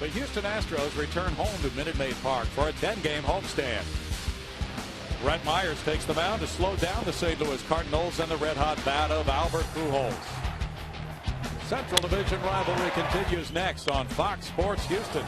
The Houston Astros return home to Minute Maid Park for a 10-game homestand. Brett Myers takes the mound to slow down the St. Louis Cardinals and the red-hot bat of Albert Pujols. Central Division rivalry continues next on Fox Sports Houston.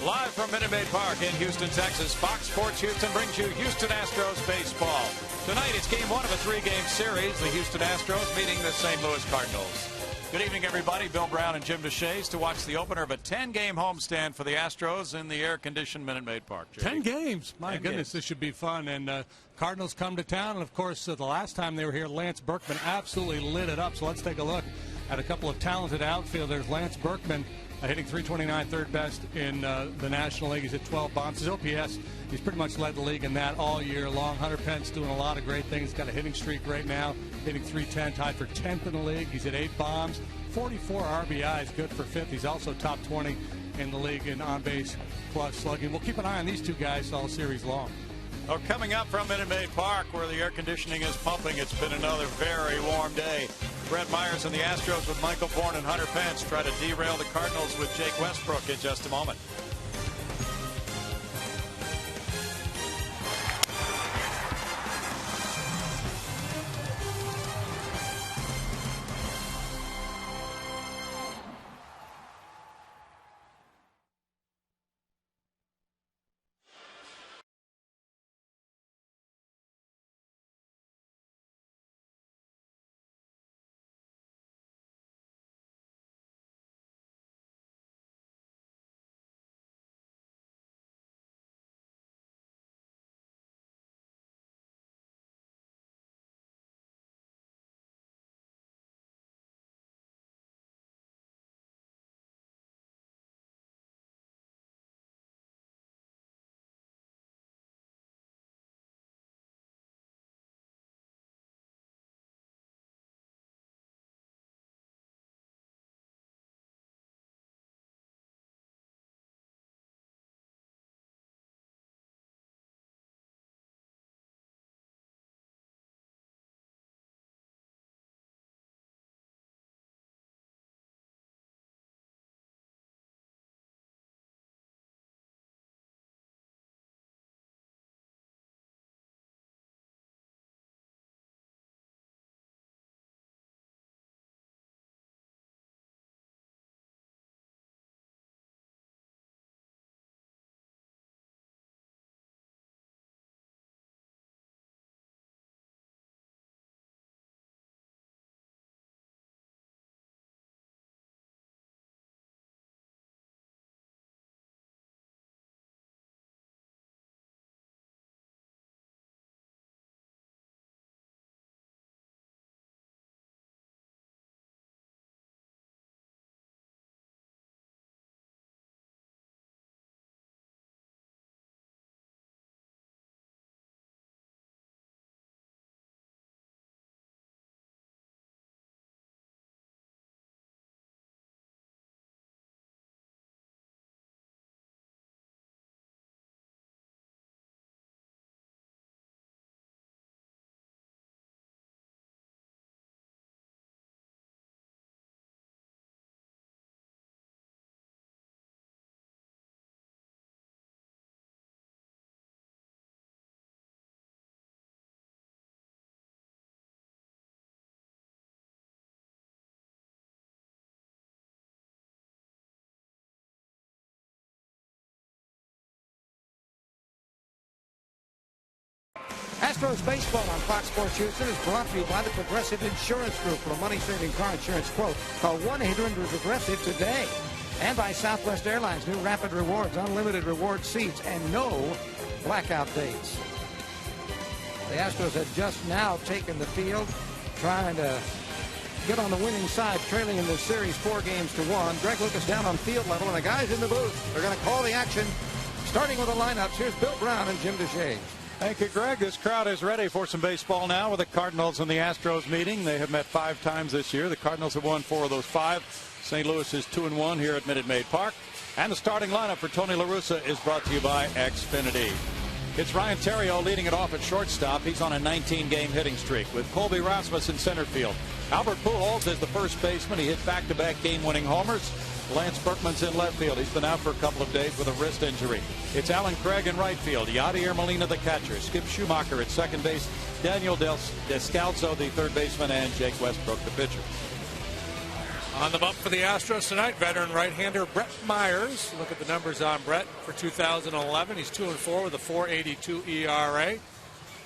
Live from Minute Maid Park in Houston, Texas, Fox Sports Houston brings you Houston Astros baseball. Tonight it's game one of a three-game series. The Houston Astros meeting the St. Louis Cardinals. Good evening, everybody. Bill Brown and Jim DeShays to watch the opener of a 10-game homestand for the Astros in the air-conditioned Minute Maid Park. JD. 10 games. My 10 goodness, games. This should be fun. And Cardinals come to town. And, of course, the last time they were here, Lance Berkman absolutely lit it up. So let's take a look at a couple of talented outfielders. Lance Berkman hitting .329, third best in the National League. He's at 12 bombs. His OPS, he's pretty much led the league in that all year long. Hunter Pence doing a lot of great things. Got a hitting streak right now, hitting .310, tied for 10th in the league. He's at 8 bombs, 44 RBIs, good for 5th. He's also top 20 in the league in on-base plus slugging. We'll keep an eye on these two guys all series long. Well, coming up from Minute Maid Park, where the air conditioning is pumping, it's been another very warm day. Brett Myers and the Astros with Michael Bourne and Hunter Pence try to derail the Cardinals with Jake Westbrook in just a moment. Astros baseball on Fox Sports Houston is brought to you by the Progressive Insurance Group. For a money-saving car insurance quote, call 1-800-PROGRESSIVE today. And by Southwest Airlines, new Rapid Rewards, unlimited reward seats, and no blackout dates. The Astros had just now taken the field trying to get on the winning side, trailing in this series 4-1. Greg Lucas down on field level, and the guys in the booth are going to call the action, starting with the lineups. Here's Bill Brown and Jim DeShays. Thank you, Greg. This crowd is ready for some baseball now with the Cardinals and the Astros meeting. They have met 5 times this year. The Cardinals have won 4 of those 5. St. Louis is 2-1 here at Minute Maid Park. And the starting lineup for Tony La Russa is brought to you by Xfinity. It's Ryan Theriot leading it off at shortstop. He's on a 19-game hitting streak with Colby Rasmus in center field. Albert Pujols is the first baseman. He hit back-to-back game-winning homers. Lance Berkman's in left field. He's been out for a couple of days with a wrist injury. It's Alan Craig in right field. Yadier Molina, the catcher. Skip Schumacher at second base. Daniel Descalzo, the third baseman, and Jake Westbrook, the pitcher. On the bump for the Astros tonight, veteran right-hander Brett Myers. Look at the numbers on Brett for 2011. He's 2-4 with a 4.82 ERA.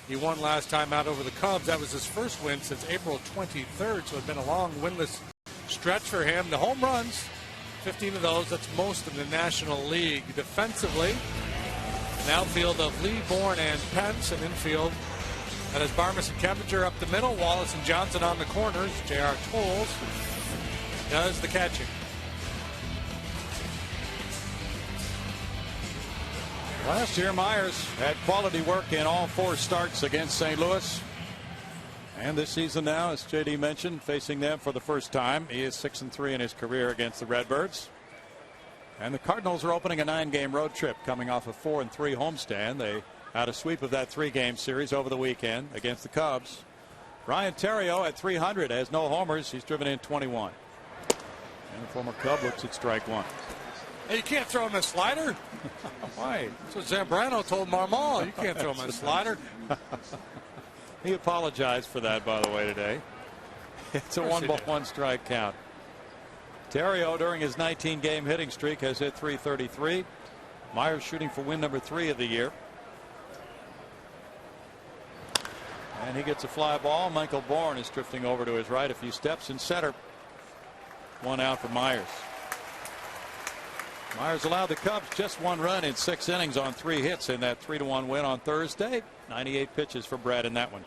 He won last time out over the Cubs. That was his first win since April 23rd, so it's been a long winless stretch for him. The home runs, 15 of those, that's most in the National League. Defensively, an outfield of Lee, Bourne, and Pence, and infield that is Barmas and Kempinger up the middle, Wallace and Johnson on the corners. J.R. Tolles does the catching. Last year, Myers had quality work in all 4 starts against St. Louis. And this season now, as J.D. mentioned, facing them for the first time. He is 6-3 in his career against the Redbirds. And the Cardinals are opening a 9-game road trip coming off a 4-3 homestand. They had a sweep of that 3-game series over the weekend against the Cubs. Ryan Theriot at 300 has no homers. He's driven in 21. And the former Cub looks at strike 1. Hey, you can't throw him a slider. Why? That's what Zambrano told Marmol. You can't throw him a slider. He apologized for that, by the way, today. It's a 1-1 strike count. Theriot, during his 19-game hitting streak, has hit .333. Myers shooting for win number 3 of the year. And he gets a fly ball. Michael Bourne is drifting over to his right a few steps in center. 1 out for Myers. Myers allowed the Cubs just 1 run in 6 innings on 3 hits in that 3-1 win on Thursday. 98 pitches for Brad in that one.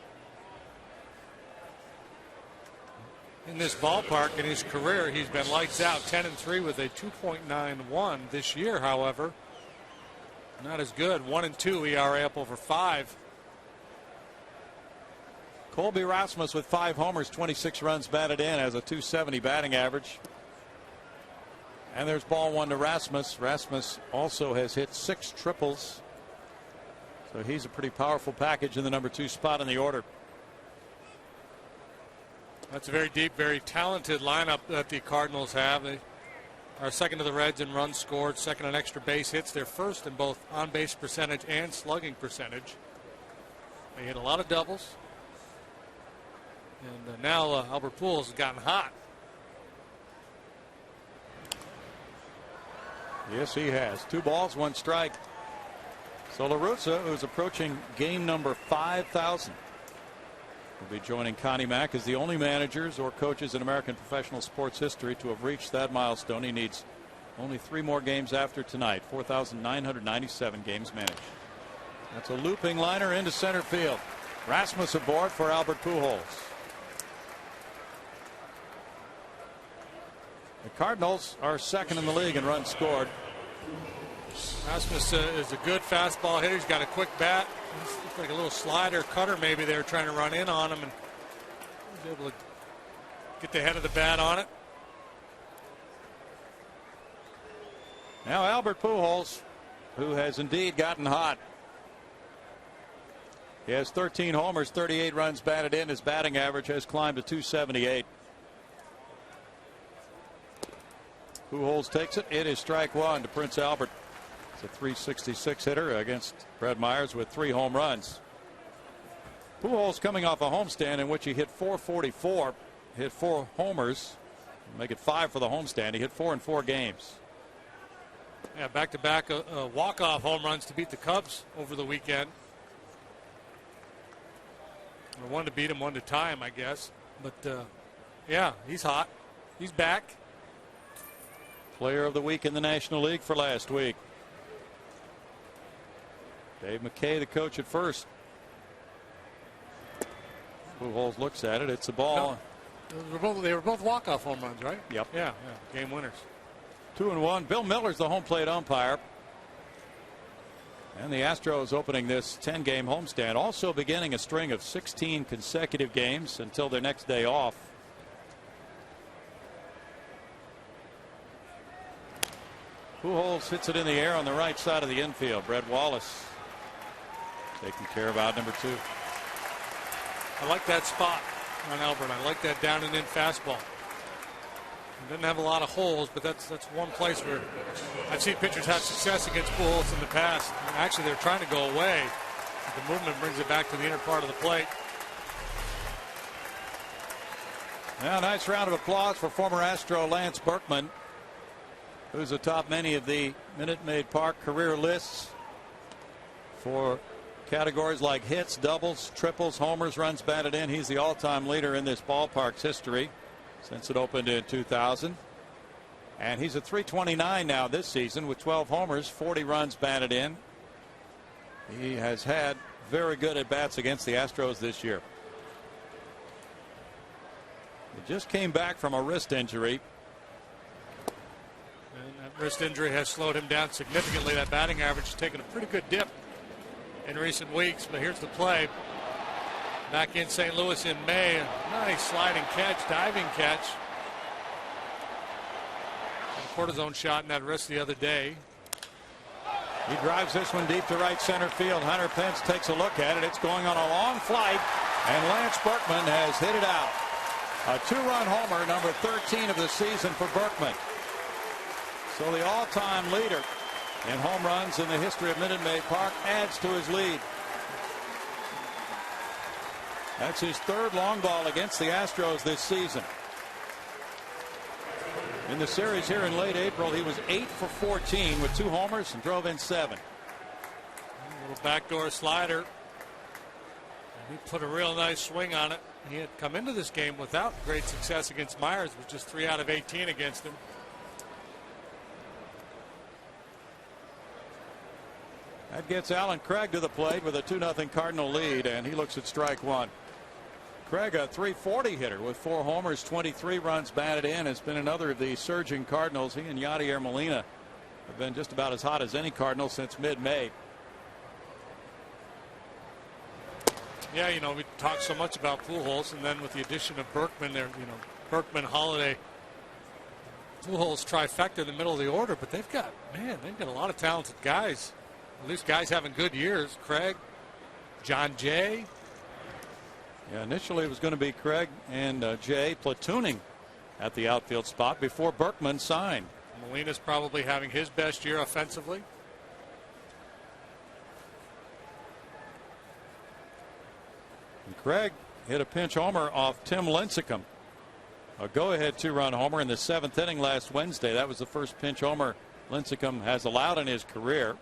In this ballpark in his career, he's been lights out, 10-3 with a 2.91. This year, however, not as good. 1-2 ERA up over 5. Colby Rasmus with 5 homers, 26 runs batted in, has a .270 batting average. And there's ball 1 to Rasmus. Rasmus also has hit 6 triples. So he's a pretty powerful package in the number 2 spot in the order. That's a very deep, very talented lineup that the Cardinals have. They are second to the Reds in runs scored, second in extra base hits. They're first in both on-base percentage and slugging percentage. They hit a lot of doubles. And now Albert Pujols has gotten hot. Yes, he has. 2 balls, 1 strike. So La Russa, who's approaching game number 5,000, will be joining Connie Mack as the only managers or coaches in American professional sports history to have reached that milestone. He needs only 3 more games after tonight. 4,997 games managed. That's a looping liner into center field. Rasmus aboard for Albert Pujols. The Cardinals are second in the league in runs scored. Rasmus is a good fastball hitter. He's got a quick bat. Looks like a little slider cutter maybe they were trying to run in on him, and he was able to get the head of the bat on it. Now Albert Pujols, who has indeed gotten hot. He has 13 homers, 38 runs batted in. His batting average has climbed to .278. Pujols takes it. It is strike 1 to Prince Albert. It's a .366 hitter against Brad Myers with 3 home runs. Pujols coming off a homestand in which he hit .444, hit 4 homers, make it 5 for the homestand. He hit 4 in 4 games. Yeah, back-to-back walk-off home runs to beat the Cubs over the weekend. 1 to beat him, 1 to tie him, I guess. But yeah, he's hot. He's back. Player of the week in the National League for last week. Dave McKay, the coach at first. Pujols looks at it. It's a ball. No, they were both walk-off home runs, right? Yep. Yeah. Game winners. 2-1. Bill Miller's the home plate umpire. And the Astros opening this 10-game homestand, also beginning a string of 16 consecutive games until their next day off. Pujols hits it in the air on the right side of the infield. Brett Wallace taking care of out number 2. I like that spot on Albert. I like that down and in fastball. It doesn't have a lot of holes, but that's one place where I've seen pitchers have success against Pujols in the past. Actually, they're trying to go away. The movement brings it back to the inner part of the plate. Now, nice round of applause for former Astro Lance Berkman, who's atop many of the Minute Maid Park career lists for categories like hits, doubles, triples, homers, runs batted in. He's the all-time leader in this ballpark's history since it opened in 2000. And he's at 329 now this season with 12 homers, 40 runs batted in. He has had very good at-bats against the Astros this year. He just came back from a wrist injury. And that wrist injury has slowed him down significantly. That batting average has taken a pretty good dip in recent weeks. But here's the play. Back in St. Louis in May. A nice sliding catch, diving catch. A cortisone shot in that wrist the other day. He drives this one deep to right center field. Hunter Pence takes a look at it. It's going on a long flight, and Lance Berkman has hit it out. A 2-run homer, number 13 of the season for Berkman. So the all-time leader in home runs in the history of Minute Maid Park adds to his lead. That's his 3rd long ball against the Astros this season. In the series here in late April, he was 8 for 14 with 2 homers and drove in 7. A little backdoor slider. He put a real nice swing on it. He had come into this game without great success against Myers, with just 3 out of 18 against him. That gets Alan Craig to the plate with a 2-0 Cardinal lead, and he looks at strike 1. Craig, a .340 hitter with 4 homers, 23 runs batted in, has been another of the surging Cardinals. He and Yadier Molina have been just about as hot as any Cardinal since mid-May. Yeah, you know, we talked so much about Pujols, and then with the addition of Berkman there, you know, Berkman, Holiday, Pujols trifecta in the middle of the order, but they've got a lot of talented guys. At least guys having good years. Craig, John Jay. Yeah, initially it was going to be Craig and Jay platooning at the outfield spot before Berkman signed. Molina's probably having his best year offensively. And Craig hit a pinch homer off Tim Lincecum. A go-ahead 2-run homer in the 7th inning last Wednesday. That was the first pinch homer Lincecum has allowed in his career.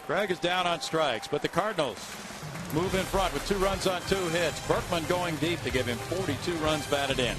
Craig is down on strikes, but the Cardinals move in front with 2 runs on 2 hits. Berkman going deep to give him 42 runs batted in.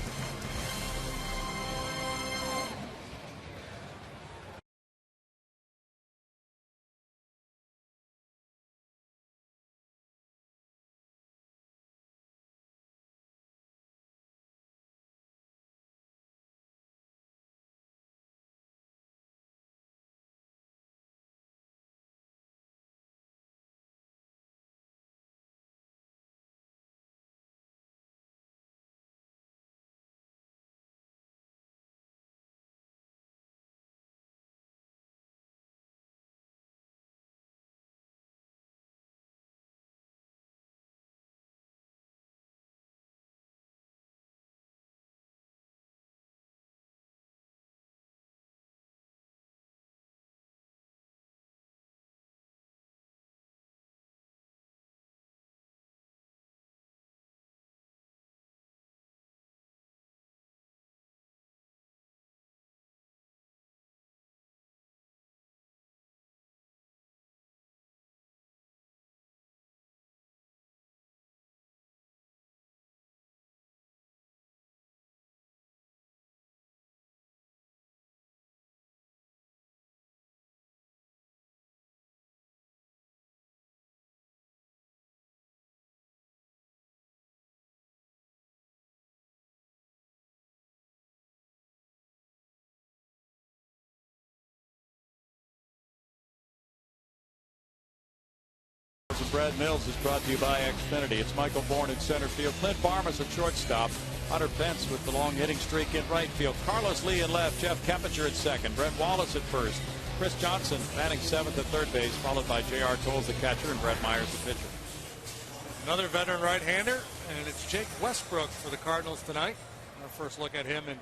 Brad Mills is brought to you by Xfinity. It's Michael Bourne in center field. Clint Barmas at shortstop. Hunter Pence with the long hitting streak in right field. Carlos Lee in left. Jeff Keppinger at second. Brett Wallace at first. Chris Johnson batting seventh at third base, followed by J.R. Tolles the catcher and Brett Myers the pitcher. Another veteran right-hander, and it's Jake Westbrook for the Cardinals tonight. Our first look at him in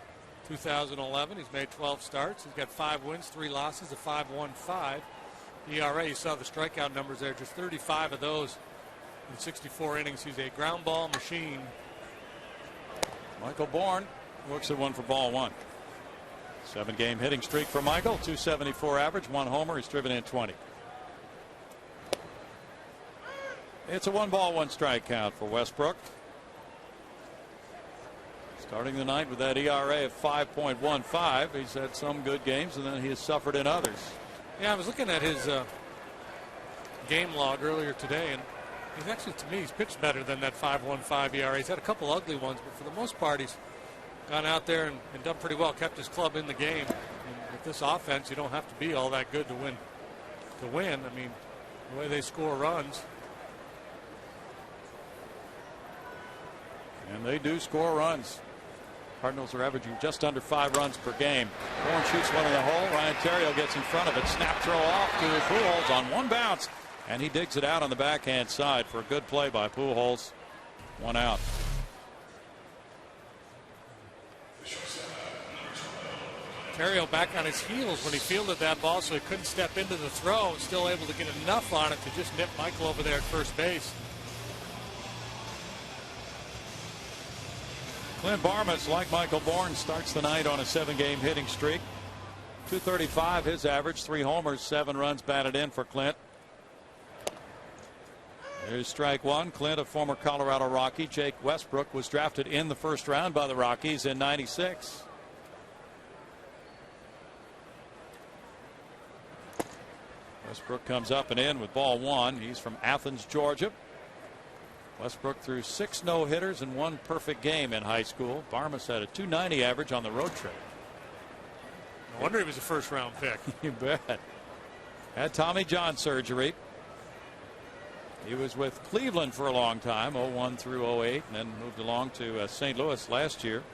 2011. He's made 12 starts. He's got 5 wins, 3 losses, a 5.15 ERA. You saw the strikeout numbers there, just 35 of those in 64 innings. He's a ground ball machine. Michael Bourne looks at one for ball 1. 7-game hitting streak for Michael. 274 average, 1 homer. He's driven in 20. It's a 1-ball, 1-strike count for Westbrook. Starting the night with that ERA of 5.15. He's had some good games, and then he has suffered in others. Yeah, I was looking at his game log earlier today, and he's actually, to me, he's pitched better than that 5.15 ERA. He's had a couple ugly ones, but for the most part, he's gone out there and done pretty well, kept his club in the game. And with this offense, you don't have to be all that good to win. I mean, the way they score runs. And they do score runs. Cardinals are averaging just under 5 runs per game. Bourne shoots one in the hole. Ryan Theriot gets in front of it. Snap throw off to Pujols on 1 bounce. And he digs it out on the backhand side for a good play by Pujols. 1 out. Theriot back on his heels when he fielded that ball, so he couldn't step into the throw. Still able to get enough on it to just nip Michael over there at first base. Clint Barmas, like Michael Bourne, starts the night on a 7-game hitting streak. 235 his average, 3 homers, 7 runs batted in for Clint. There's strike 1. Clint, a former Colorado Rocky. Jake Westbrook was drafted in the first round by the Rockies in '96. Westbrook comes up and in with ball 1. He's from Athens, Georgia. Westbrook threw 6 no-hitters and 1 perfect game in high school. Barmas had a 290 average on the road trip. No wonder he was a first-round pick. You bet. Had Tommy John surgery. He was with Cleveland for a long time, 01 through 08, and then moved along to St. Louis last year.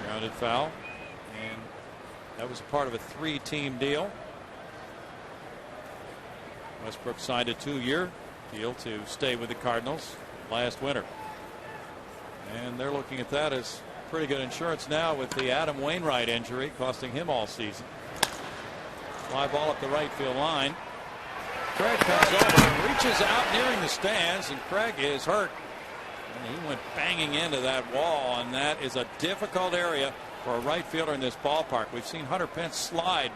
Grounded foul, and that was part of a 3-team deal. Westbrook signed a 2-year deal to stay with the Cardinals last winter. And they're looking at that as pretty good insurance now with the Adam Wainwright injury costing him all season. Fly ball up the right field line. Craig comes over and reaches out nearing the stands, and Craig is hurt. And he went banging into that wall, and that is a difficult area for a right fielder in this ballpark. We've seen Hunter Pence slide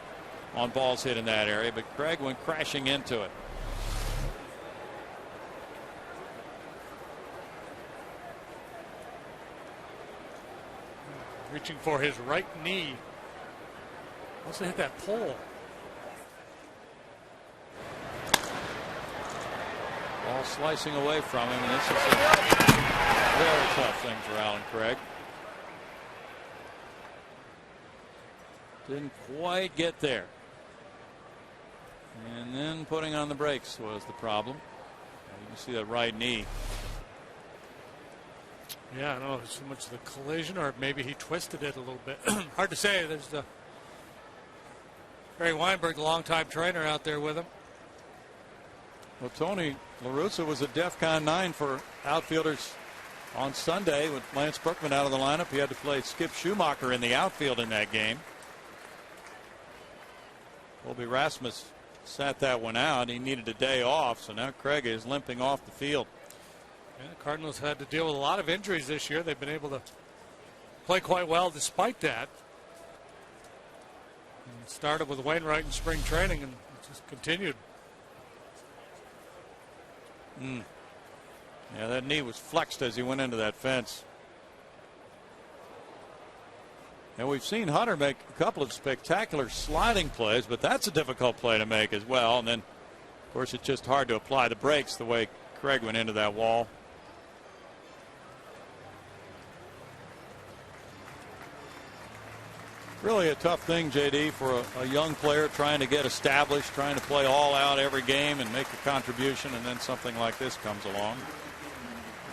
on balls hit in that area, but Craig went crashing into it. Reaching for his right knee. Also hit that pole. Ball slicing away from him, and this is a very tough thing for Alan Craig. Didn't quite get there. And then putting on the brakes was the problem. You can see that right knee. Yeah, I don't know if it's so much the collision or maybe he twisted it a little bit. Hard to say. There's the Barry Weinberg, the longtime trainer, out there with him. Well, Tony La Russa was a DEFCON 9 for outfielders on Sunday with Lance Berkman out of the lineup. He had to play Skip Schumacher in the outfield in that game. Colby Rasmus sat that one out. He needed a day off, so now Craig is limping off the field. Yeah, the Cardinals had to deal with a lot of injuries this year. They've been able to play quite well despite that. And it started with Wainwright in spring training, and it just continued. Yeah, that knee was flexed as he went into that fence. And we've seen Hunter make a couple of spectacular sliding plays, but that's a difficult play to make as well. And then, of course, it's just hard to apply the brakes the way Craig went into that wall. Really a tough thing, JD, for a young player trying to get established, trying to play all out every game and make a contribution, and then something like this comes along.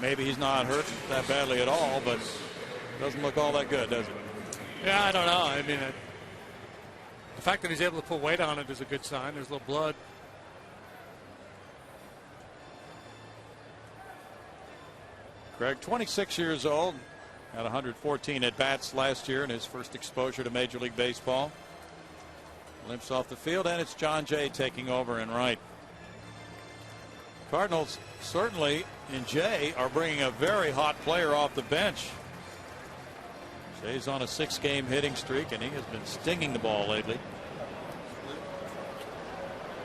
Maybe he's not hurt that badly at all, but it doesn't look all that good, does it? Yeah, I don't know. I mean, the fact that he's able to put weight on it is a good sign. There's a little blood. Greg, 26 years old, had 114 at-bats last year in his first exposure to Major League Baseball. Limps off the field, and it's John Jay taking over in right. Cardinals certainly, in Jay, are bringing a very hot player off the bench. Jay's on a 6-game hitting streak, and he has been stinging the ball lately.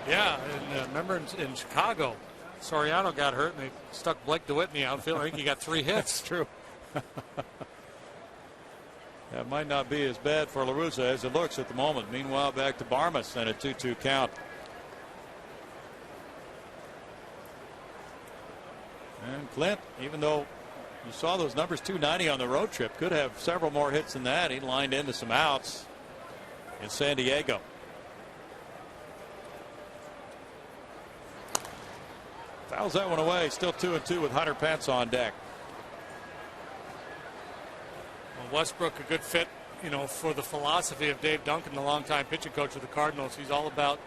Yeah, and remember in Chicago, Soriano got hurt, and they stuck Blake DeWitt in the outfield. I think he got 3 hits. That's true. That might not be as bad for La Russa as it looks at the moment. Meanwhile, back to Barmas and a 2-2 count. And Clint, even though you saw those numbers, 290 on the road trip, could have several more hits than that. He lined into some outs in San Diego. Fouls that one away. Still 2-2 with Hunter Pence on deck. Well, Westbrook, a good fit, for the philosophy of Dave Duncan, the longtime pitching coach of the Cardinals. He's all about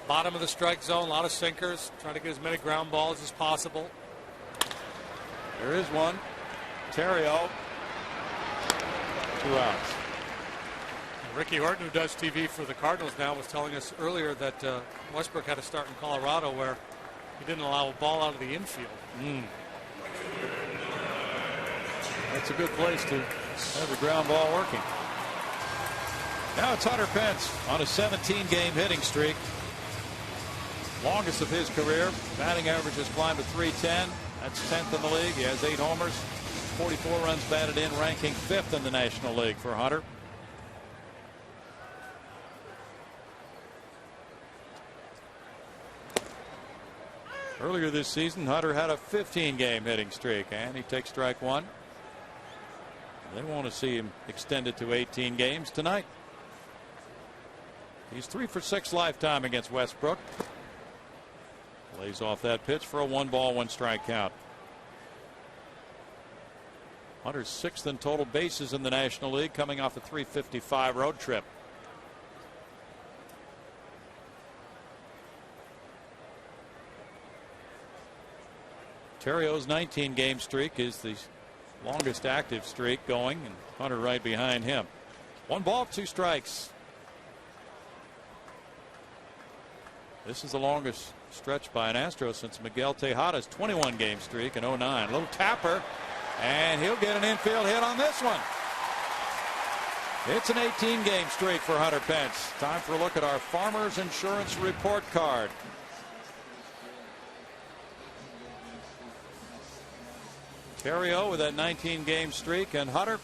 bottom of the strike zone, a lot of sinkers, trying to get as many ground balls as possible. There is one. Terrio. 2 outs. Ricky Horton, who does TV for the Cardinals now, was telling us earlier that Westbrook had to start in Colorado where he didn't allow a ball out of the infield. That's a good place to have the ground ball working. Now it's Hunter Pence on a 17-game hitting streak. Longest of his career. Batting average has climbed to .310. That's 10th in the league. He has 8 homers, 44 runs batted in, ranking 5th in the National League for Hunter. Earlier this season, Hunter had a 15-game hitting streak, and he takes strike 1. They want to see him extended to 18 games tonight. He's 3 for 6 lifetime against Westbrook. Lays off that pitch for a 1-ball, 1-strike count. Hunter's 6th in total bases in the National League, coming off a 355 road trip. Terrio's 19-game streak is the longest active streak going, and Hunter right behind him. 1 ball, 2 strikes. This is the longest stretch by an Astros since Miguel Tejada's 21-game streak in 09. A little tapper, and he'll get an infield hit on this one. It's an 18-game streak for Hunter Pence. Time for a look at our Farmers Insurance Report Card. Terrio with that 19-game streak, and Hunter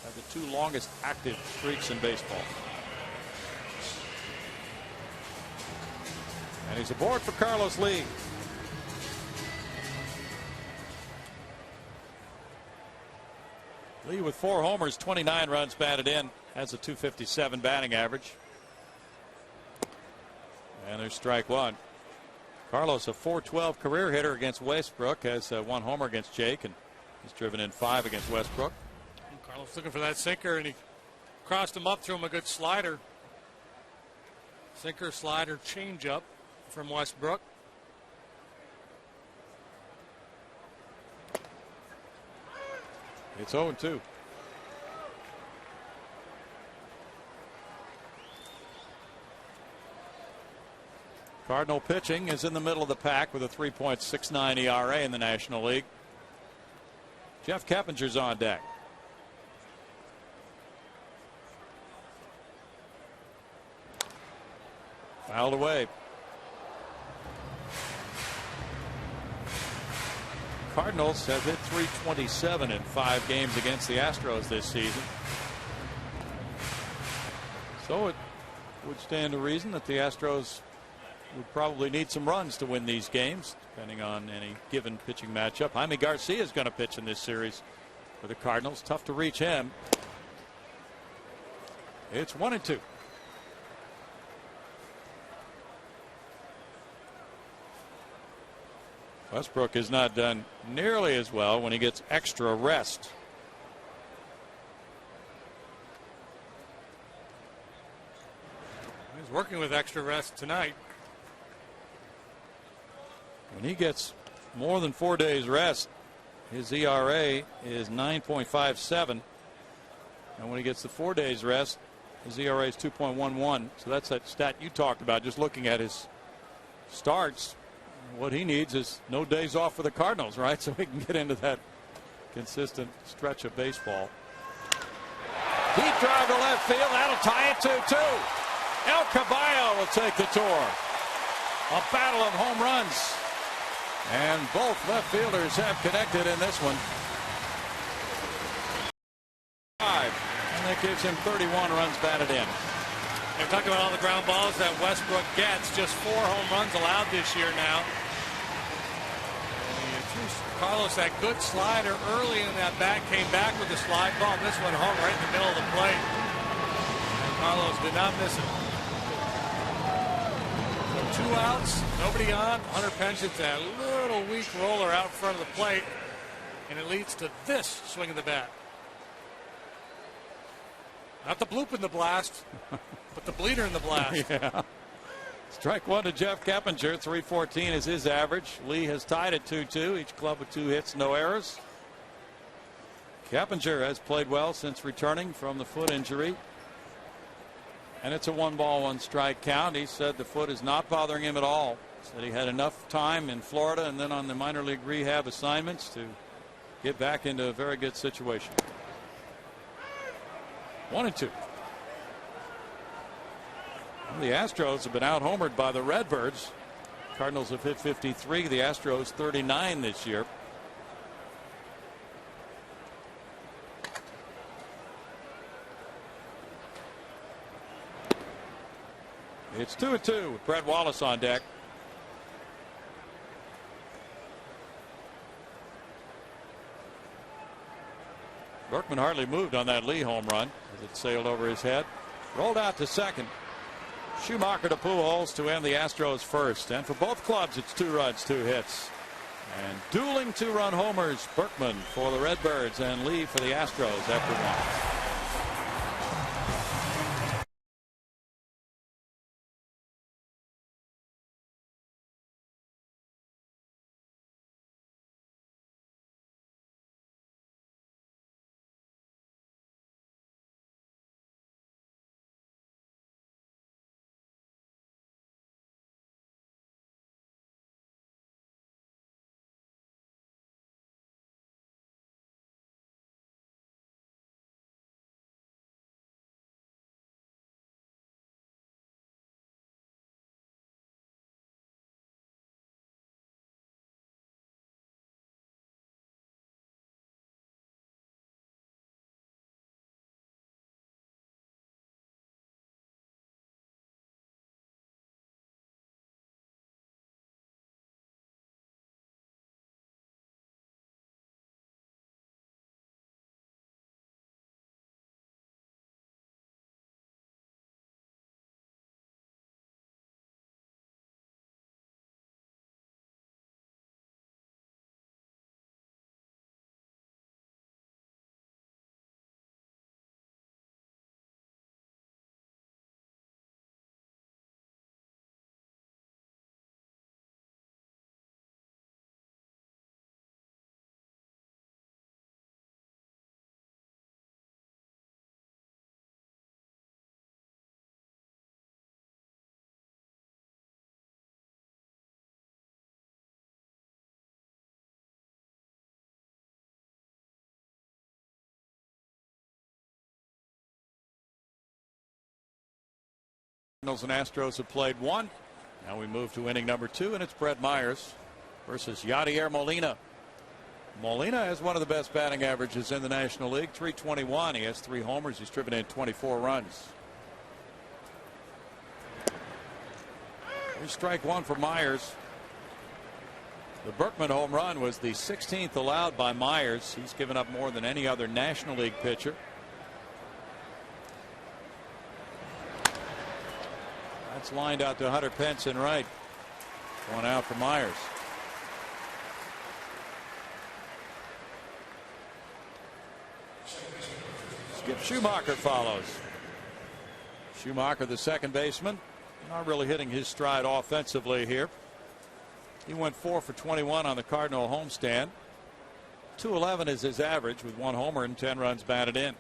have the 2 longest active streaks in baseball. And he's aboard for Carlos Lee. Lee with 4 homers, 29 runs batted in, has a .257 batting average. And there's strike 1. Carlos, a .412 career hitter against Westbrook, has 1 homer against Jake, and he's driven in 5 against Westbrook. Carlos looking for that sinker, and he crossed him up, threw him a good slider. Sinker, slider, changeup from Westbrook. It's 0-2. Cardinal pitching is in the middle of the pack with a 3.69 ERA in the National League. Jeff Keppinger's on deck. Fouled away. Cardinals have hit .327 in 5 games against the Astros this season. So it would stand to reason that the Astros would probably need some runs to win these games, depending on any given pitching matchup. Jaime Garcia is going to pitch in this series for the Cardinals. Tough to reach him. It's 1-2. Westbrook has not done nearly as well when he gets extra rest. He's working with extra rest tonight. When he gets more than 4 days rest, his ERA is 9.57. And when he gets the 4 days rest, his ERA is 2.11. So that's that stat you talked about, just looking at his starts. What he needs is no days off for the Cardinals, right? So he can get into that consistent stretch of baseball. Deep drive to left field. That'll tie it 2-2. El Caballo will take the tour. A battle of home runs. And both left fielders have connected in this one. And that gives him 31 runs batted in. They're talking about all the ground balls that Westbrook gets. Just 4 home runs allowed this year now. Carlos, that good slider early in that bat, came back with the slide ball. This went home right in the middle of the plate. And Carlos did not miss it. So 2 outs, nobody on. Hunter Pension's a little weak roller out in front of the plate, and it leads to this swing of the bat. Not the bloop in the blast, but the bleeder in the blast. Yeah. Strike one to Jeff Keppinger. 314 is his average. Lee has tied at 2-2. Each club with 2 hits, no errors. Keppinger has played well since returning from the foot injury. And it's a 1-ball, 1-strike count. He said the foot is not bothering him at all. Said he had enough time in Florida and then on the minor league rehab assignments to get back into a very good situation. 1-2. The Astros have been out-homered by the Redbirds. Cardinals have hit 53. The Astros 39 this year. It's 2-2 with Brett Wallace on deck. Berkman hardly moved on that Lee home run as it sailed over his head. Rolled out to second. Schumacher to Pujols to end the Astros first. And for both clubs, it's 2 runs, 2 hits. And dueling 2-run homers. Berkman for the Redbirds and Lee for the Astros after 1. Cardinals and Astros have played 1. Now we move to inning number 2, and it's Brett Myers versus Yadier Molina. Molina has one of the best batting averages in the National League, 321. He has 3 homers. He's driven in 24 runs. Here's strike 1 for Myers. The Berkman home run was the 16th allowed by Myers. He's given up more than any other National League pitcher. That's lined out to Hunter Pence and right. One out for Myers. Skip Schumacher follows. Schumacher, the second baseman, not really hitting his stride offensively here. He went 4 for 21 on the Cardinal homestand. 211 is his average with 1 homer and 10 runs batted in.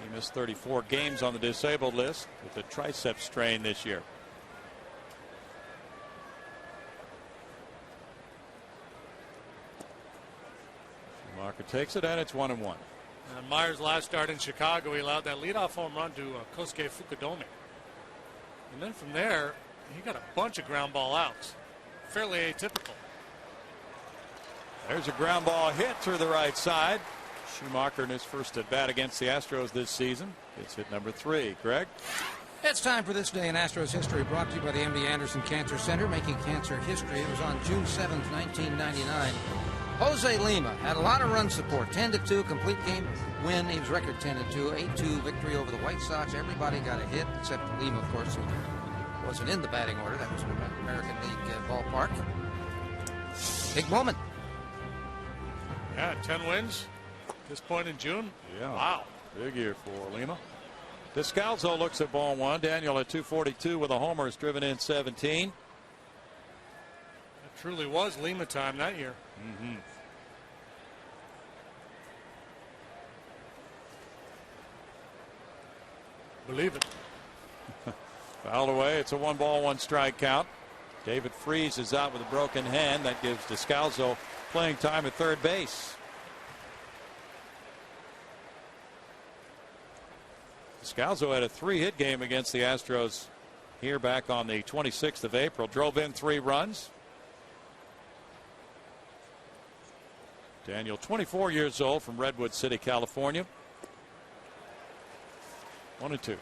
He missed 34 games on the disabled list with a tricep strain this year. Schumacher takes it, and it's 1-1. And Myers' last start in Chicago, he allowed that leadoff home run to Kosuke Fukudome. And then from there, he got a bunch of ground ball outs. Fairly atypical. There's a ground ball hit through the right side. Schumacher in his first at bat against the Astros this season. It's hit number 3. Greg? It's time for This Day in Astros History, brought to you by the MD Anderson Cancer Center, making cancer history. It was on June 7th, 1999. Jose Lima had a lot of run support. 10-2 complete game win. He was record 10-2, 8-2 victory over the White Sox. Everybody got a hit except Lima, of course, who wasn't in the batting order. That was an American League ballpark. Big moment. Yeah, 10 wins at this point in June. Yeah. Wow. Big year for Lima. Descalzo looks at ball 1. Daniel at 242 with a homer has driven in 17. It truly was Lima time that year. Mm-hmm. Believe it. Fouled away. It's a 1-ball, 1-strike count. David Freese is out with a broken hand. That gives Descalzo playing time at third base. Descalzo had a 3-hit game against the Astros here back on the 26th of April. Drove in 3 runs. Daniel, 24 years old, from Redwood City, California. 1-2.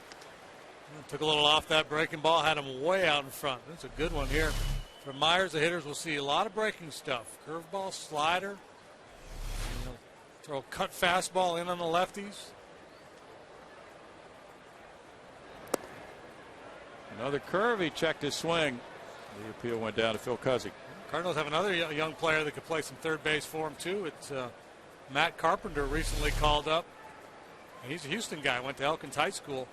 Took a little off that breaking ball, had him way out in front. That's a good one here. For Myers, the hitters will see a lot of breaking stuff. Curveball, slider. Throw a cut fastball in on the lefties. Another curve. He checked his swing. The appeal went down to Phil Cuzzy. Cardinals have another young player that could play some third base for him, too. It's Matt Carpenter, recently called up. He's a Houston guy, went to Elkins High School.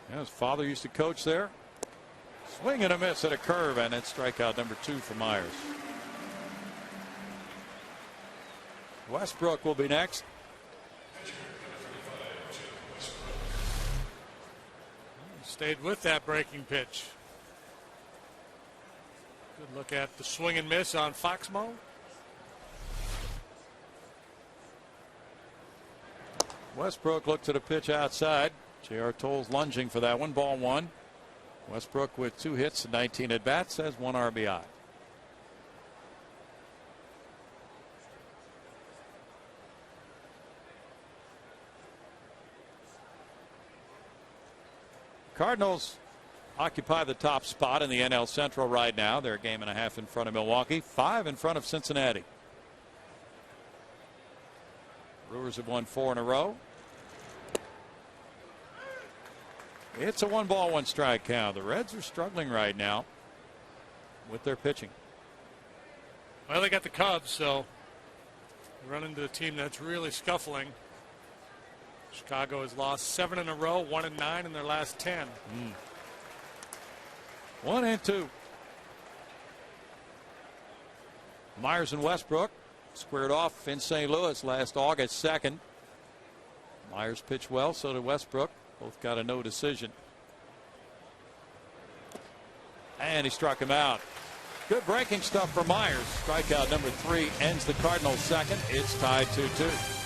Yeah, his father used to coach there. Swing and a miss at a curve, and it's strikeout number 2 for Myers. Westbrook will be next. Stayed with that breaking pitch. Good look at the swing and miss on Foxmo. Westbrook looked at a pitch outside. J.R. Tolles lunging for that one. Ball 1. Westbrook with 2 hits and 19 at bats has 1 RBI. Cardinals occupy the top spot in the NL Central right now. They're a game and a half in front of Milwaukee, 5 in front of Cincinnati. Brewers have won 4 in a row. It's a 1-ball, 1-strike count. The Reds are struggling right now with their pitching. Well, they got the Cubs, so they run into a team that's really scuffling. Chicago has lost 7 in a row, 1-9 in their last 10. 1-2. Myers and Westbrook squared off in St. Louis last August 2nd. Myers pitched well, so did Westbrook. Both got a no decision. And he struck him out. Good breaking stuff for Myers. Strikeout number 3 ends the Cardinals' second. It's tied 2-2.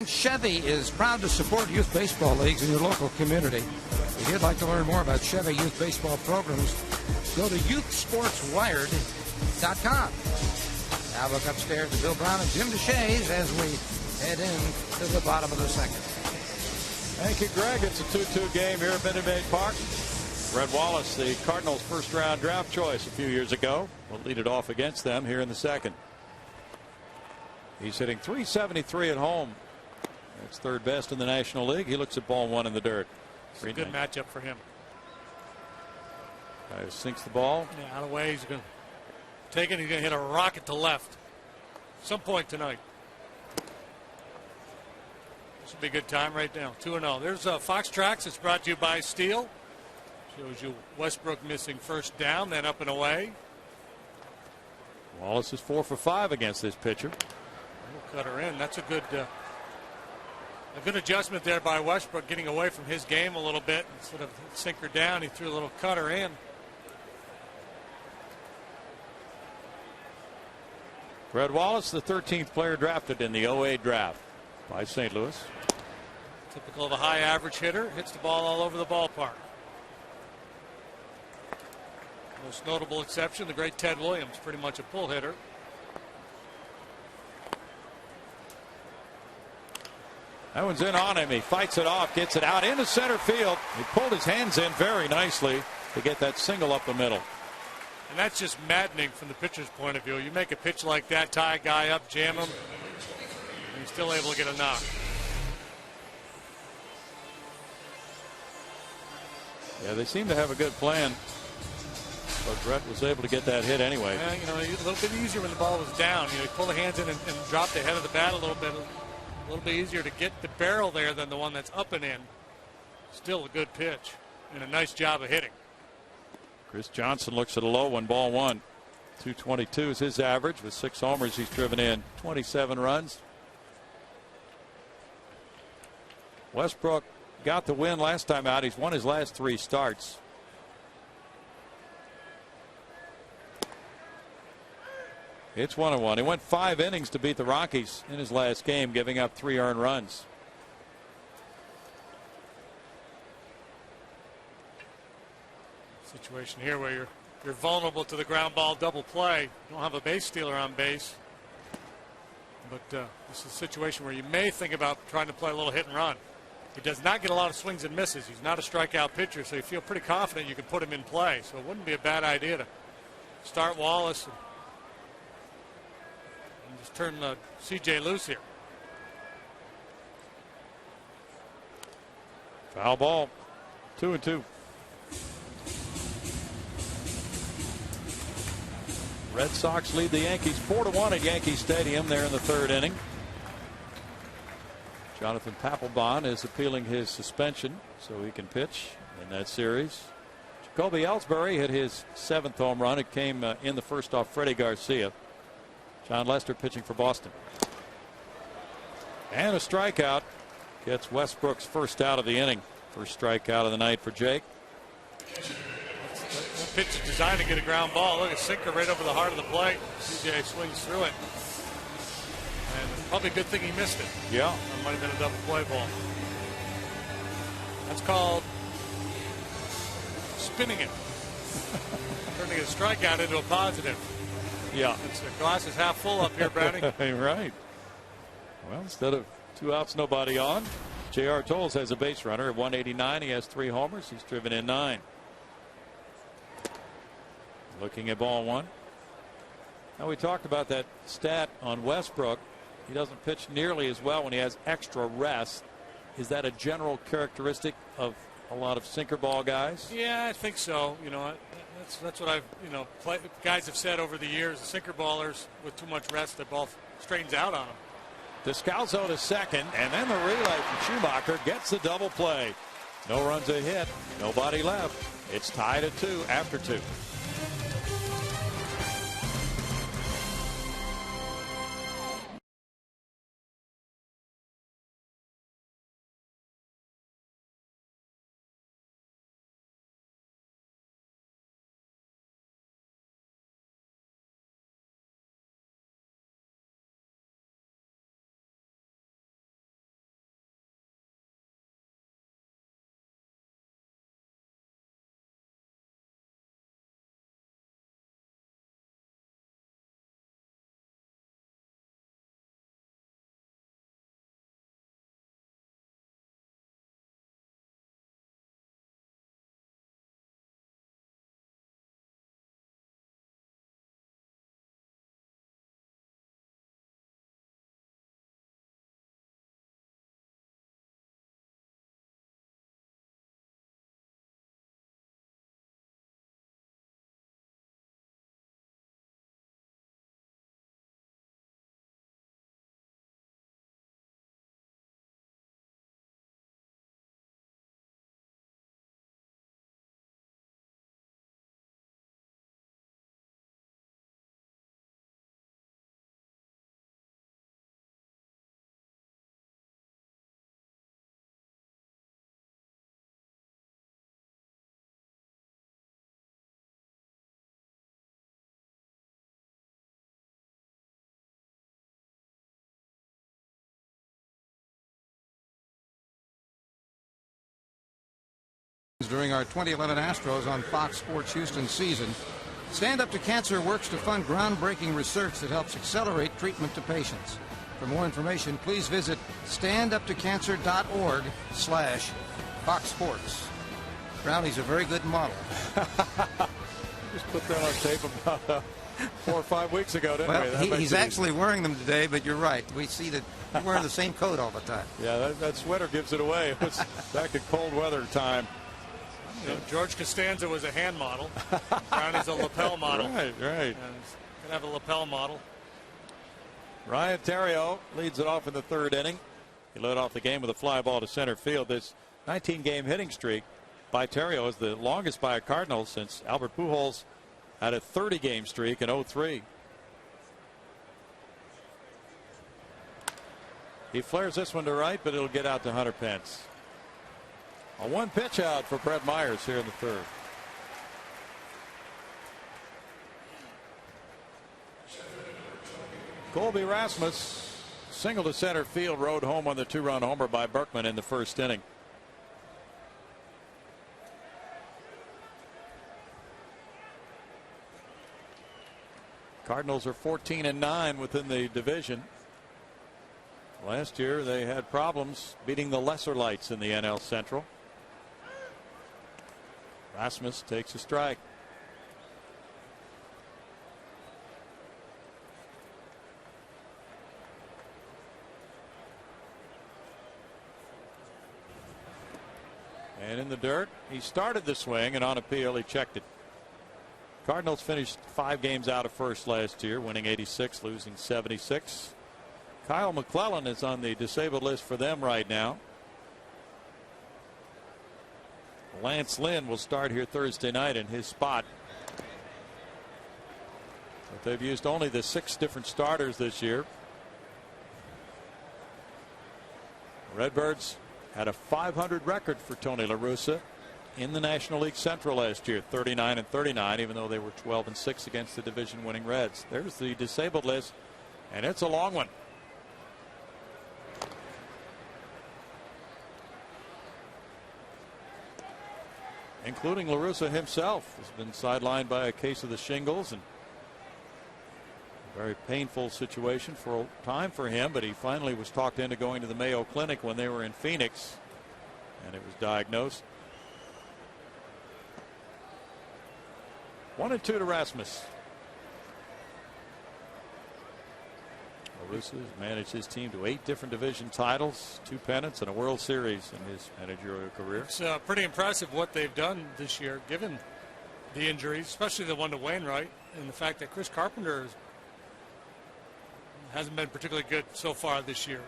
Chevy is proud to support youth baseball leagues in your local community. If you'd like to learn more about Chevy youth baseball programs, go to youthsportswired.com. Now look upstairs to Bill Brown and Jim DeShays as we head into the bottom of the second. Thank you, Greg. It's a 2-2 game here at Minute Maid Park. Red Wallace, the Cardinals' first-round draft choice a few years ago, will lead it off against them here in the second. He's hitting .373 at home. That's third best in the National League. He looks at ball one in the dirt. It's a good matchup for him. Sinks the ball. Yeah, out of the way. He's going to take it. He's going to hit a rocket to left. Some point tonight. This will be a good time right now. 2-0. There's Fox Tracks. It's brought to you by Steel. Shows you Westbrook missing first down, then up and away. Wallace is 4 for 5 against this pitcher. We'll cut her in. That's a good adjustment there by Westbrook, getting away from his game a little bit. Instead of sink her down, he threw a little cutter in. Red Wallace, the 13th player drafted in the 08 draft by St. Louis. Typical of a high average hitter. Hits the ball all over the ballpark. Most notable exception, the great Ted Williams, pretty much a pull hitter. That one's in on him. He fights it off, gets it out into center field. He pulled his hands in very nicely to get that single up the middle. And that's just maddening from the pitcher's point of view. You make a pitch like that, tie a guy up, jam him, and he's still able to get a knock. Yeah, they seem to have a good plan. But Brett was able to get that hit anyway. Yeah, you know, a little bit easier when the ball was down. You know, he pulled the hands in and dropped the head of the bat a little bit. A little bit easier to get the barrel there than the one that's up and in. Still a good pitch and a nice job of hitting. Chris Johnson looks at a low one, ball one. 222 is his average. With 6 homers, he's driven in 27 runs. Westbrook got the win last time out. He's won his last 3 starts. It's 1-1. He went 5 innings to beat the Rockies in his last game, giving up 3 earned runs. Situation here where you're vulnerable to the ground ball double play. You don't have a base stealer on base. But this is a situation where you may think about trying to play a little hit and run. He does not get a lot of swings and misses. He's not a strikeout pitcher, so you feel pretty confident you can put him in play. So it wouldn't be a bad idea to start Wallace and just turn CJ loose here. Foul ball. 2-2. Red Sox lead the Yankees 4-1 at Yankee Stadium there in the 3rd inning. Jonathan Papelbon is appealing his suspension so he can pitch in that series. Jacoby Ellsbury hit his 7th home run. It came in the first off Freddie Garcia. John Lester pitching for Boston. And a strikeout gets Westbrook's first out of the inning. First strikeout of the night for Jake. That pitch is designed to get a ground ball. Look, a sinker right over the heart of the plate. CJ swings through it. And probably a good thing he missed it. Yeah. That might have been a double play ball. That's called spinning it. Turning a strikeout into a positive. Yeah. It's the glass is half full up here, Brownie. Right. Well, instead of 2 outs, nobody on, J.R. Tolles has a base runner at 189. He has 3 homers. He's driven in 9. Looking at ball one. Now, we talked about that stat on Westbrook. He doesn't pitch nearly as well when he has extra rest. Is that a general characteristic of a lot of sinker ball guys? Yeah, I think so. You know, that's what I've, guys have said over the years. The sinker ballers with too much rest, the ball straightens out on them. Descalso to second, and then the relay from Schumacher gets the double play. No runs a hit, nobody left. It's tied at 2 after 2. our 2011 Astros on Fox Sports Houston season. Stand Up to Cancer works to fund groundbreaking research that helps accelerate treatment to patients. For more information, please visit standuptocancer.org/Fox Sports. Brownie's a very good model. Just put that on tape about 4 or 5 weeks ago, didn't we? He's actually wearing them today, but you're right. We see that he's wearing the same coat all the time. Yeah, that sweater gives it away. It was back in cold weather time. You know, George Costanza was a hand model. Brownie's a lapel model. Right. And can have a lapel model. Ryan Theriot leads it off in the 3rd inning. He led off the game with a fly ball to center field. This 19-game hitting streak by Theriot is the longest by a Cardinal since Albert Pujols had a 30-game streak in 2003. He flares this one to right, but it'll get out to Hunter Pence. A 1-pitch out for Brett Myers here in the 3rd. Colby Rasmus single to center field, rode home on the 2-run homer by Berkman in the 1st inning. Cardinals are 14-9 within the division. Last year they had problems beating the lesser lights in the NL Central. Rasmus takes a strike. And in the dirt, he started the swing, and on appeal he checked it. Cardinals finished 5 games out of first last year, winning 86, losing 76. Kyle McClellan is on the disabled list for them right now. Lance Lynn will start here Thursday night in his spot. But they've used only the 6 different starters this year. Redbirds had a .500 record for Tony La Russa in the National League Central last year, 39-39, even though they were 12-6 against the division-winning Reds. There's the disabled list, and it's a long one. Including La Russa himself has been sidelined by a case of the shingles, and a very painful situation for a time for him, but he finally was talked into going to the Mayo Clinic when they were in Phoenix, and it was diagnosed. 1-2 to Rasmus. La Russa has managed his team to 8 different division titles, 2 pennants, and a World Series in his managerial career. It's pretty impressive what they've done this year, given the injuries, especially the one to Wainwright, and the fact that Chris Carpenter hasn't been particularly good so far this year.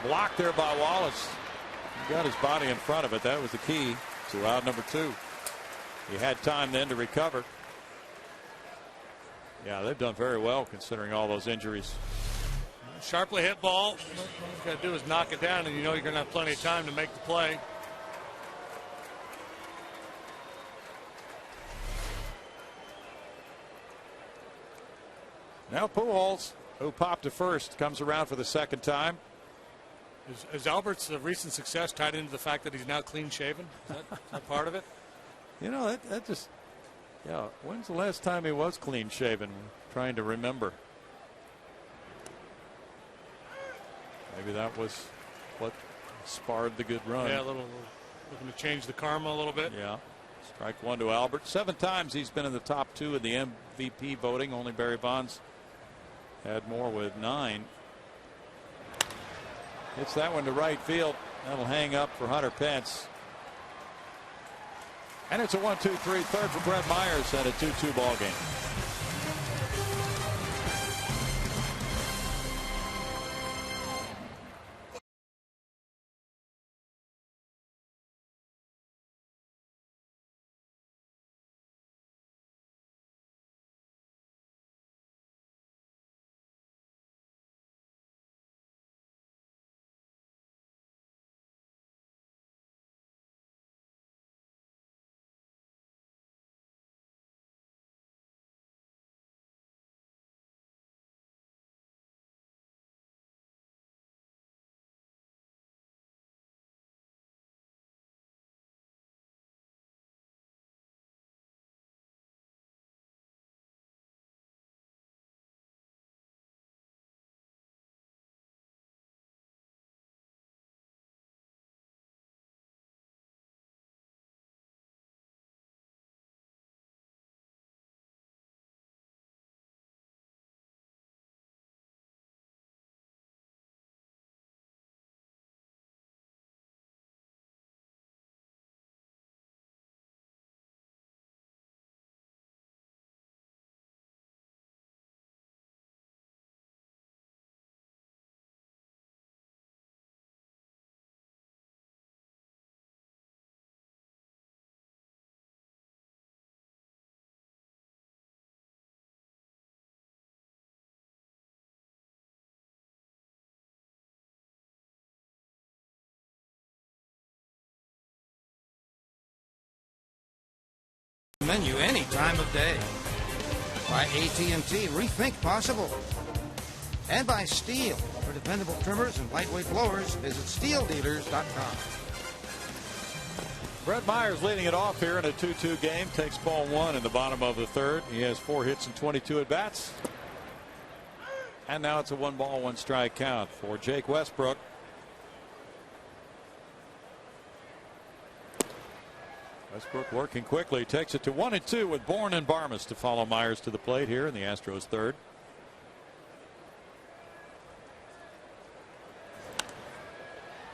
Blocked there by Wallace. He got his body in front of it. That was the key to out number 2. He had time then to recover. Yeah, they've done very well considering all those injuries. Sharply hit ball. All you got to do is knock it down, and you know you're going to have plenty of time to make the play. Now Pujols, who popped to first, comes around for the 2nd time. Is Albert's recent success tied into the fact that he's now clean shaven? Is that part of it? You know, that just, yeah, when's the last time he was clean shaven? Trying to remember. Maybe that was what sparred the good run. Yeah, looking to change the karma a little bit. Yeah. Strike 1 to Albert. 7 times he's been in the top 2 in the MVP voting. Only Barry Bonds had more with 9. Hits that one to right field. That'll hang up for Hunter Pence. And it's a 1-2-3 third for Brett Myers and a 2-2 ball game. you any time of day. By AT&T, rethink possible. And by Steel. For dependable trimmers and lightweight blowers, visit steeldealers.com. Brett Myers leading it off here in a 2-2 game. Takes ball one in the bottom of the third. He has 4 hits and 22 at bats. And now it's a 1-ball, 1-strike count for Jake Westbrook. Westbrook working quickly, takes it to 1-2 with Bourne and Barmas to follow Myers to the plate here in the Astros third.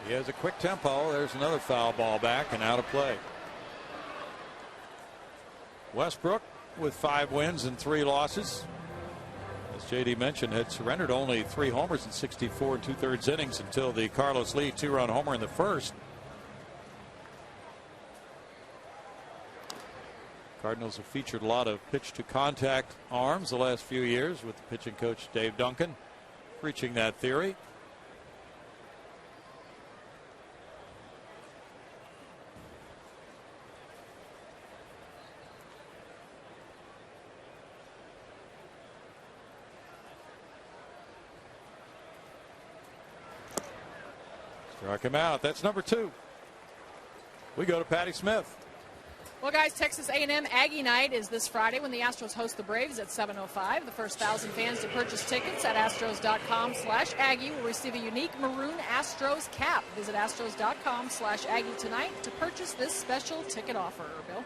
He has a quick tempo. There's another foul ball back and out of play. Westbrook with 5 wins and 3 losses. As JD mentioned, had surrendered only 3 homers in 64 2/3 innings until the Carlos Lee 2-run homer in the first. Cardinals have featured a lot of pitch to contact arms the last few years with the pitching coach Dave Duncan preaching that theory. Struck him out. That's number 2. We go to Patty Smith. Well, guys, Texas A&M Aggie Night is this Friday when the Astros host the Braves at 7:05. The first 1,000 fans to purchase tickets at astros.com/Aggie will receive a unique maroon Astros cap. Visit astros.com/Aggie tonight to purchase this special ticket offer. Bill.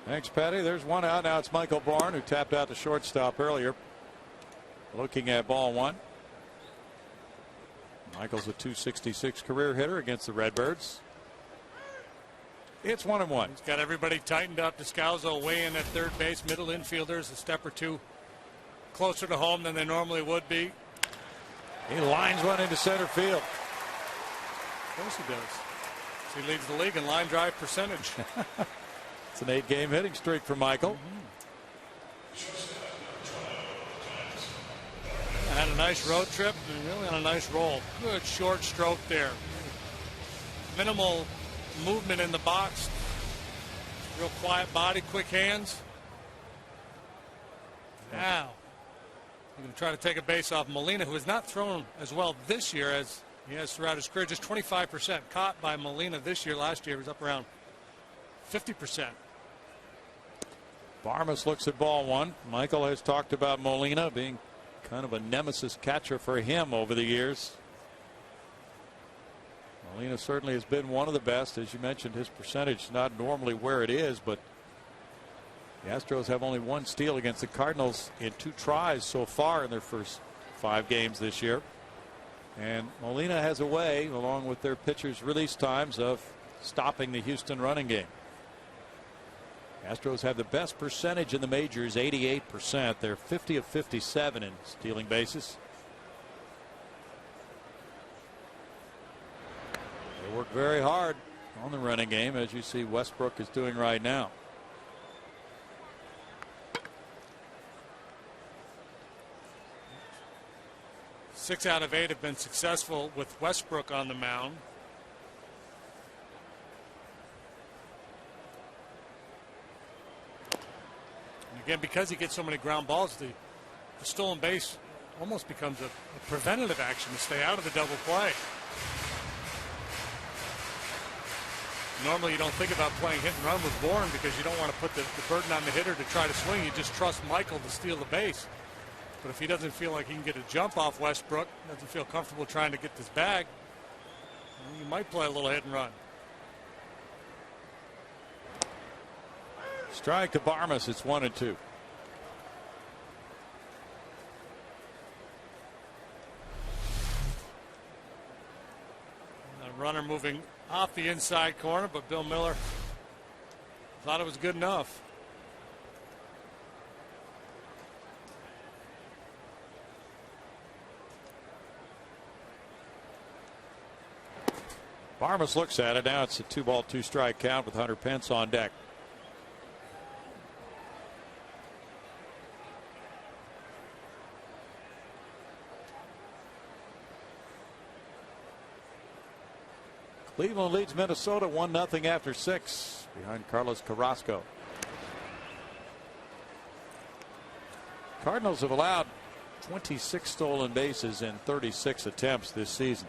Thanks, Patty. There's one out. Now it's Michael Bourne, who tapped out the shortstop earlier. Looking at ball one. Michael's a .266 career hitter against the Redbirds. It's 1-1. He's got everybody tightened up. Descalzo way in at third base. Middle infielders a step or two closer to home than they normally would be. He lines one into center field. Of course he does. He leads the league in line drive percentage. It's an 8-game hitting streak for Michael. Had a nice road trip and really on a nice roll. Good short stroke there. Minimal movement in the box. Real quiet body, quick hands. Now, he's going to try to take a base off Molina, who has not thrown as well this year as he has throughout his career. Just 25% caught by Molina this year. Last year he was up around 50%. Barmas looks at ball one. Michael has talked about Molina being kind of a nemesis catcher for him over the years. Molina certainly has been one of the best. As you mentioned, his percentage not normally where it is, but the Astros have only 1 steal against the Cardinals in 2 tries so far in their first 5 games this year. And Molina has a way, along with their pitchers' release times, of stopping the Houston running game. Astros have the best percentage in the majors, 88%. They're 50 of 57 in stealing bases. They work very hard on the running game, as you see Westbrook is doing right now. Six out of 8 have been successful with Westbrook on the mound. Again, because he gets so many ground balls, the stolen base almost becomes a preventative action to stay out of the double play. Normally you don't think about playing hit and run with Bourne because you don't want to put the burden on the hitter to try to swing. You just trust Michael to steal the base. But if he doesn't feel like he can get a jump off Westbrook, doesn't feel comfortable trying to get this bag, you might play a little hit and run. Strike to Barmas. It's 1-2. The runner moving off the inside corner, but Bill Miller thought it was good enough. Barmas looks at it. Now it's a 2-ball, 2-strike count with Hunter Pence on deck. Cleveland leads Minnesota 1-0 after 6 behind Carlos Carrasco. Cardinals have allowed 26 stolen bases in 36 attempts this season.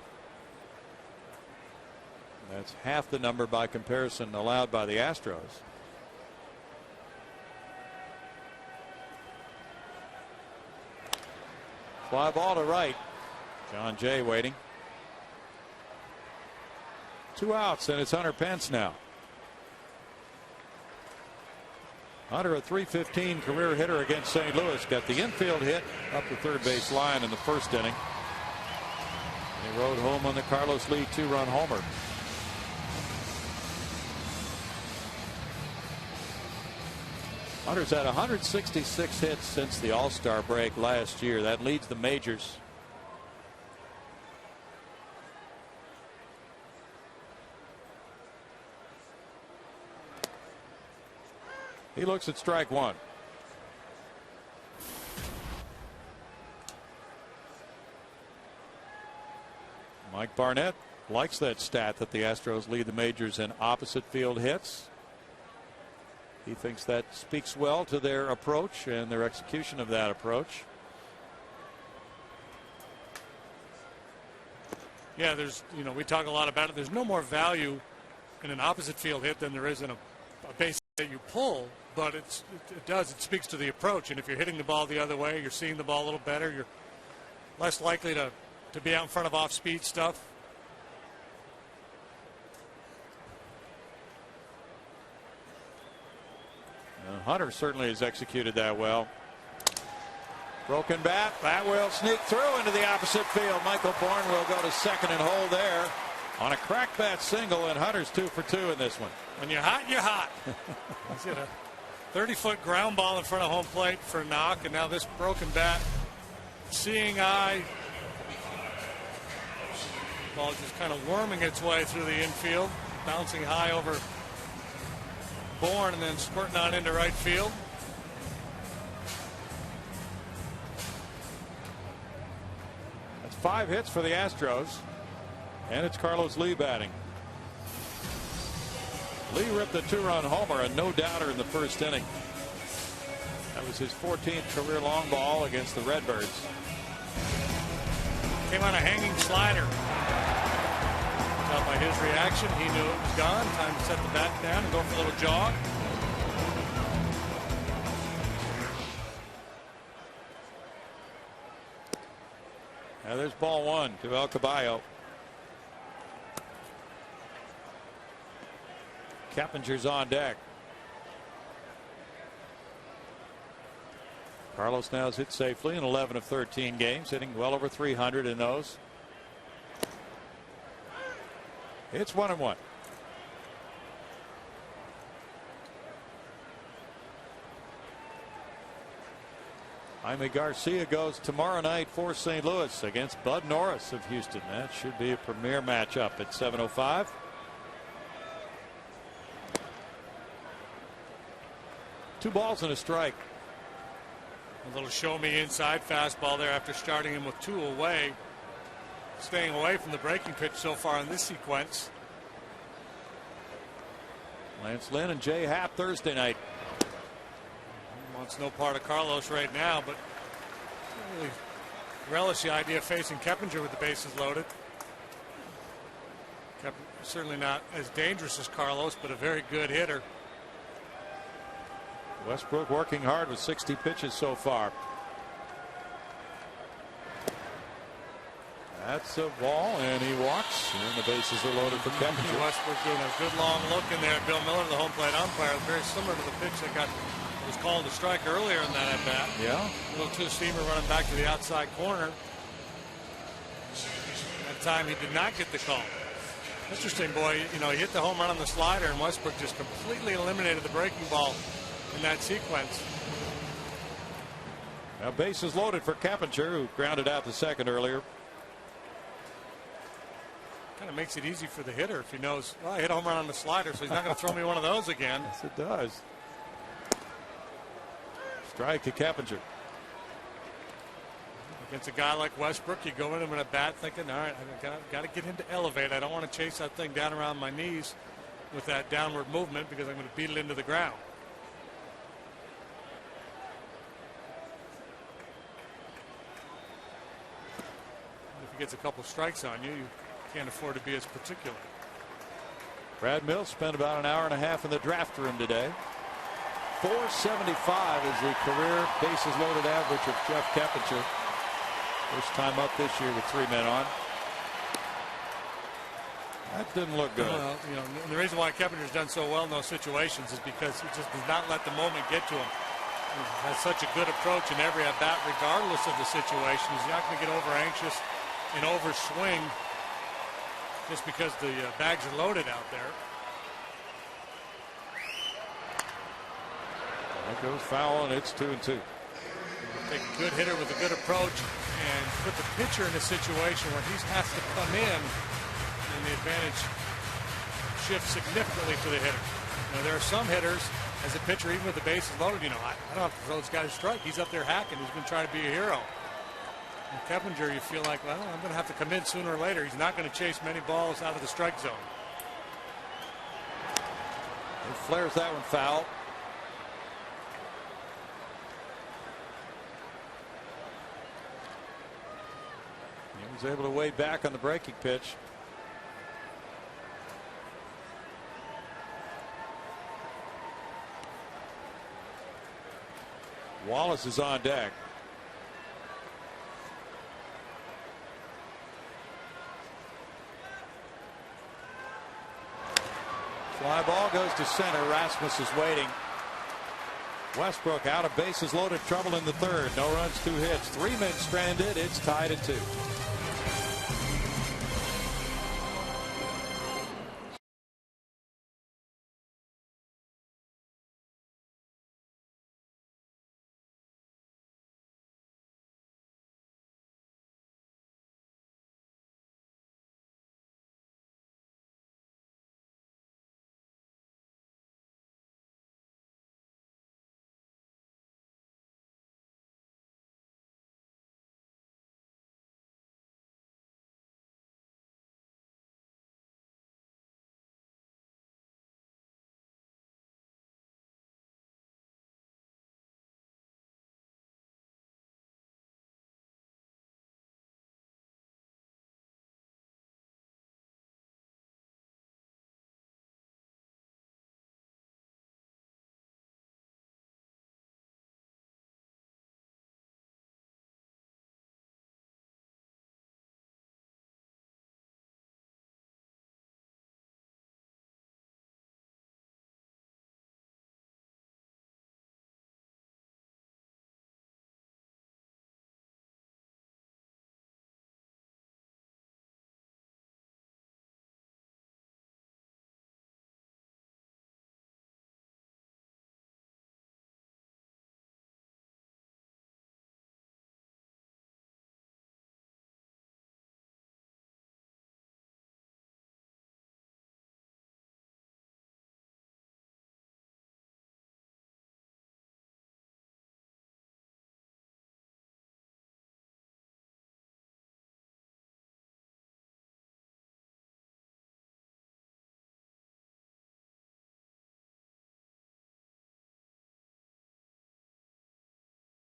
That's half the number by comparison allowed by the Astros. Fly ball to right. John Jay waiting. 2 outs, and it's Hunter Pence now. Hunter, a .315 career hitter against St. Louis, got the infield hit up the third base line in the first inning. And he rode home on the Carlos Lee 2-run homer. Hunter's had 166 hits since the All-Star break last year. That leads the majors. He looks at strike one. Mike Barnett likes that stat that the Astros lead the majors in opposite field hits. He thinks that speaks well to their approach and their execution of that approach. Yeah, we talk a lot about it. There's no more value in an opposite field hit than there is in a base that you pull, but it speaks to the approach. And if you're hitting the ball the other way, you're seeing the ball a little better, you're less likely to be out in front of off-speed stuff. Hunter certainly has executed that well. Broken bat. That will sneak through into the opposite field. Michael Bourne will go to second and hold there on a crack bat single, and Hunter's 2 for 2 in this one. When you're hot, you're hot. He's hit a 30-foot ground ball in front of home plate for a knock, and now this broken bat, seeing eye. Ball just kind of worming its way through the infield, bouncing high over Bourne and then squirting on into right field. That's 5 hits for the Astros, and it's Carlos Lee batting. Lee ripped a 2-run homer, a no-doubter in the first inning. That was his 14th career long ball against the Redbirds. Came on a hanging slider. Tell by his reaction, he knew it was gone. Time to set the bat down and go for a little jog. Now there's ball 1 to El Caballo. Keppinger's on deck. Carlos now has hit safely in 11 of 13 games, hitting well over 300 in those. It's 1-1. Jaime Garcia goes tomorrow night for St. Louis against Bud Norris of Houston. That should be a premier matchup at 7:05. Two balls and a strike. A little show me inside fastball there after starting him with 2 away. Staying away from the breaking pitch so far in this sequence. Lance Lynn and Jay Happ Thursday night. Wants no part of Carlos right now, but really relish the idea of facing Keppinger with the bases loaded. Certainly not as dangerous as Carlos, but a very good hitter. Westbrook working hard with 60 pitches so far. That's a ball, and he walks, and the bases are loaded for Keppinger. Westbrook doing a good long look in there. Bill Miller, the home plate umpire, very similar to the pitch that was called a strike earlier in that at bat. Yeah. A little two-seamer running back to the outside corner. That time he did not get the call. Interesting, boy. He hit the home run on the slider, and Westbrook just completely eliminated the breaking ball in that sequence. Now bases loaded for Keppinger, who grounded out the second earlier. Kind of makes it easy for the hitter if he knows, well, I hit a home run on the slider, so he's not going to throw me one of those again. Yes, it does. Strike to Keppinger. Against a guy like Westbrook, you go in him in a bat thinking, all right, I've got to get him to elevate. I don't want to chase that thing down around my knees with that downward movement because I'm going to beat it into the ground. gets a couple strikes on you, you can't afford to be as particular. Brad Mills spent about an hour and a half in the draft room today. 475 is the career bases loaded average of Jeff Keppinger. First time up this year with 3 men on. That didn't look good. Well, you know, the reason why Keppinger's done so well in those situations is because he just does not let the moment get to him. He has such a good approach in every at bat, regardless of the situation. He's not going to get over anxious and over swing just because the bags are loaded out there. That goes foul, and it's 2-2. Take a good hitter with a good approach and put the pitcher in a situation where he has to come in, and the advantage shifts significantly to the hitter. Now, there are some hitters, as a pitcher, even with the bases loaded, you know, I don't have to throw this guy a strike. He's up there hacking. He's going to try to be a hero. And Keppinger, you feel like, well, I'm going to have to come in sooner or later. He's not going to chase many balls out of the strike zone. He flares that one foul. He was able to weigh back on the breaking pitch. Wallace is on deck. Fly ball goes to center. Rasmus is waiting. Westbrook out of bases loaded, trouble in the third. No runs, 2 hits. 3 men stranded. It's tied at 2.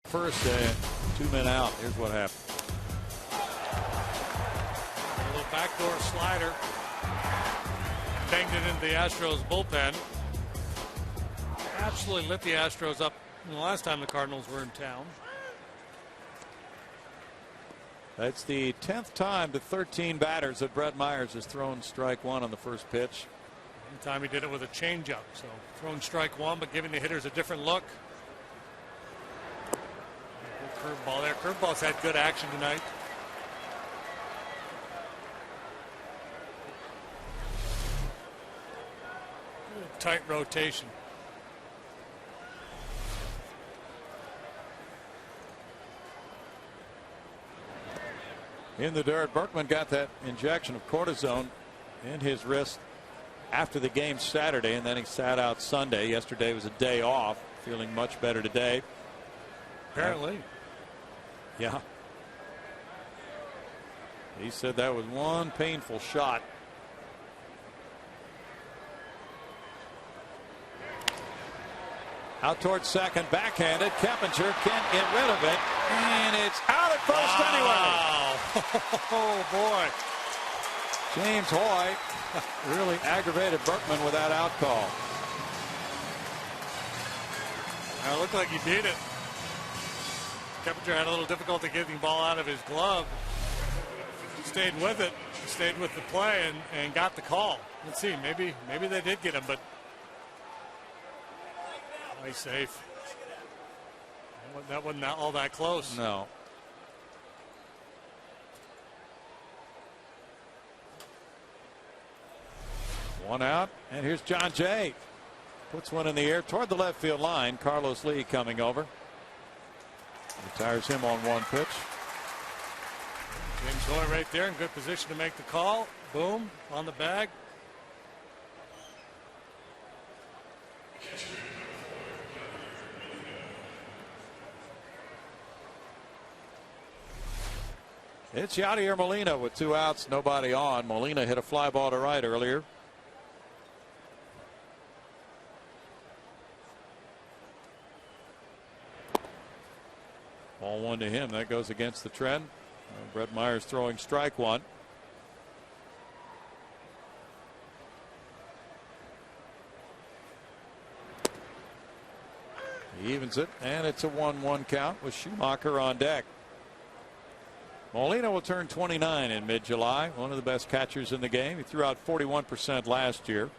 First, 2 men out. Here's what happened. A little backdoor slider. Banged it into the Astros bullpen. Absolutely lit the Astros up the last time the Cardinals were in town. That's the 10th time to 13 batters that Brett Myers has thrown strike 1 on the first pitch. One time he did it with a changeup. So throwing strike 1, but giving the hitters a different look. Curveball there. Curveball's had good action tonight. Tight rotation. In the dirt, Berkman got that injection of cortisone in his wrist after the game Saturday, and then he sat out Sunday. Yesterday was a day off. Feeling much better today. Apparently. Yeah. He said that was one painful shot. Out towards second, backhanded. Keppinger can't get rid of it, and it's out at first anyway. Oh, boy. James Hoy really aggravated Berkman with that out call. It looked like he beat it. Keppinger had a little difficulty getting the ball out of his glove. Stayed with it, stayed with the play, and got the call. Let's see, maybe they did get him, but he's safe. That wasn't all that close. No. One out, and here's John Jay. Puts one in the air toward the left field line. Carlos Lee coming over. Retires him on one pitch. James Hoy right there in good position to make the call. Boom, on the bag. It's Yadier Molina with 2 outs, nobody on. Molina hit a fly ball to right earlier. Ball 1 to him. That goes against the trend. Brett Myers throwing strike 1. He evens it, and it's a 1-1 count with Schumacher on deck. Molina will turn 29 in mid-July. One of the best catchers in the game. He threw out 41% last year.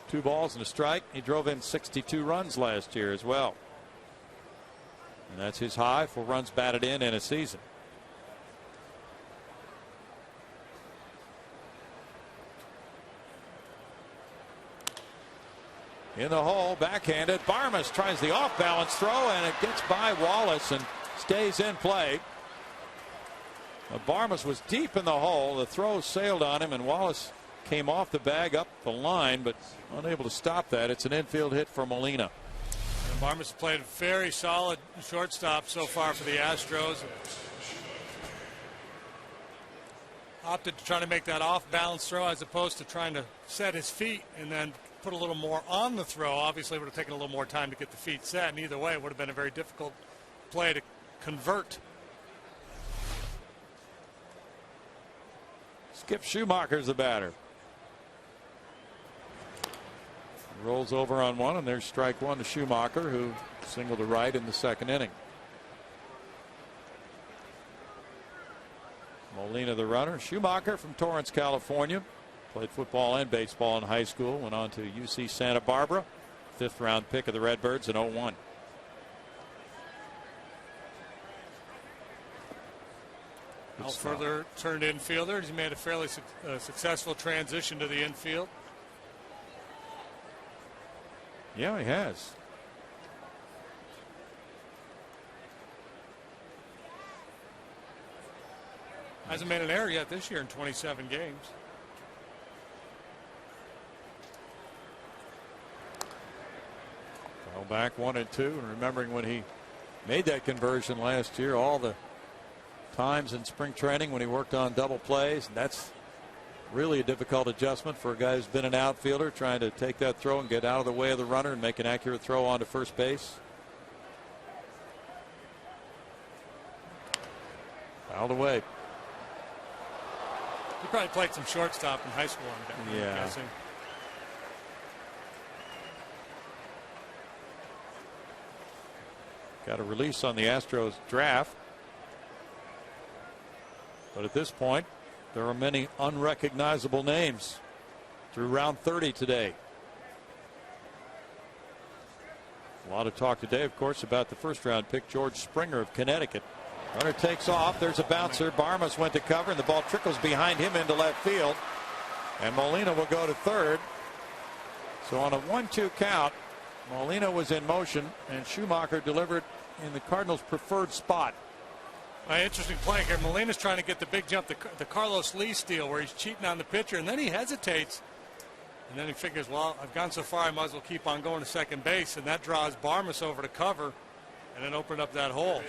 2 balls and a strike. He drove in 62 runs last year as well. And that's his high for runs batted in a season. In the hole, backhanded. Barmas tries the off-balance throw, and it gets by Wallace and stays in play. Barmas was deep in the hole. The throw sailed on him, and Wallace came off the bag up the line, but unable to stop that. It's an infield hit for Molina. And Barmas played a very solid shortstop so far for the Astros. Opted to try to make that off-balance throw as opposed to trying to set his feet and then put a little more on the throw. Obviously, it would have taken a little more time to get the feet set, and either way, it would have been a very difficult play to convert. Skip Schumacher's the batter. Rolls over on one, and there's strike 1 to Schumacher, who singled to right in the second inning. Molina the runner. Schumacher from Torrance, California. Played football and baseball in high school. Went on to UC Santa Barbara. 5th round pick of the Redbirds in 01. Further turned infielder. He's made a fairly successful transition to the infield. Yeah, he has. Hasn't made an error yet this year in 27 games. Fell back 1-2, and remembering when he made that conversion last year, all the times in spring training when he worked on double plays, and that's really a difficult adjustment for a guy who's been an outfielder, trying to take that throw and get out of the way of the runner and make an accurate throw onto first base. Fouled away. He probably played some shortstop in high school, I'm guessing. Got a release on the Astros draft. But at this point, there are many unrecognizable names through round 30 today. A lot of talk today, of course, about the first round pick, George Springer of Connecticut. Runner takes off. There's a bouncer. Barmas went to cover, and the ball trickles behind him into left field. And Molina will go to third. So on a 1-2 count, Molina was in motion, and Schumacher delivered in the Cardinals' preferred spot. Interesting play here. Molina's trying to get the big jump, the Carlos Lee steal, where he's cheating on the pitcher, and then he hesitates. And then he figures, well, I've gone so far, I might as well keep on going to second base. And that draws Barmas over to cover and then open up that hole.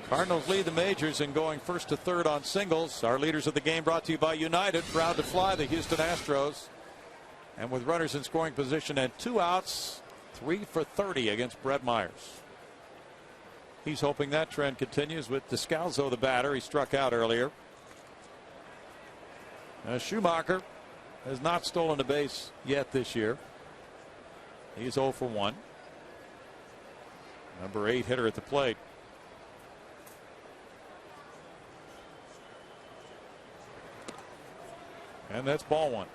Cardinals lead the majors in going first to third on singles. Our leaders of the game brought to you by United, proud to fly the Houston Astros. And with runners in scoring position and 2 outs, 3 for 30 against Brett Myers. He's hoping that trend continues with Descalso, the batter. He struck out earlier. Schumacher has not stolen a base yet this year. He's 0 for 1. Number 8 hitter at the plate. And that's ball one.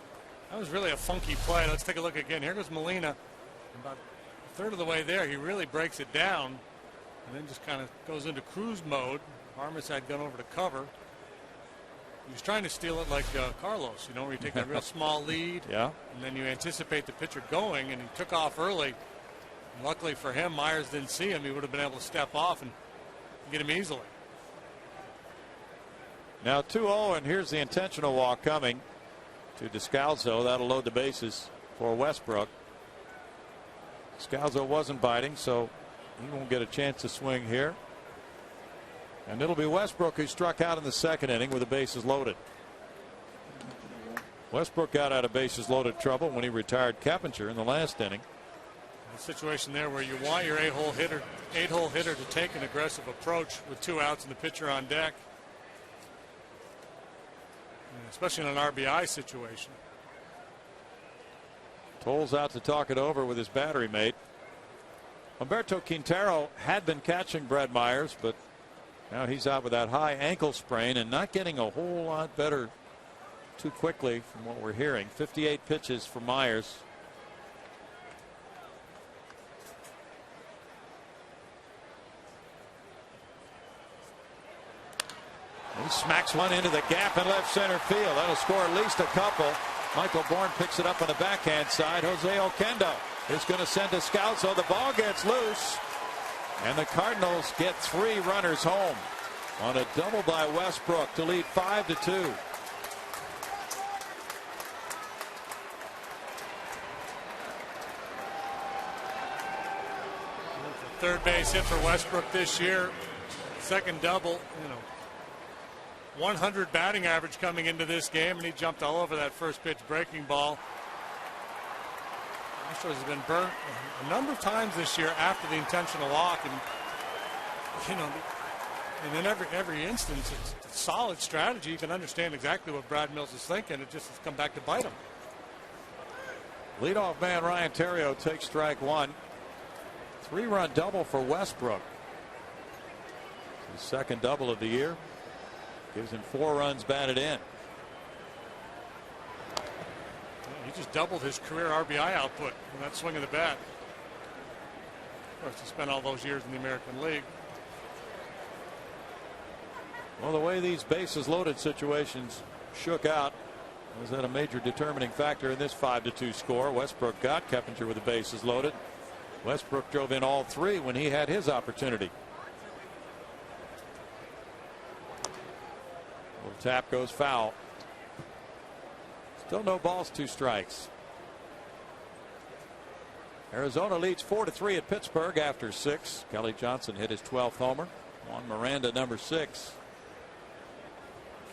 That was really a funky play. Let's take a look again. Here goes Molina. About a third of the way there, he really breaks it down and then just kind of goes into cruise mode. Armas had gone over to cover. He was trying to steal it like Carlos, you know, where you take a real small lead. Yeah. And then you anticipate the pitcher going, and he took off early. And luckily for him, Myers didn't see him. He would have been able to step off and get him easily. Now 2-0, and here's the intentional walk coming to Descalso. That'll load the bases for Westbrook. Descalso wasn't biting, so he won't get a chance to swing here. And it'll be Westbrook who struck out in the second inning with the bases loaded. Westbrook got out of bases loaded trouble when he retired Keppinger in the last inning. A situation there where you want your eight-hole hitter to take an aggressive approach with 2 outs and the pitcher on deck, especially in an RBI situation. Tolles out to talk it over with his battery mate. Humberto Quintero had been catching Brad Myers, but now he's out with that high ankle sprain and not getting a whole lot better too quickly from what we're hearing. 58 pitches for Myers. He smacks one into the gap in left center field. That'll score at least a couple. Michael Bourne picks it up on the backhand side. Jose Oquendo is going to send Descalso. The ball gets loose. And the Cardinals get 3 runners home on a double by Westbrook to lead 5-2. Third base hit for Westbrook this year. Second double, 100 batting average coming into this game, and he jumped all over that first pitch breaking ball. Astros have been burnt a number of times this year after the intentional walk, and and in every instance it's a solid strategy. You can understand exactly what Brad Mills is thinking. It just has come back to bite him. Leadoff man Ryan Theriot takes strike one. 3-run double for Westbrook. His second double of the year. Gives him 4 runs batted in. He just doubled his career RBI output in that swing of the bat. Of course, he spent all those years in the American League. Well, the way these bases loaded situations shook out was that a major determining factor in this 5-2 score. Westbrook got Keppinger with the bases loaded. Westbrook drove in all 3 when he had his opportunity. Little tap goes foul. Still no balls, 2 strikes. Arizona leads 4-3 at Pittsburgh after 6. Kelly Johnson hit his 12th homer. Juan Miranda, number 6.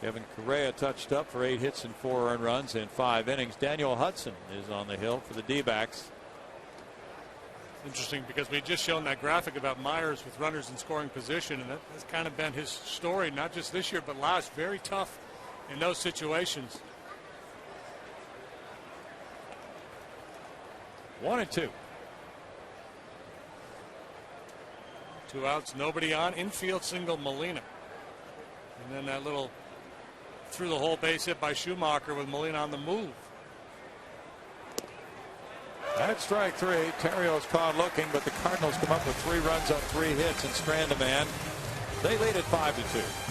Kevin Correa touched up for 8 hits and 4 earned runs in 5 innings. Daniel Hudson is on the hill for the D-backs. Interesting, because we just shown that graphic about Myers with runners in scoring position, and that has kind of been his story, not just this year but last. Very tough in those situations. 1-2. 2 outs, nobody on. Infield single Molina. And then that little through the whole base hit by Schumacher with Molina on the move. That's strike 3. Theriot's caught looking, but the Cardinals come up with 3 runs on 3 hits and strand a man. They lead at 5-2.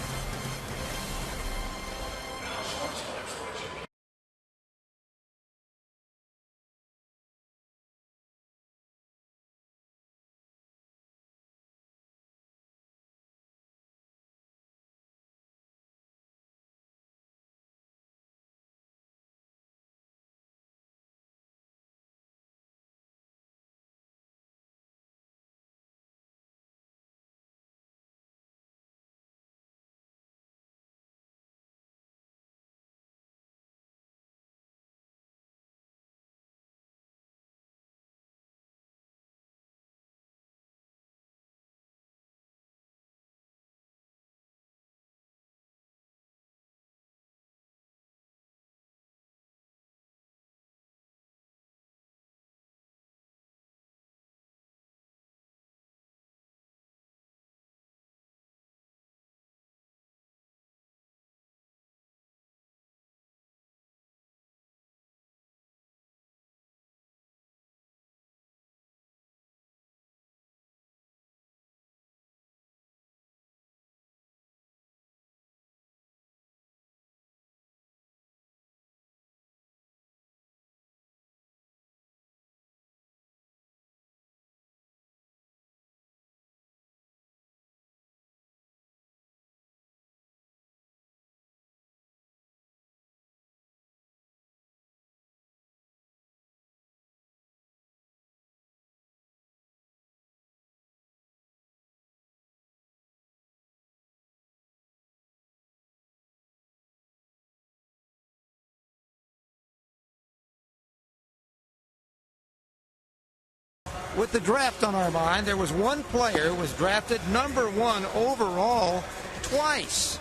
with the draft on our mind, there was one player who was drafted #1 overall twice.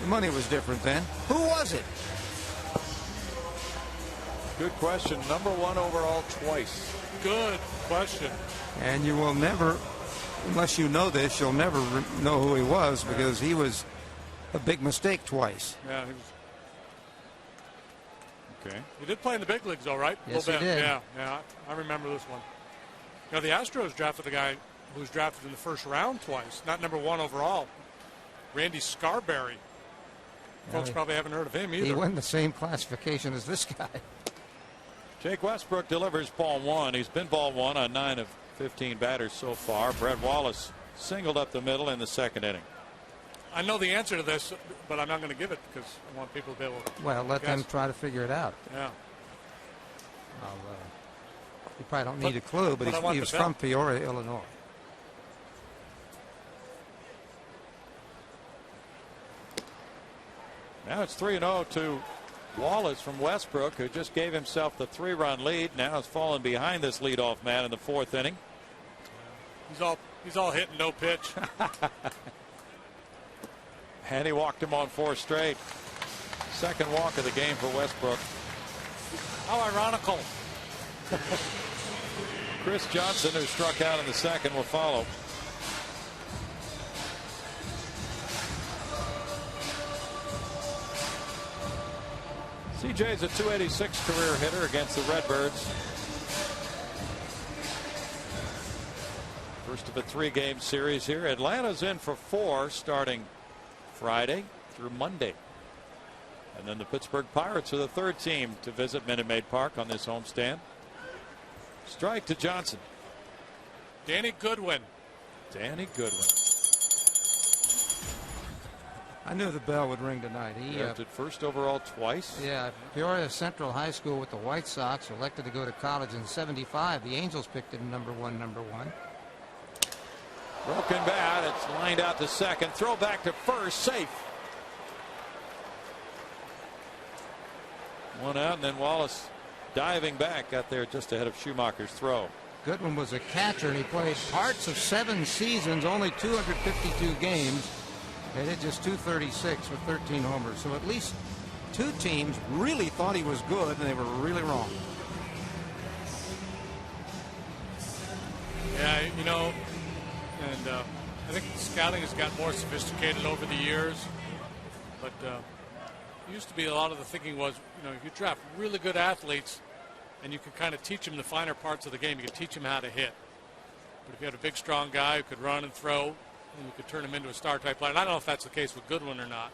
The money was different then. Who was it? Good question. #1 overall twice. Good question. And you will never, unless you know this, you'll never know who he was, because he was a big mistake twice. Yeah, he was. Okay. He did play in the big leagues, all right? Yes, he did. Yeah, I remember this one. You know, the Astros drafted a guy who was drafted in the first round twice, not #1 overall. Randy Scarberry. Folks probably haven't heard of him either. He won the same classification as this guy. Jake Westbrook delivers ball 1. He's been ball 1 on 9 of 15 batters so far. Brett Wallace singled up the middle in the second inning. I know the answer to this, but I'm not going to give it because I want people to be able to. Well, let guess. them try to figure it out. Yeah. You probably don't need a clue, but he was from Peoria, Illinois. Now it's 3-0 to Wallace from Westbrook, who just gave himself the 3-run lead. Now has fallen behind this leadoff man in the 4th inning. He's all hit and no pitch. And he walked him on 4 straight. Second walk of the game for Westbrook. How ironical. Chris Johnson, who struck out in the second, will follow. CJ's a .286 career hitter against the Redbirds. First of a 3-game series here. Atlanta's in for 4 starting Friday through Monday. And then the Pittsburgh Pirates are the 3rd team to visit Minute Maid Park on this homestand. Strike to Johnson. Danny Goodwin. Danny Goodwin. I knew the bell would ring tonight. He drafted first overall twice. Yeah, Peoria Central High School with the White Sox, elected to go to college in '75. The Angels picked him #1. Broken bat. It's lined out to second. Throw back to first. Safe. One out, and then Wallace diving back, got there just ahead of Schumacher's throw. Goodwin was a catcher, and he played parts of 7 seasons, only 252 games. They hit just .236 with 13 homers. So at least 2 teams really thought he was good, and they were really wrong. Yeah, you know, and I think scouting has got more sophisticated over the years. But it used to be a lot of the thinking was, you know, if you draft really good athletes and you can kind of teach them the finer parts of the game, you can teach them how to hit. But if you had a big, strong guy who could run and throw, and you could turn him into a star-type player. And I don't know if that's the case with Goodwin or not.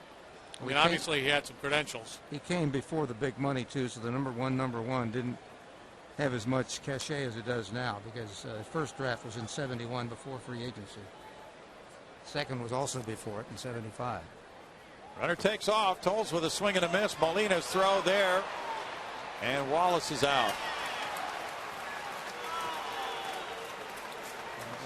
I mean, obviously he had some credentials. He came before the big money, too, so the #1 didn't have as much cachet as it does now, because the first draft was in '71 before free agency. Second was also before it in '75. Runner takes off. Tolles with a swing and a miss. Molina's throw there. And Wallace is out.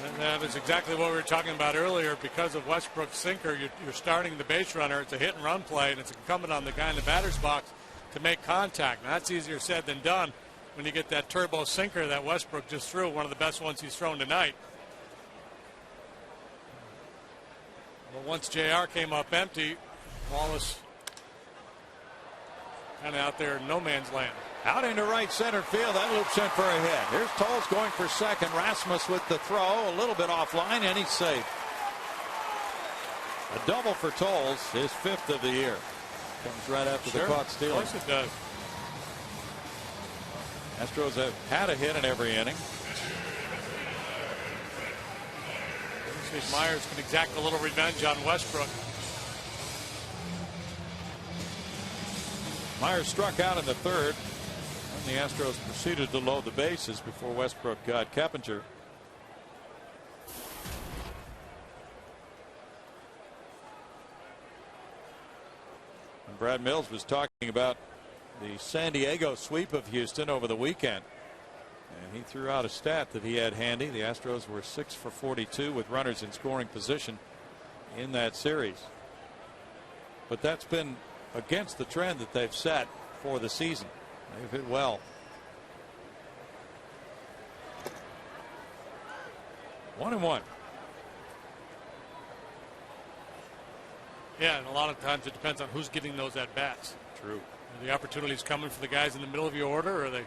And that is exactly what we were talking about earlier. Because of Westbrook's sinker, you're starting the base runner. It's a hit and run play, and it's incumbent on the guy in the batter's box to make contact. Now, that's easier said than done when you get that turbo sinker that Westbrook just threw, one of the best ones he's thrown tonight. But once JR came up empty, Wallace kind of out there in no man's land. Out into right center field. That loops in for a hit. Here's Tolles going for second. Rasmus with the throw. A little bit offline, and he's safe. A double for Tolles, his 5th of the year. Comes right after the caught stealing. Of course it does. Astros have had a hit in every inning. See if Myers can exact a little revenge on Westbrook. Myers struck out in the 3rd. And the Astros proceeded to load the bases before Westbrook got Keppinger. And Brad Mills was talking about the San Diego sweep of Houston over the weekend. And he threw out a stat that he had handy. The Astros were 6 for 42 with runners in scoring position in that series. But that's been against the trend that they've set for the season. They've hit well. 1-1. Yeah, and a lot of times it depends on who's getting those at bats. True. Are the opportunities coming for the guys in the middle of your order, or are they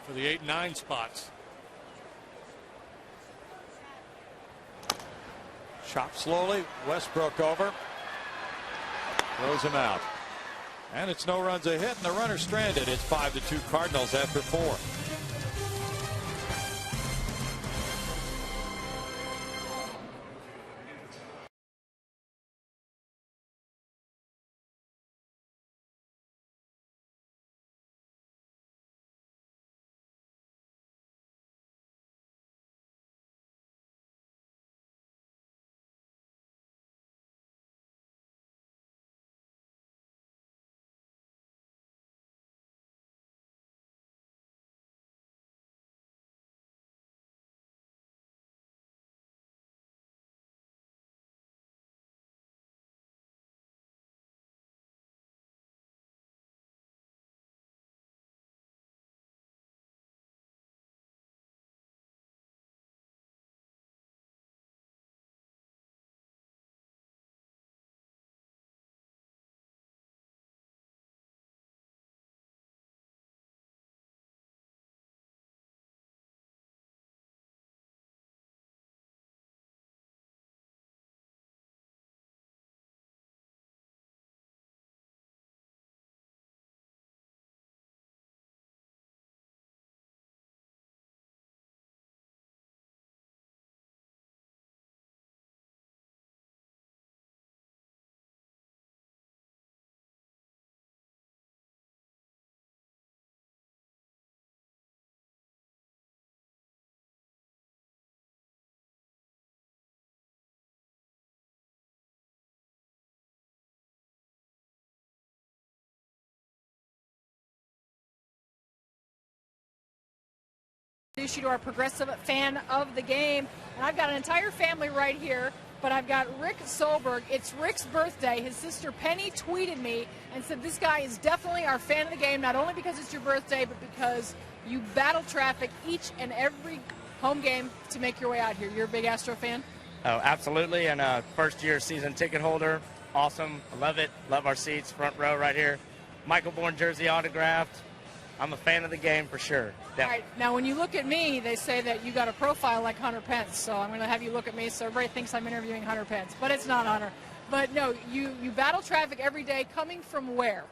for the 8 and 9 spots? Chopped slowly. Westbrook over. Throws him out. And it's no runs a hit, and the runner stranded. It's 5-2 Cardinals after 4. Introduce you to our progressive fan of the game, and I've got an entire family right here, but I've got Rick Solberg. It's Rick's birthday. His sister Penny tweeted me and said this guy is definitely our fan of the game, not only because it's your birthday, but because you battle traffic each and every home game to make your way out here. You're a big Astro fan? Oh, absolutely, and first year season ticket holder. Awesome. I love it. Love our seats, front row right here. Michael Bourne jersey autographed. I'm a fan of the game for sure. All right. Now, when you look at me, they say that you got a profile like Hunter Pence. So I'm going to have you look at me so everybody thinks I'm interviewing Hunter Pence. But it's not Hunter. But, no, you battle traffic every day. Coming from where?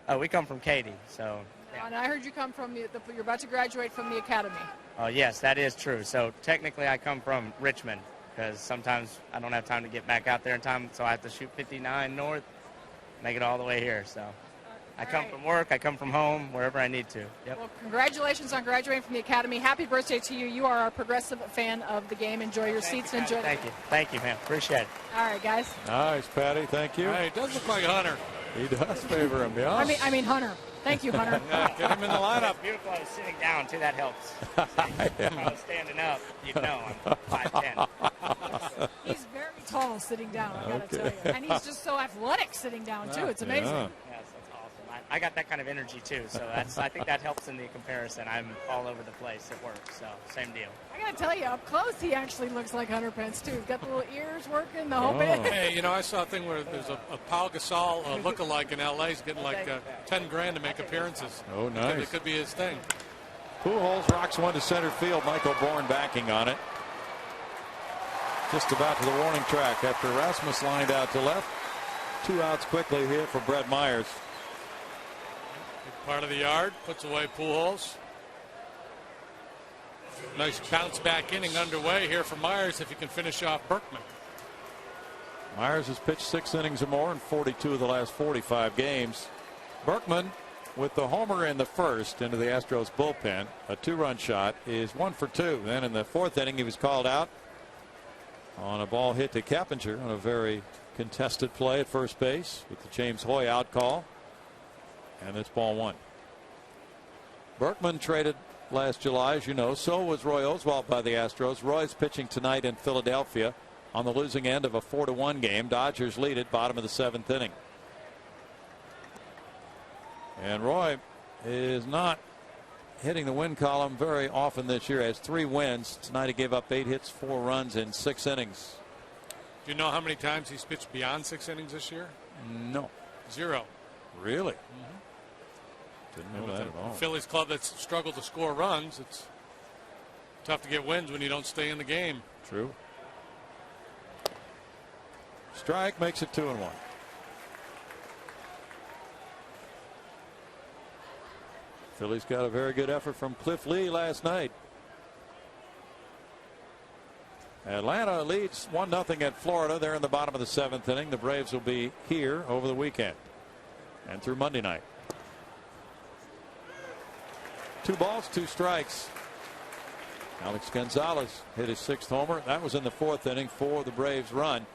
Oh, we come from Katy. So, yeah. And I heard you come from you're about to graduate from the academy. Oh, yes, that is true. So technically I come from Richmond because sometimes I don't have time to get back out there in time. So I have to shoot 59 north, make it all the way here. So. I come from work, I come from home, wherever I need to. Yep. Well, congratulations on graduating from the academy. Happy birthday to you. You are our progressive fan of the game. Enjoy your seats and enjoy. Thank you. Thank you, man. Appreciate it. All right, guys. Nice, Patty. Thank you. Hey, it does look like Hunter. He does favor him, yeah. I mean Hunter. Thank you, Hunter. Yeah, get him in the lineup. It's beautiful. I was sitting down, too. That helps. If I was standing up, you'd know I'm 5'10". He's very tall sitting down, I got to tell you. And he's just so athletic sitting down, too. It's amazing. Yeah. I got that kind of energy too, so I think that helps in the comparison. I'm all over the place at work, so same deal. I got to tell you, up close, he actually looks like Hunter Pence too. He's got the little ears working, the whole bit. Hey, you know, I saw a thing where there's a Pau Gasol lookalike in LA. He's getting like 10 grand to make appearances. Oh, nice. It could be his thing. Pujols rocks one to center field. Michael Bourne backing on it. Just about to the warning track after Rasmus lined out to left. 2 outs quickly here for Brett Myers. Part of the yard, puts away Pujols. Nice bounce back inning underway here for Myers if he can finish off Berkman. Myers has pitched 6 innings or more in 42 of the last 45 games. Berkman, with the homer in the first into the Astros bullpen, a 2-run shot, is 1 for 2. Then in the 4th inning, he was called out on a ball hit to Keppinger on a very contested play at first base with the James Hoy out call. And it's ball 1. Berkman traded last July, as you know. So was Roy Oswalt by the Astros. Roy's pitching tonight in Philadelphia on the losing end of a 4-1 game. Dodgers lead it, bottom of the 7th inning. And Roy is not hitting the win column very often this year. Has 3 wins. Tonight he gave up 8 hits, 4 runs in 6 innings. Do you know how many times he's pitched beyond 6 innings this year? No. 0. Really? Didn't know that at all. Phillies club that's struggled to score runs. It's tough to get wins when you don't stay in the game. True. Strike makes it 2-1. Phillies got a very good effort from Cliff Lee last night. Atlanta leads 1-0 at Florida. They're in the bottom of the 7th inning. The Braves will be here over the weekend and through Monday night. 2 balls, 2 strikes. Alex Gonzalez hit his 6th homer. That was in the 4th inning for the Braves run.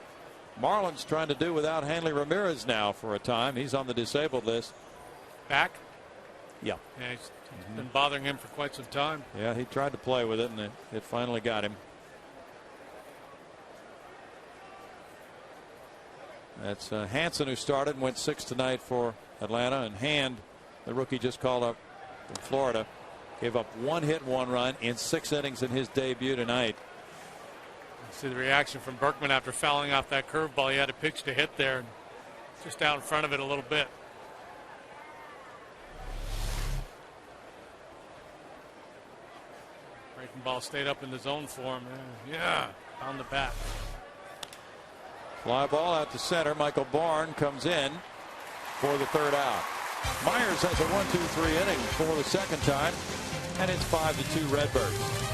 Marlins trying to do without Hanley Ramirez now for a time. He's on the disabled list. Back? Yeah. Yeah, he's been bothering him for quite some time. Yeah, he tried to play with it, and it finally got him. That's Hansen, who started and went 6 tonight for Atlanta, and Hand, the rookie just called up from Florida, gave up 1 hit, 1 run in 6 innings in his debut tonight. See the reaction from Berkman after fouling off that curveball. He had a pitch to hit there, just out in front of it a little bit. Breaking ball stayed up in the zone for him. Yeah, on the bat. Fly ball out to center. Michael Bourne comes in for the 3rd out. Myers has a 1-2-3 inning for the 2nd time, and it's 5-2 Redbirds.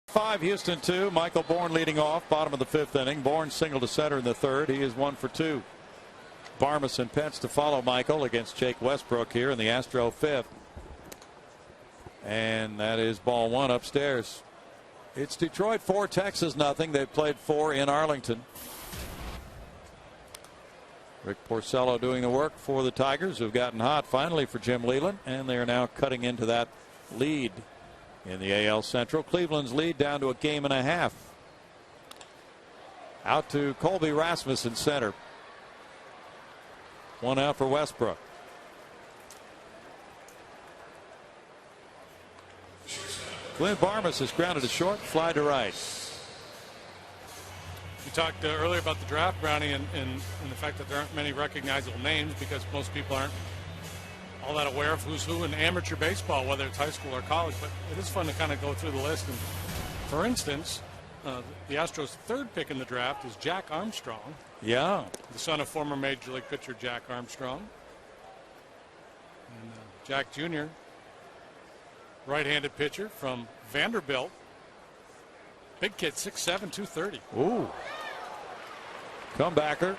Five, Houston 2. Michael Bourne leading off, bottom of the 5th inning. Bourne singled to center in the 3rd. He is 1 for 2. Barmas and Pence to follow Michael against Jake Westbrook here in the Astro 5th. And that is ball 1 upstairs. It's Detroit 4, Texas nothing. They've played 4 in Arlington. Rick Porcello doing the work for the Tigers, who've gotten hot finally for Jim Leyland, and they are now cutting into that lead in the AL Central. Cleveland's lead down to a 1.5 games. Out to Colby Rasmussen, center. 1 out for Westbrook. Glenn Barmas is grounded to short, fly to right. You talked earlier about the draft, Brownie, and the fact that there aren't many recognizable names because most people aren't all that aware of who's who in amateur baseball, whether it's high school or college. But it is fun to kind of go through the list. And for instance, the Astros' 3rd pick in the draft is Jack Armstrong. Yeah. The son of former Major League pitcher Jack Armstrong. And Jack Jr., right-handed pitcher from Vanderbilt. Big kid, 6'7", 230. Ooh. Comebacker.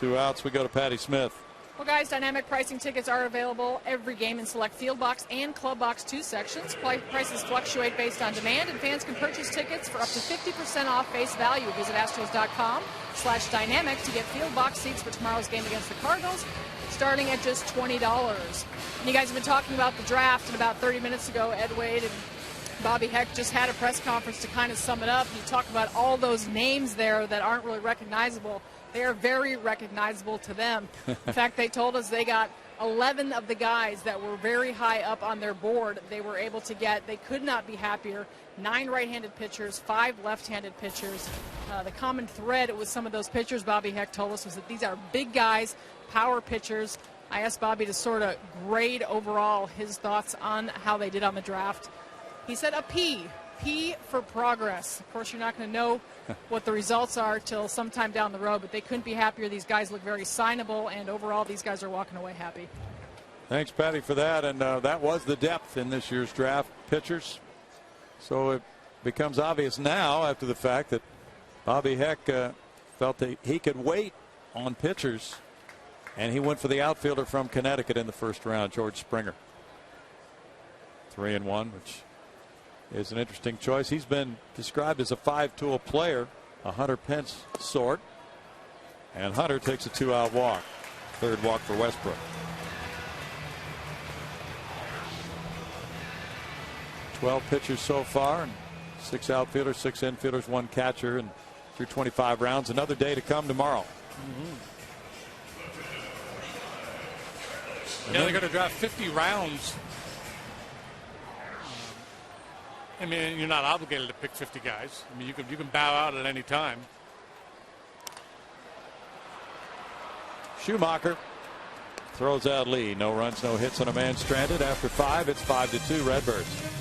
2 outs. We go to Patty Smith. Well, guys, dynamic pricing tickets are available every game in select field box and club box 2 sections. Prices fluctuate based on demand, and fans can purchase tickets for up to 50% off face value. Visit Astros.com/dynamic to get field box seats for tomorrow's game against the Cardinals, starting at just $20. And you guys have been talking about the draft, and about 30 minutes ago, Ed Wade and Bobby Heck just had a press conference to kind of sum it up. He talked about all those names there that aren't really recognizable. They are very recognizable to them. In fact, they told us they got 11 of the guys that were very high up on their board they were able to get. They could not be happier. 9 right-handed pitchers, 5 left-handed pitchers. The common thread with some of those pitchers, Bobby Heck told us, was that these are big guys, power pitchers. I asked Bobby to sort of grade overall his thoughts on how they did on the draft. He said a P for progress. Of course, you're not going to know what the results are till sometime down the road, but they couldn't be happier. These guys look very signable, and overall, these guys are walking away happy. Thanks, Patty, for that. And that was the depth in this year's draft, pitchers. So it becomes obvious now after the fact that Bobby Heck felt that he could wait on pitchers, and he went for the outfielder from Connecticut in the first round, George Springer. 3-1, which is an interesting choice. He's been described as a 5-tool player, a Hunter Pence sort. And Hunter takes a 2-out walk. 3rd walk for Westbrook. 12 pitchers so far, and 6 outfielders, 6 infielders, 1 catcher, and through 25 rounds. Another day to come tomorrow. Yeah, they're going to draft 50 rounds. I mean, you're not obligated to pick 50 guys. I mean, you can bow out at any time. Schumacher throws out Lee. No runs, no hits, and a man stranded. After 5, it's 5-2 Redbirds.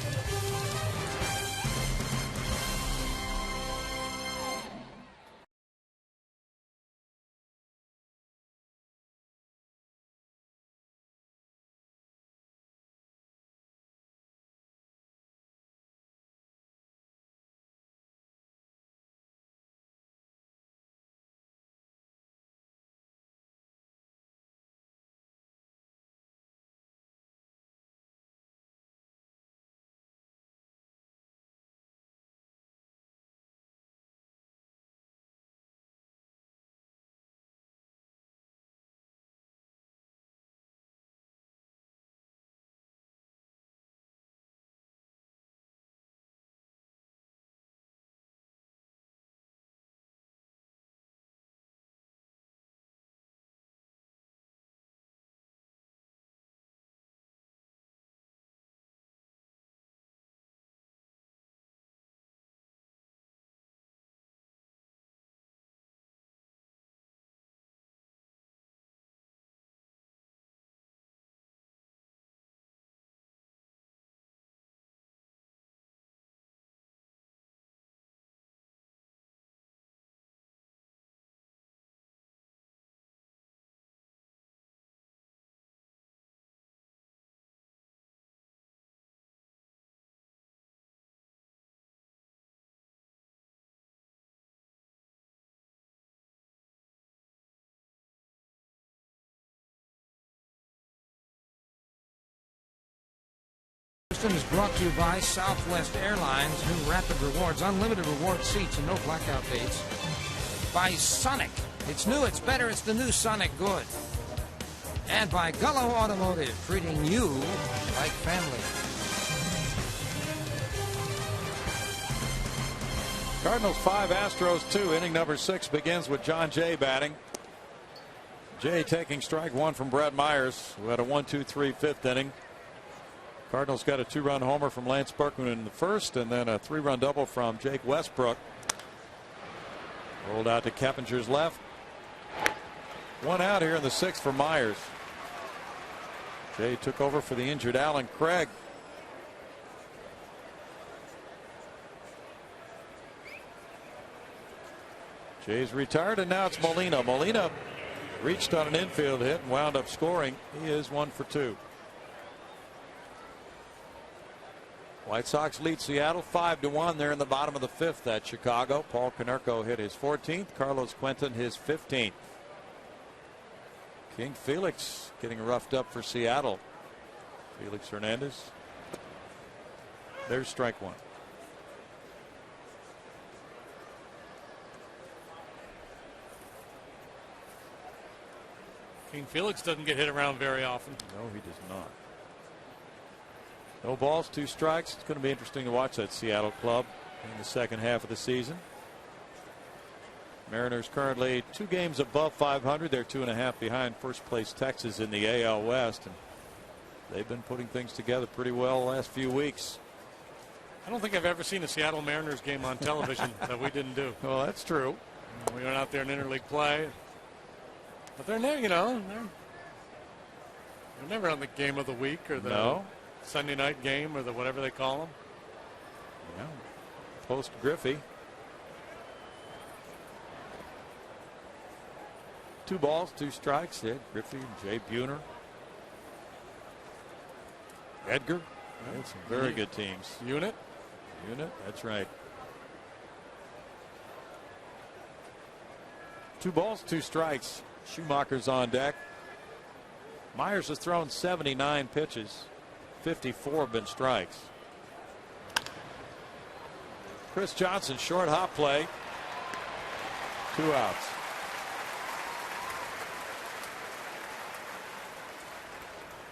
Is brought to you by Southwest Airlines, new Rapid Rewards, unlimited reward seats and no blackout dates. By Sonic. It's new, it's better, it's the new Sonic Good. And by Gullo Automotive, treating you like family. Cardinals 5, Astros 2. Inning number 6 begins with John Jay batting. Jay taking strike 1 from Brett Myers, who had a 1-2-3 fifth inning. Cardinals got a 2-run homer from Lance Berkman in the first, and then a 3-run double from Jake Westbrook. Rolled out to Keppinger's left. 1 out here in the 6th for Myers. Jay took over for the injured Alan Craig. Jay's retired, and now it's Molina. Molina reached on an infield hit and wound up scoring. He is 1 for 2. White Sox lead Seattle 5-1. They're in the bottom of the 5th at Chicago. Paul Konerko hit his 14th. Carlos Quentin his 15th. King Felix getting roughed up for Seattle. Felix Hernandez. There's strike one. King Felix doesn't get hit around very often. No, he does not. No balls, 2 strikes. It's going to be interesting to watch that Seattle club in the second half of the season. Mariners currently 2 games above 500. They're 2.5 behind first place Texas in the AL West. And they've been putting things together pretty well the last few weeks. I don't think I've ever seen a Seattle Mariners game on television that we didn't do. Well, that's true. We went out there in interleague play. But they're never, they're never on the game of the week or the Sunday night game or the whatever they call them. Yeah. Post Griffey. 2 balls, 2 strikes. Yeah, Griffey and Jay Buhner. Edgar. Yeah, some very good teams. Unit, that's right. 2 balls, 2 strikes. Schumacher's on deck. Myers has thrown 79 pitches. 54 have been strikes. Chris Johnson, short hop play. 2 outs.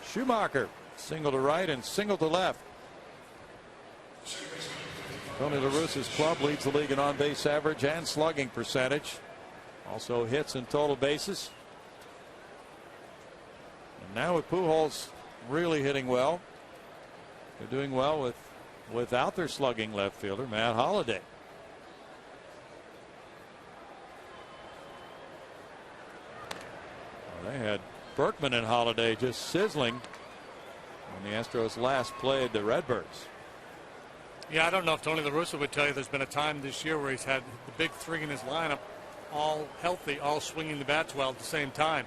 Schumacher, single to right and single to left. Tony La Russa's club leads the league in on-base average and slugging percentage. Also hits and total bases. And now with Pujols really hitting well. They're doing well without their slugging left fielder, Matt Holliday. Well, they had Berkman and Holliday just sizzling when the Astros last played the Redbirds. Yeah, I don't know if Tony La Russa would tell you there's been a time this year where he's had the big 3 in his lineup all healthy, all swinging the bats well at the same time.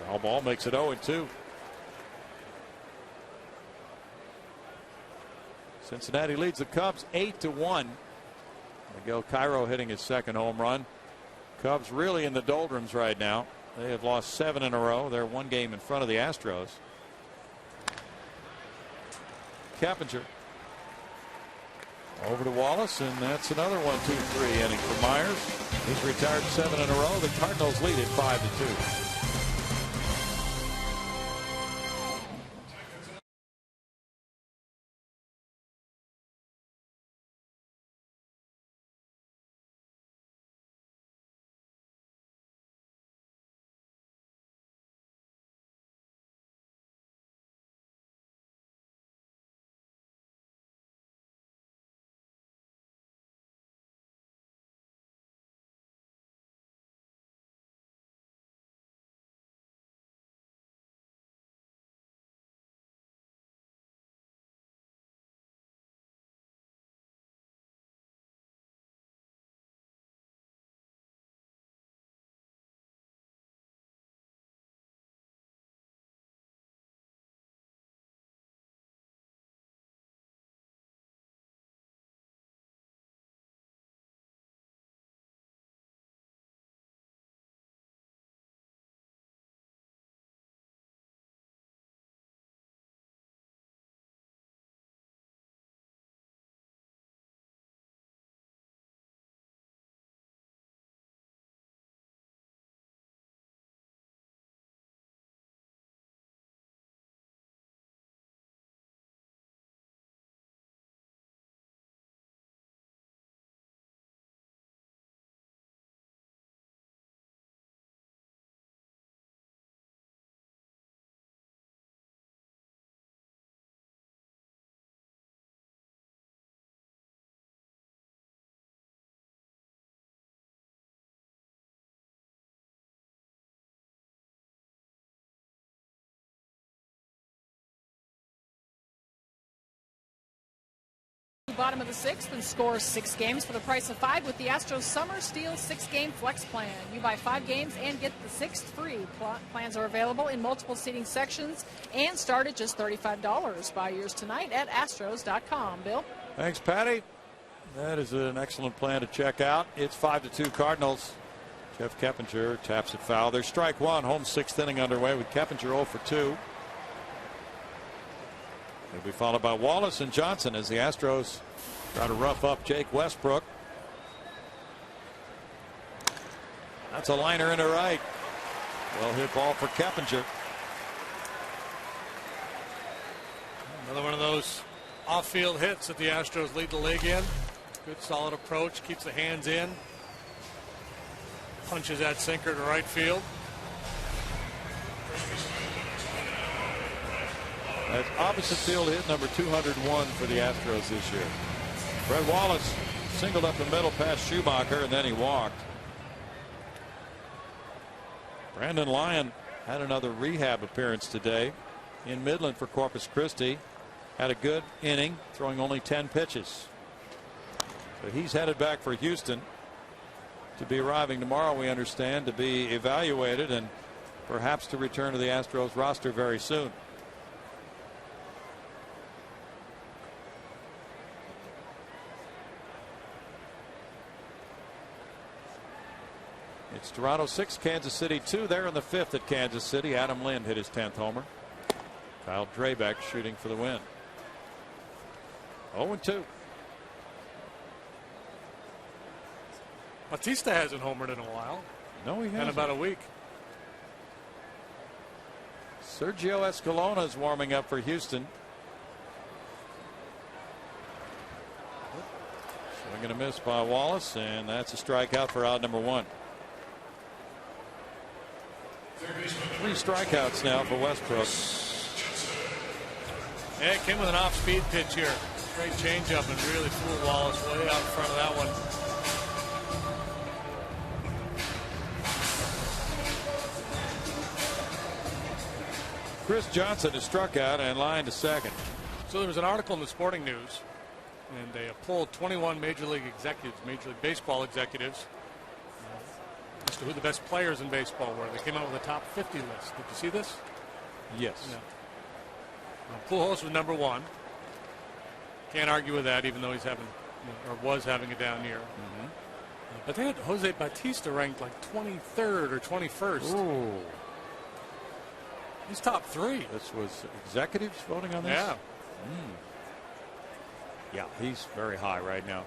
Foul ball makes it 0-2. Cincinnati leads the Cubs 8-1. Miguel Cairo hitting his 2nd home run. Cubs really in the doldrums right now. They have lost 7 in a row. They're 1 game in front of the Astros. Keppinger over to Wallace, and that's another 1-2-3 inning for Myers. He's retired 7 in a row. The Cardinals lead it 5-2. Bottom of the 6th and scores 6 games for the price of 5 with the Astros Summer Steel 6-game flex plan. You buy 5 games and get the 6th free. Plans are available in multiple seating sections and start at just $35. Buy yours tonight at Astros.com. Bill? Thanks, Patty. That is an excellent plan to check out. It's 5-2 Cardinals. Jeff Keppinger taps it foul. There's strike one. Home sixth inning underway with Keppinger 0 for 2. He'll be followed by Wallace and Johnson as the Astros try to rough up Jake Westbrook. That's a liner into right. Well hit ball for Keppinger. Another one of those off-field hits that the Astros lead the league in. Good solid approach, keeps the hands in. Punches that sinker to right field. That's opposite field hit number 201 for the Astros this year. Fred Wallace singled up the middle past Schumacher, and then he walked. Brandon Lyon had another rehab appearance today in Midland for Corpus Christi. Had a good inning, throwing only 10 pitches. So he's headed back for Houston to be arriving tomorrow, we understand, to be evaluated and perhaps to return to the Astros roster very soon. It's Toronto 6, Kansas City 2. There in the fifth at Kansas City. Adam Lind hit his 10th homer. Kyle Drabek shooting for the win. 0-2. Batista hasn't homered in a while. No, he hasn't. In about a week. Sergio Escalona is warming up for Houston. Swing and a miss by Wallace, and that's a strikeout for out number 1. 3 strikeouts now for Westbrook. Yeah, it came with an off-speed pitch here. Straight changeup and really fooled Wallace way out in front of that one. Chris Johnson is struck out and lined to second. So there was an article in the Sporting News, and they polled 21 Major League executives, Major League Baseball executives, as to who the best players in baseball were. They came out with a top 50 list. Did you see this? Yes. Yeah. Pujols was number 1. Can't argue with that, even though he's having, or was having a down year. But they had Jose Batista ranked like 23rd or 21st. Ooh. He's top 3. This was executives voting on this? Yeah. Yeah, he's very high right now.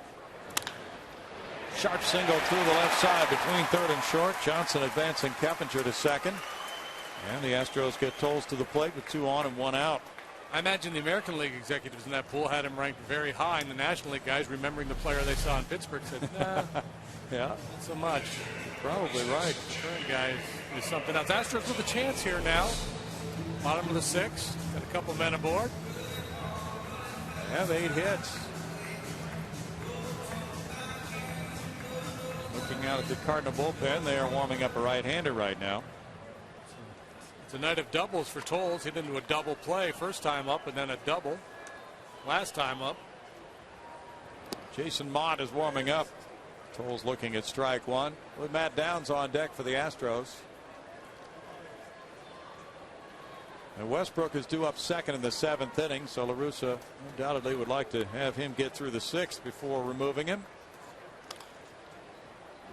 Sharp single through the left side between third and short. Johnson advancing Keppinger to second. And the Astros get Toles to the plate with 2 on and 1 out. I imagine the American League executives in that pool had him ranked very high, and the National League guys, remembering the player they saw in Pittsburgh, said, nah, yeah, not so much. Probably right. The current guy is something else. Astros with a chance here now. Bottom of the 6th. Got a couple men aboard. They have 8 hits. Looking out at the Cardinal bullpen, they are warming up a right-hander right now. It's a night of doubles for Toles. Hit into a double play first time up, and then a double last time up. Jason Mott is warming up. Toles looking at strike 1 with Matt Downs on deck for the Astros. And Westbrook is due up second in the 7th inning, so La Russa undoubtedly would like to have him get through the 6th before removing him.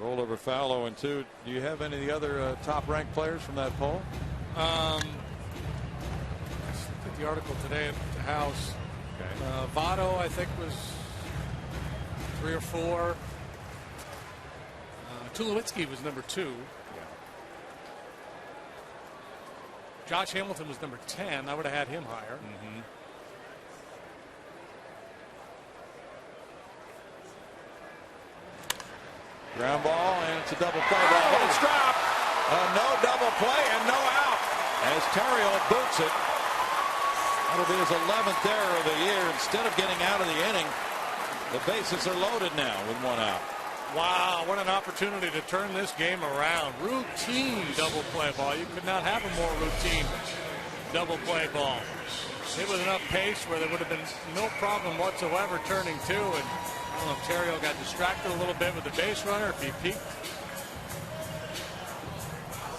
Rollover foul 0-2. Do you have any of the other top-ranked players from that poll? I looked at the article today at the house. Okay. Votto, I think, was 3 or 4. Tulowitzki was number 2. Josh Hamilton was number 10. I would have had him higher. Ground ball, and it's a double play ball. But it's dropped. No double play and no out as Terrio boots it. That'll be his 11th error of the year. Instead of getting out of the inning, the bases are loaded now with 1 out. Wow, what an opportunity to turn this game around. Routine double play ball. You could not have a more routine double play ball. Hit with enough pace where there would have been no problem whatsoever turning 2. And I don't know if Terrio got distracted a little bit with the base runner, if he peeked.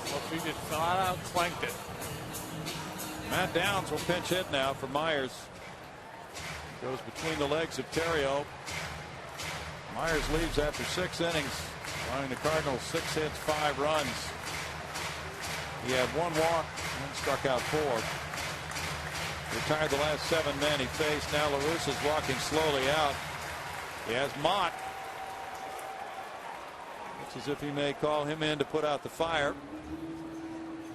Well, if he just flat out clanked it. Matt Downs will pinch hit now for Myers. Goes between the legs of Terrio. Myers leaves after 6 innings. Allowing the Cardinals 6 hits, 5 runs. He had 1 walk and struck out 4. Retired the last 7 men he faced. Now La Russa's walking slowly out. He has Mott. Looks as if he may call him in to put out the fire.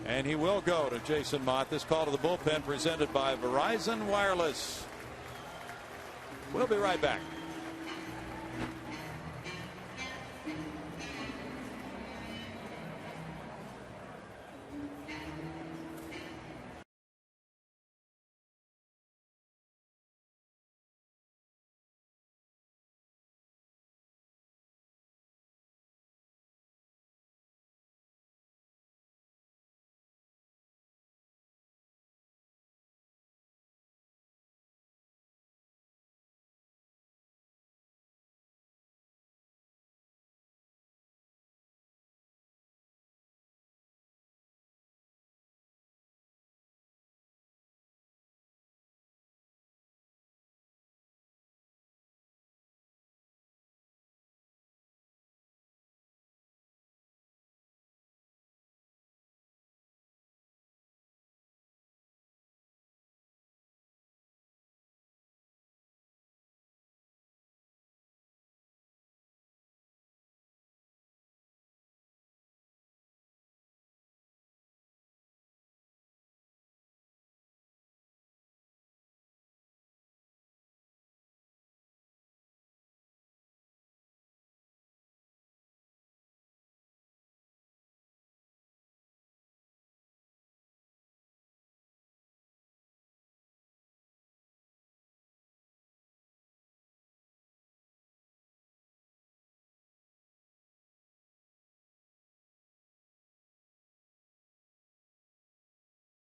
And he will go to Jason Mott. This call to the bullpen presented by Verizon Wireless. We'll be right back.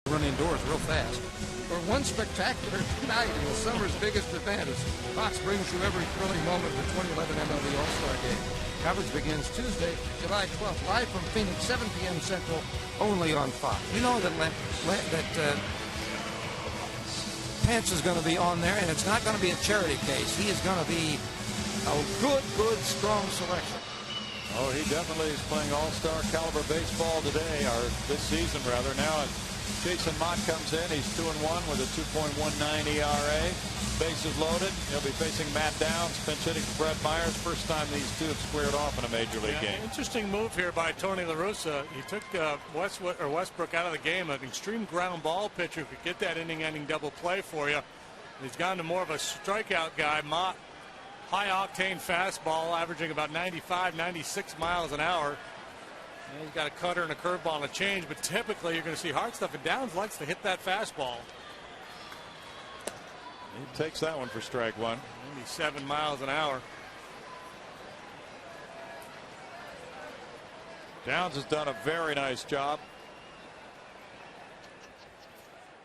Run indoors real fast. For one spectacular night in the summer's biggest event, as Fox brings you every thrilling moment of the 2011 MLB All-Star Game. Coverage begins Tuesday, July 12th, live from Phoenix, 7 p.m. Central, only on Fox. You know that Pence is going to be on there, and it's not going to be a charity case. He is going to be a good, strong selection. Oh, he definitely is playing all-star caliber baseball today, or this season rather. Now Jason Mott comes in. He's 2-1 with a 2.19 ERA. Bases loaded. He'll be facing Matt Downs, pinch hitting for Brett Myers. First time these two have squared off in a major league game. Interesting move here by Tony La Russa. He took Westbrook out of the game. An extreme ground ball pitcher who could get that inning-ending double play for you. He's gone to more of a strikeout guy. Mott, high-octane fastball, averaging about 95, 96 miles an hour. And he's got a cutter and a curveball and a change, but typically you're going to see hard stuff, and Downs likes to hit that fastball. He takes that one for strike 1. 97 miles an hour. Downs has done a very nice job.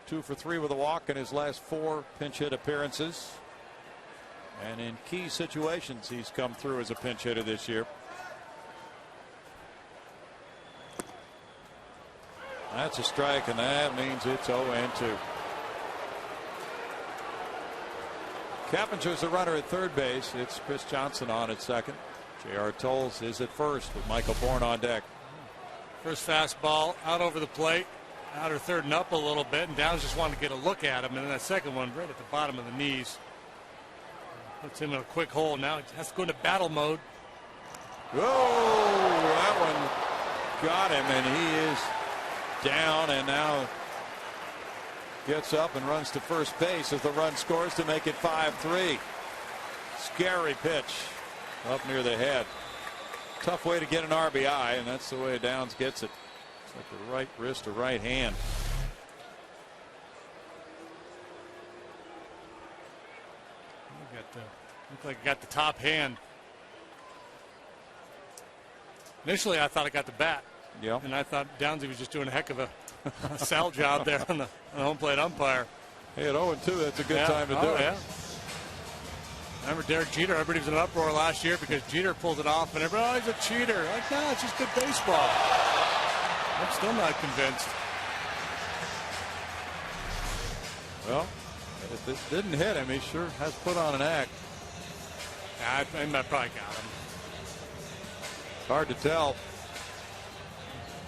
2 for 3 with a walk in his last 4 pinch hit appearances. And in key situations, he's come through as a pinch hitter this year. That's a strike, and that means it's 0-2. Cappinger's the runner at third base. It's Chris Johnson on at second. J.R. Tolles is at first with Michael Bourne on deck. First fastball out over the plate, outer third and up a little bit, and Downs just wanted to get a look at him, and then that second one right at the bottom of the knees. Puts him in a quick hole. Now he has to go into battle mode. Whoa, that one got him, and he is down, and now gets up and runs to first base as the run scores to make it 5-3. Scary pitch up near the head. Tough way to get an RBI, and that's the way Downs gets it. It's like the right wrist or right hand. Looked like he got the top hand. Initially, I thought I got the bat. Yeah. And I thought Downsy was just doing a heck of a sell job there on the home plate umpire. Hey, at 0-2, that's a good time to do it. Yeah. Remember Derek Jeter? Everybody was in an uproar last year because Jeter pulled it off, and everybody, oh, he's a cheater. Like, no, it's just good baseball. I'm still not convinced. Well, if this didn't hit him, he sure has put on an act. I probably got him. Hard to tell.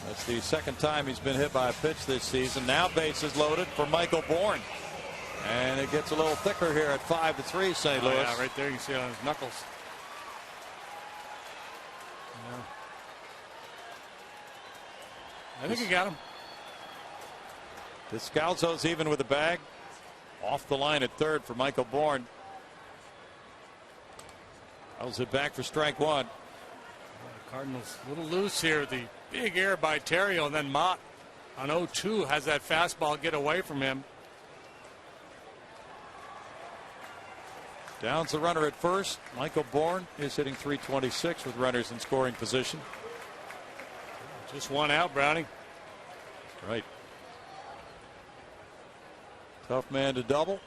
That's the second time he's been hit by a pitch this season. Now bases loaded for Michael Bourne. And it gets a little thicker here at 5-3 St. Louis. Yeah, right there you can see it on his knuckles. I think he got him. Descalzo's even with the bag. Off the line at third for Michael Bourne. Fouls it back for strike one. Cardinals a little loose here. The big error by Terrio, and then Mott on 0-2 has that fastball get away from him. Downs the runner at first. Michael Bourne is hitting .326 with runners in scoring position. Just one out, Browning. Right. Tough man to double.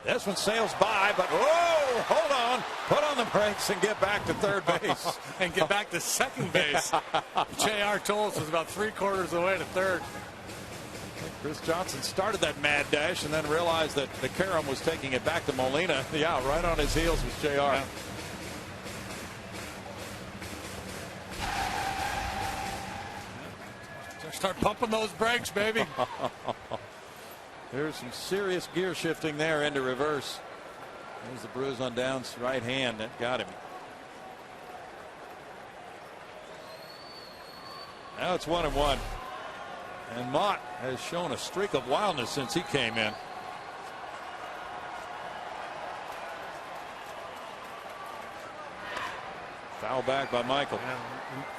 This one sails by, but whoa, hold on. Put on the brakes and get back to third base. And get back to second base. J.R. told us was about 3/4 of the way to third. Chris Johnson started that mad dash and then realized that the Karam was taking it back to Molina. Yeah, right on his heels was J.R. Yeah. Start pumping those brakes, baby. There's some serious gear shifting there into reverse. There's the bruise on Downs' right hand that got him. Now it's 1-1. And Mott has shown a streak of wildness since he came in. Foul back by Michael. Yeah,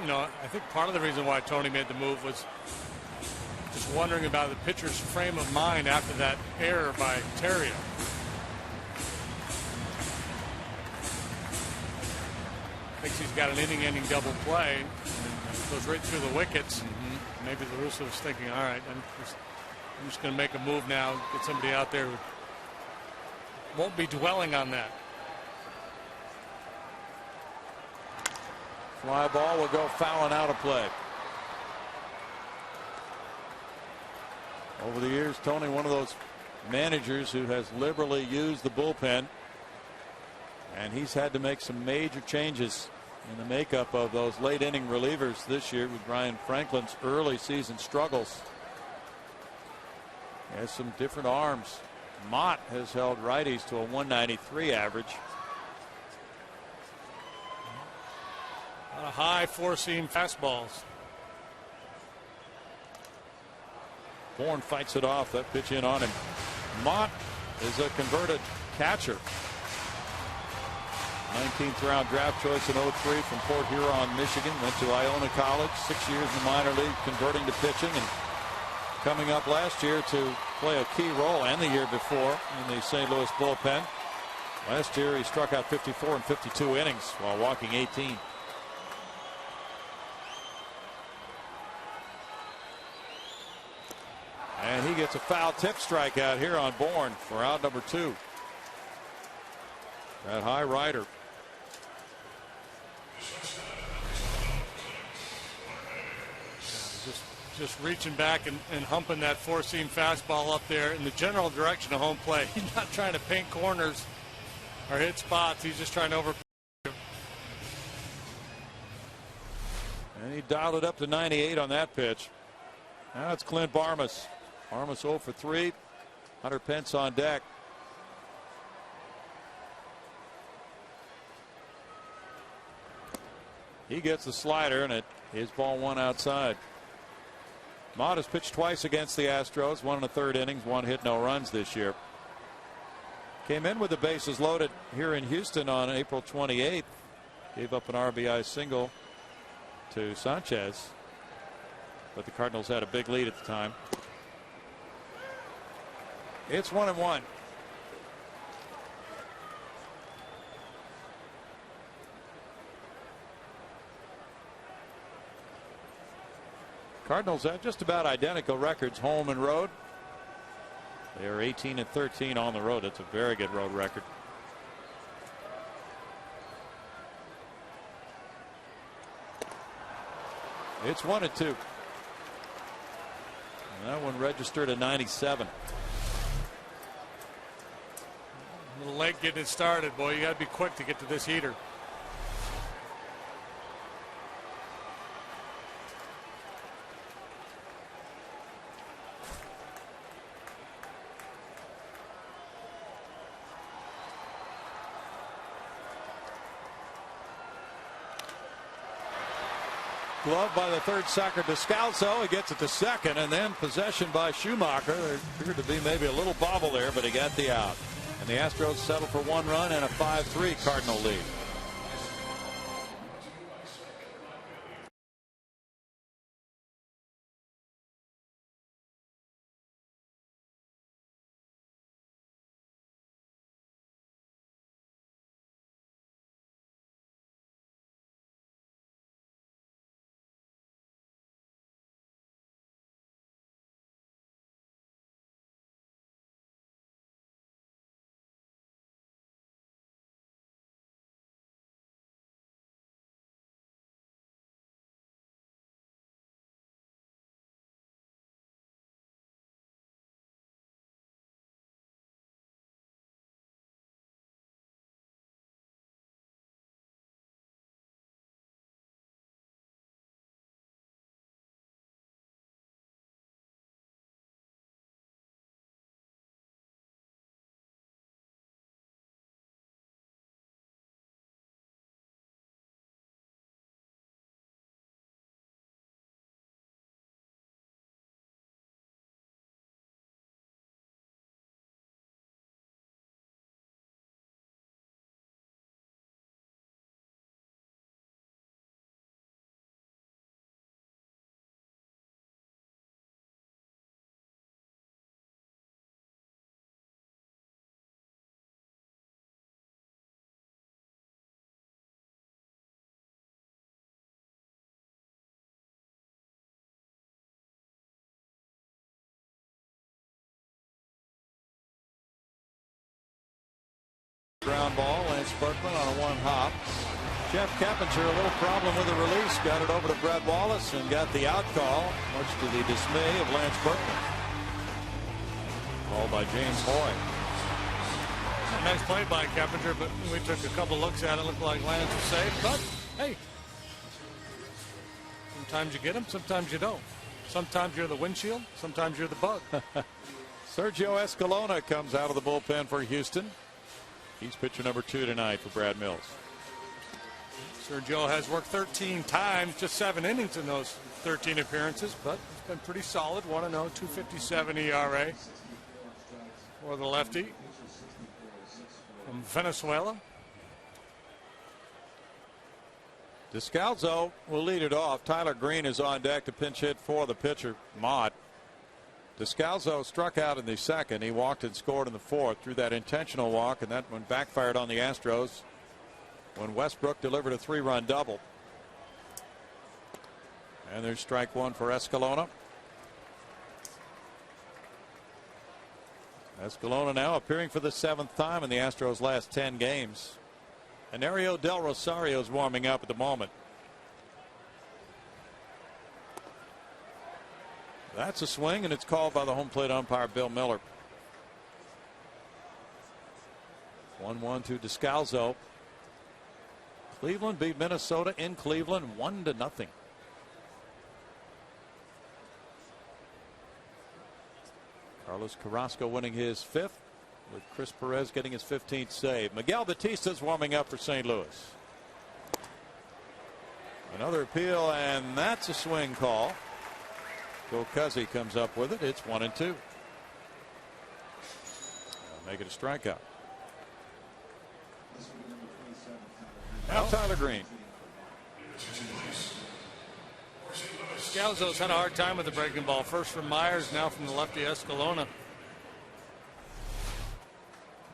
you know, I think part of the reason why Tony made the move was just wondering about the pitcher's frame of mind after that error by Terrio. Thinks he's got an inning-ending double play. And goes right through the wickets. Maybe La Russa was thinking, all right, I'm just going to make a move now, get somebody out there who won't be dwelling on that. Fly ball will go fouling out of play. Over the years, Tony, one of those managers who has liberally used the bullpen, and he's had to make some major changes in the makeup of those late inning relievers this year with Ryan Franklin's early season struggles. He has some different arms. Mott has held righties to a 193 average. A lot of high four-seam fastballs. Bourne fights it off. That pitch in on him. Mott is a converted catcher. 19th round draft choice in 03 from Port Huron, Michigan. Went to Iona College, 6 years in the minor league, converting to pitching, and coming up last year to play a key role, and the year before, in the St. Louis bullpen. Last year he struck out 54 in 52 innings while walking 18. And he gets a foul tip strikeout here on Bourne for out number 2. That high rider. Just reaching back and humping that four-seam fastball up there in the general direction of home plate. He's not trying to paint corners or hit spots. He's just trying to over. And he dialed it up to 98 on that pitch. Now it's Clint Barmas. Barmas 0 for 3. Hunter Pence on deck. He gets the slider, and it is ball one outside. Mott has pitched twice against the Astros, 1 1/3 innings, 1 hit, no runs this year. Came in with the bases loaded here in Houston on April 28th. Gave up an RBI single to Sanchez, but the Cardinals had a big lead at the time. It's 1-1. Cardinals have just about identical records home and road. They are 18 and 13 on the road. It's a very good road record. It's 1-2. And that one registered a 97. Little late getting it started, boy. You got to be quick to get to this heater. Glove by the third sucker, Descalso. He gets it to second, and then possession by Schumacher. There appeared to be maybe a little bobble there, but he got the out. And the Astros settle for 1 run and a 5-3 Cardinal lead. Ground ball, Lance Berkman on a 1-hop. Jeff Keppinger, a little problem with the release, got it over to Brett Wallace and got the out call, much to the dismay of Lance Berkman. Called by James Hoy. Nice play by Keppinger, but we took a couple looks at it. Looked like Lance was safe, but hey, sometimes you get them, sometimes you don't. Sometimes you're the windshield, sometimes you're the bug. Sergio Escalona comes out of the bullpen for Houston. He's pitcher number 2 tonight for Brad Mills. Sergio has worked 13 times, just 7 innings in those 13 appearances, but he's been pretty solid. 1-0, 2.57 ERA for the lefty from Venezuela. Descalso will lead it off. Tyler Green is on deck to pinch hit for the pitcher, Mott. Descalso struck out in the second. He walked and scored in the fourth through that intentional walk, and that one backfired on the Astros when Westbrook delivered a 3-run double. And there's strike one for Escalona. Escalona now appearing for the 7th time in the Astros' last 10 games. Anario Del Rosario is warming up at the moment. That's a swing, and it's called by the home plate umpire, Bill Miller. 1-1 to Descalso. Cleveland beat Minnesota in Cleveland 1-0. Carlos Carrasco winning his 5th, with Chris Perez getting his 15th save. Miguel Batista's warming up for St. Louis. Another appeal, and that's a swing call. Joe Cuzzy comes up with it. It's 1-2. Make it a strikeout. Now Tyler Green. Scalzo's had a hard time with the breaking ball. First from Myers, now from the lefty Escalona.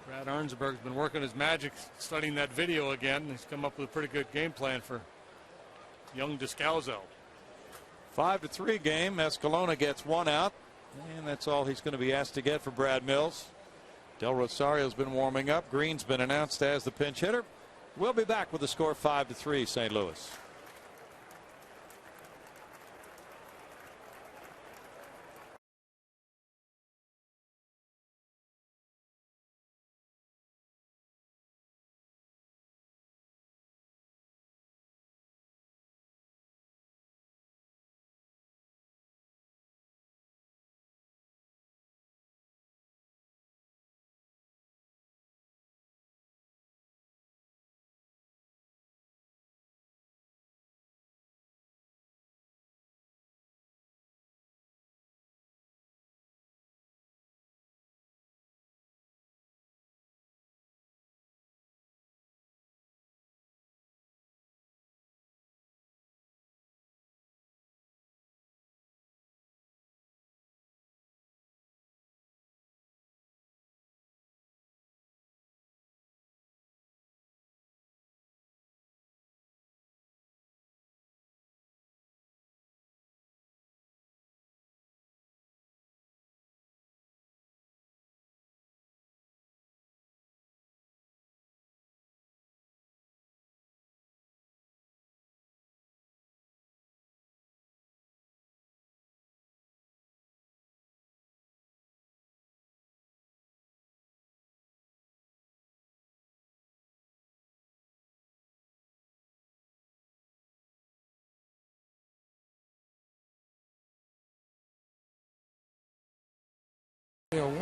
Brad Arnsberg's been working his magic, studying that video again. He's come up with a pretty good game plan for young Descalso. 5-3 game. Escalona gets 1 out, and that's all he's going to be asked to get for Brad Mills. Del Rosario's been warming up. Green's been announced as the pinch hitter. We'll be back with the score 5-3 St. Louis.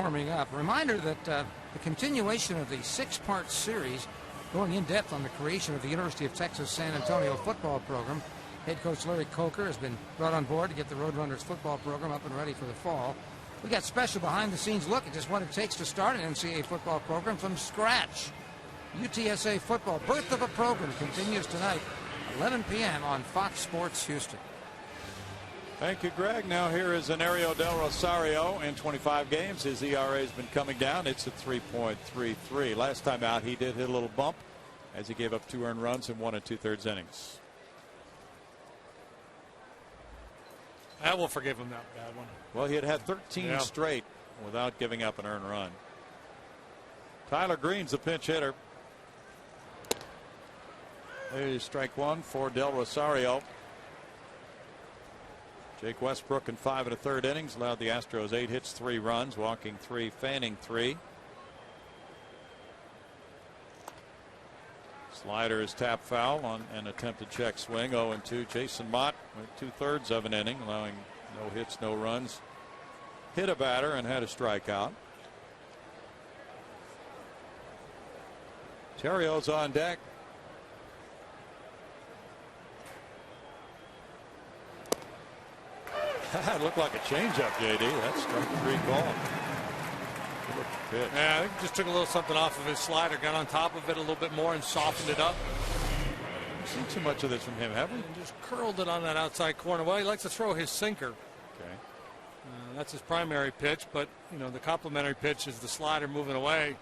warming up. Reminder that the continuation of the 6-part series going in depth on the creation of the University of Texas San Antonio football program. Head coach Larry Coker has been brought on board to get the Roadrunners football program up and ready for the fall. We got special behind-the-scenes look at just what it takes to start an NCAA football program from scratch. UTSA football, birth of a program, continues tonight, 11 p.m. on Fox Sports Houston. Thank you, Greg. Now here is Anario Del Rosario. In 25 games, his ERA has been coming down. It's at 3.33. Last time out, he did hit a little bump as he gave up 2 earned runs in 1 2/3 innings. I will forgive him that bad one. Well, he had 13 straight without giving up an earned run. Tyler Green's the pinch hitter. There's strike 1 for Del Rosario. Jake Westbrook in 5 1/3 innings allowed the Astros 8 hits, 3 runs, walking 3, fanning 3. Slider is tap foul on an attempted check swing. 0-2. Jason Mott went 2/3 of an inning, allowing no hits, no runs. Hit a batter and had a strikeout. Terrio's on deck. That looked like a changeup, JD. That's strike 3 call. Yeah, I think he just took a little something off of his slider, got on top of it a little bit more and softened it up. We've seen too much of this from him, haven't we? And just curled it on that outside corner. Well, he likes to throw his sinker. Okay. That's his primary pitch, but the complementary pitch is the slider moving away.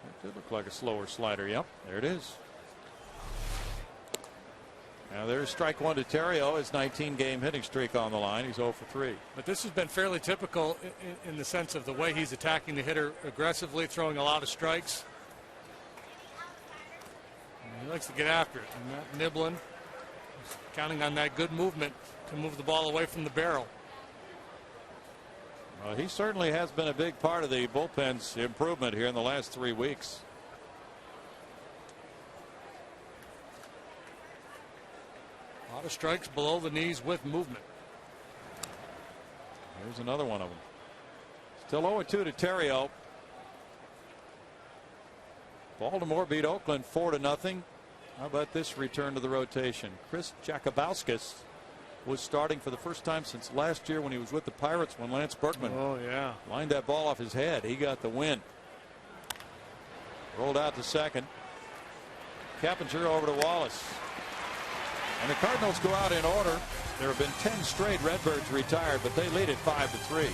It did look like a slower slider. Yep, there it is. Now there's strike 1 to Terrio. His 19-game hitting streak on the line. He's 0 for 3. But this has been fairly typical in the sense of the way he's attacking the hitter aggressively, throwing a lot of strikes. And he likes to get after it. And not nibbling, counting on that good movement to move the ball away from the barrel. Well, he certainly has been a big part of the bullpen's improvement here in the last 3 weeks. A lot of strikes below the knees with movement. Here's another one of them. Still 0-2 to Terrio. Baltimore beat Oakland 4-0. How about this return to the rotation? Chris Jakubauskas was starting for the first time since last year when he was with the Pirates when Lance Berkman lined that ball off his head. He got the win. Rolled out to second. Keppinger over to Wallace. And the Cardinals go out in order. There have been 10 straight Redbirds retired, but they lead it 5-3.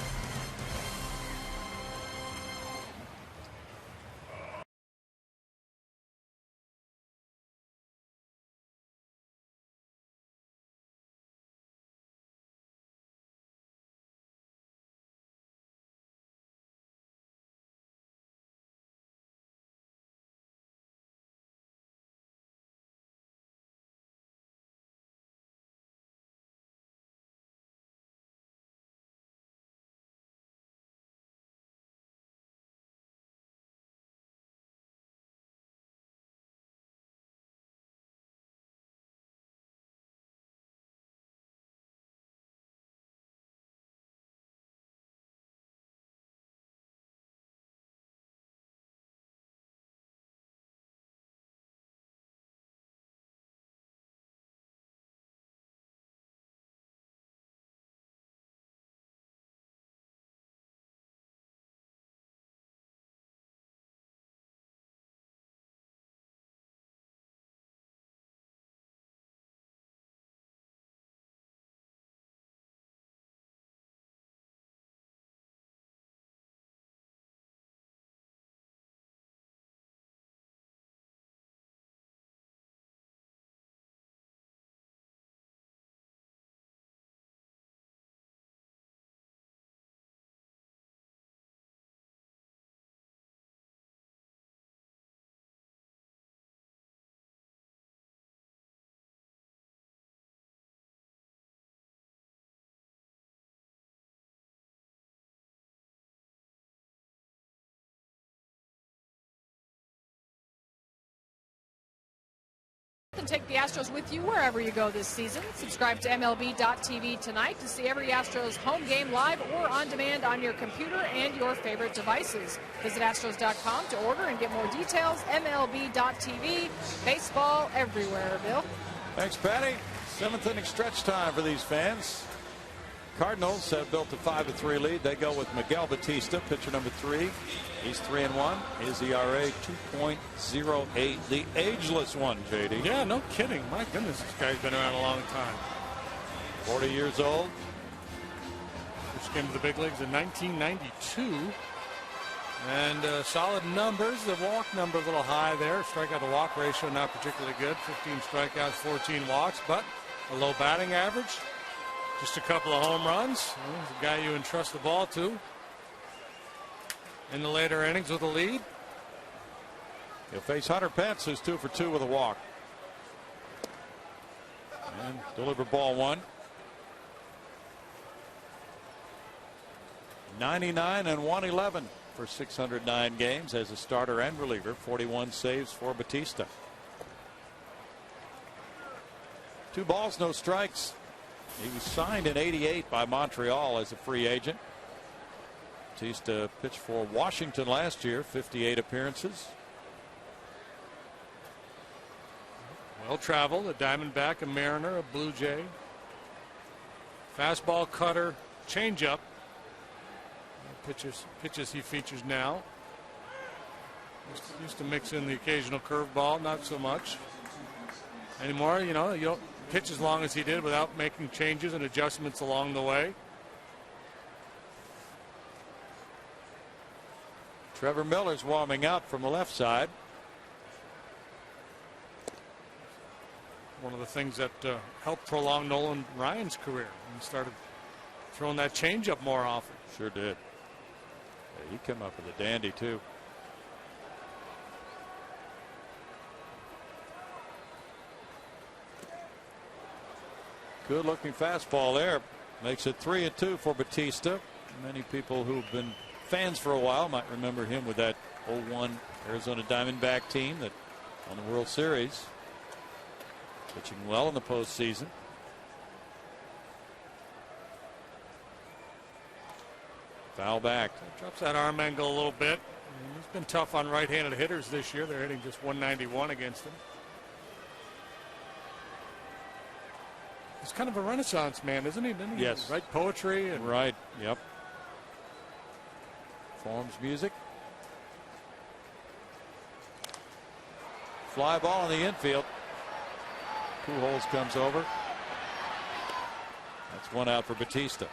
and take the Astros with you wherever you go this season. Subscribe to MLB.tv tonight to see every Astros home game live or on demand on your computer and your favorite devices. Visit Astros.com to order and get more details. MLB.tv, baseball everywhere, Bill. Thanks, Patty. 7th inning stretch time for these fans. Cardinals have built a 5-3 lead. They go with Miguel Batista, pitcher number 3. He's 3-1. His ERA 2.08. The ageless one, JD. Yeah, no kidding. My goodness, this guy's been around a long time. 40 years old. First came to the big leagues in 1992. And solid numbers. The walk number a little high there. Strikeout to walk ratio not particularly good. 15 strikeouts, 14 walks, but a low batting average. Just a couple of home runs. He's a guy you entrust the ball to. In the later innings with a lead. He'll face Hunter Pence, who's 2 for 2 with a walk. And deliver ball 1. 99 and 111 for 609 games as a starter and reliever. 41 saves for Batista. 2 balls, no strikes. He was signed in '88 by Montreal as a free agent. Batista pitched for Washington last year, 58 appearances. Well traveled, a Diamondback, a Mariner, a Blue Jay. Fastball, cutter, changeup. Pitches he features now. Used to mix in the occasional curveball, not so much anymore. You don't pitch as long as he did without making changes and adjustments along the way. Trevor Miller's warming up from the left side. One of the things that helped prolong Nolan Ryan's career. He started throwing that changeup more often. Sure did. Yeah, he came up with a dandy too. Good looking fastball there. Makes it 3-2 for Batista. Many people who've been fans for a while might remember him with that 01 Arizona Diamondback team that won the World Series. Pitching well in the postseason. Foul back. Drops that arm angle a little bit. He's been tough on right-handed hitters this year. They're hitting just 191 against him. He's kind of a renaissance man, isn't he? Didn't he? Yes. Write poetry. And right. Yep. Forms music. Fly ball in the infield. Pujols comes over. That's 1 out for Batista.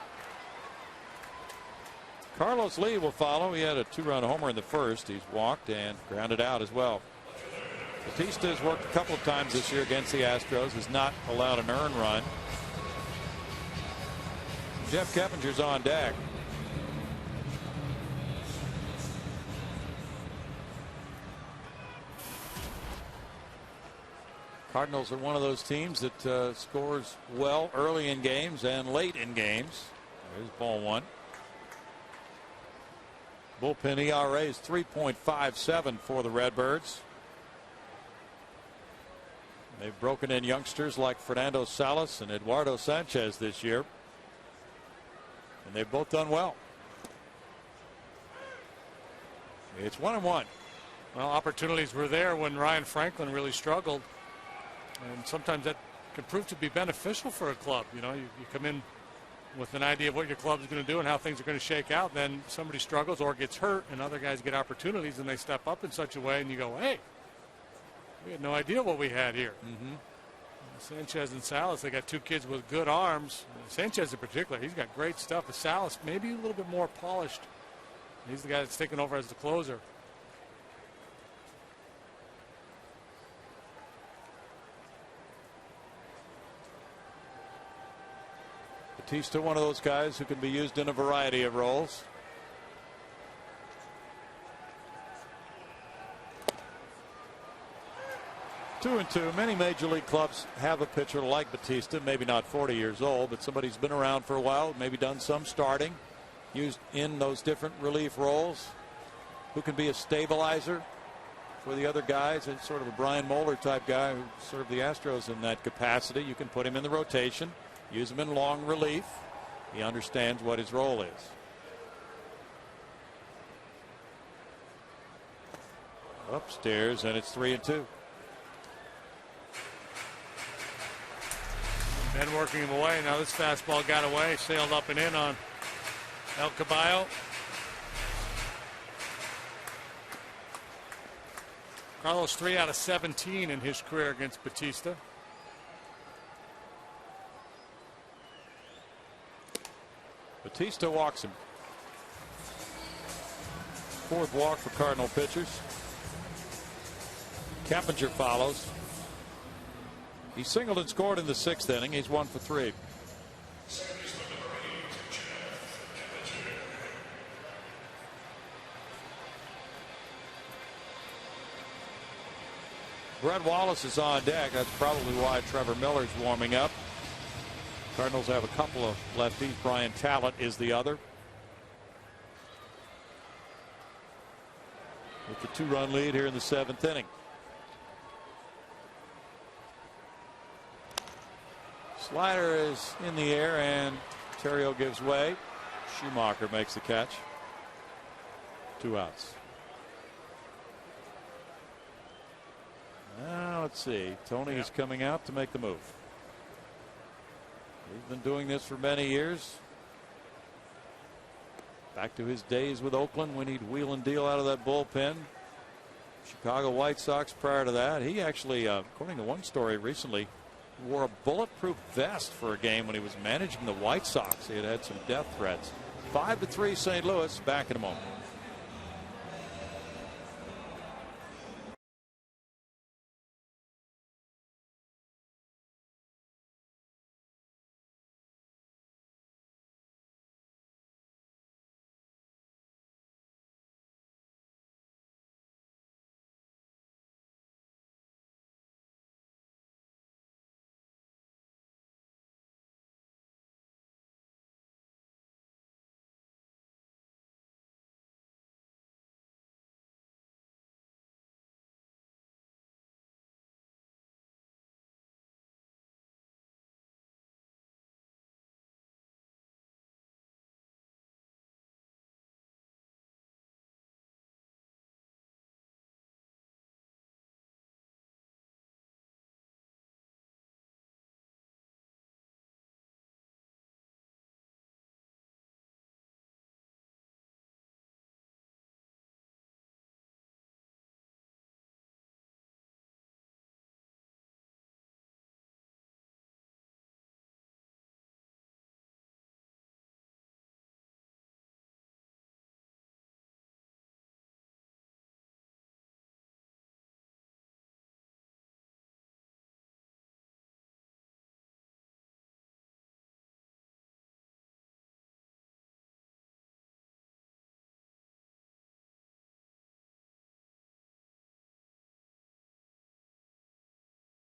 Carlos Lee will follow. He had a 2-run homer in the first. He's walked and grounded out as well. Batista has worked a couple of times this year against the Astros. Has not allowed an earned run. Jeff Keppinger's on deck. Cardinals are one of those teams that scores well early in games and late in games. There's ball 1. Bullpen ERA is 3.57 for the Redbirds. They've broken in youngsters like Fernando Salas and Eduardo Sanchez this year. And they've both done well. It's 1-1. Well, opportunities were there when Ryan Franklin really struggled. And sometimes that can prove to be beneficial for a club. You come in with an idea of what your club is going to do and how things are going to shake out. Then somebody struggles or gets hurt and other guys get opportunities and they step up in such a way and you go, hey, we had no idea what we had here. Sanchez and Salas, they got 2 kids with good arms. Sanchez in particular, he's got great stuff. But Salas maybe a little bit more polished. He's the guy that's taking over as the closer. Batista, one of those guys who can be used in a variety of roles. Two and two. Many major league clubs have a pitcher like Batista, maybe not 40 years old, but somebody who's been around for a while, maybe done some starting, used in those different relief roles, who can be a stabilizer for the other guys. It's sort of a Brian Moeller type guy who served the Astros in that capacity. You can put him in the rotation, use him in long relief. He understands what his role is. Upstairs, and it's 3-2. Ben working him away. Now this fastball got away, sailed up and in on El Caballo. Carlos 3 out of 17 in his career against Batista. Batista walks him. Fourth walk for Cardinal pitchers. Keppinger follows. He singled and scored in the 6th inning. He's 1 for 3. Brett Wallace is on deck. That's probably why Trevor Miller's warming up. Cardinals have a couple of lefties. Brian Talent is the other. With the 2-run lead here in the 7th inning. Slider is in the air, and Terrio gives way. Schumacher makes the catch. 2 outs. Now let's see. Tony is coming out to make the move. He's been doing this for many years. Back to his days with Oakland when he'd wheel and deal out of that bullpen. Chicago White Sox prior to that. He actually, according to one story recently, wore a bulletproof vest for a game when he was managing the White Sox. He had had some death threats. 5-3 St. Louis. Back in a moment.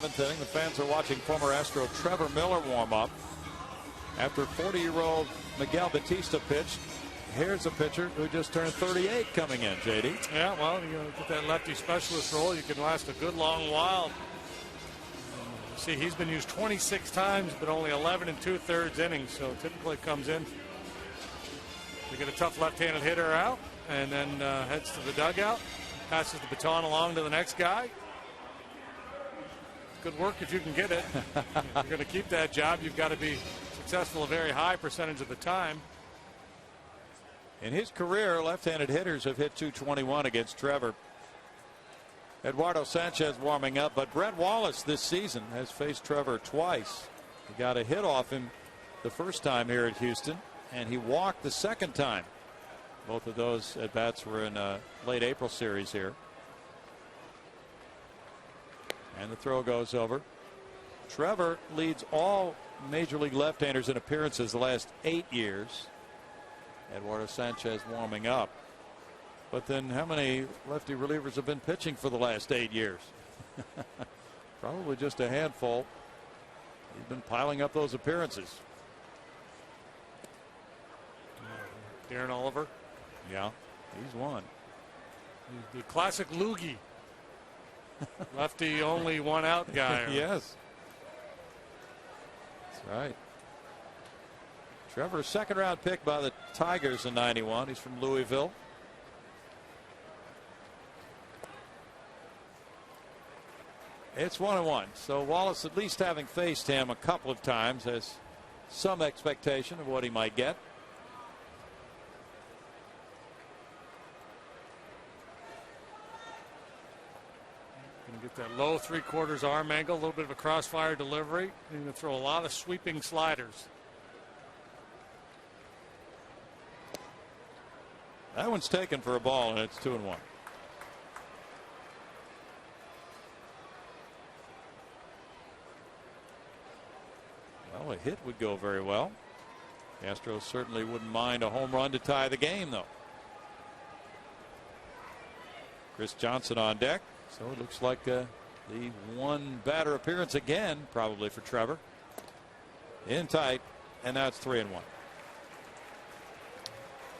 The fans are watching former Astro Trevor Miller warm up after 40-year-old Miguel Batista pitched. Here's a pitcher who just turned 38 coming in, JD. Yeah, well, you get that lefty specialist role. You can last a good long while. See, he's been used 26 times, but only 11 2/3 innings. So typically comes in to get a tough left-handed hitter out, and then heads to the dugout, passes the baton along to the next guy. Good work if you can get it. If you're going to keep that job, you've got to be successful a very high percentage of the time. In his career, left-handed hitters have hit .221 against Trevor. Eduardo Sanchez warming up, but Brett Wallace this season has faced Trevor twice. He got a hit off him the first time here at Houston, and he walked the second time. Both of those at-bats were in a late April series here. And the throw goes over. Trevor leads all Major League left-handers in appearances the last 8 years. Eduardo Sanchez warming up. But then how many lefty relievers have been pitching for the last 8 years? Probably just a handful. He's been piling up those appearances. Darren Oliver. Yeah, he's one. The classic loogie. Lefty only one out guy. Yes. That's right. Trevor, second round pick by the Tigers in '91. He's from Louisville. It's 1-1. So Wallace, at least having faced him a couple of times, has some expectation of what he might get. Going to get that low 3/4 arm angle, a little bit of a crossfire delivery. He's going to throw a lot of sweeping sliders. That one's taken for a ball, and it's 2-1. Well, a hit would go very well. The Astros certainly wouldn't mind a home run to tie the game, though. Chris Johnson on deck. So it looks like the one batter appearance again, probably for Trevor. In tight, and now it's 3-1.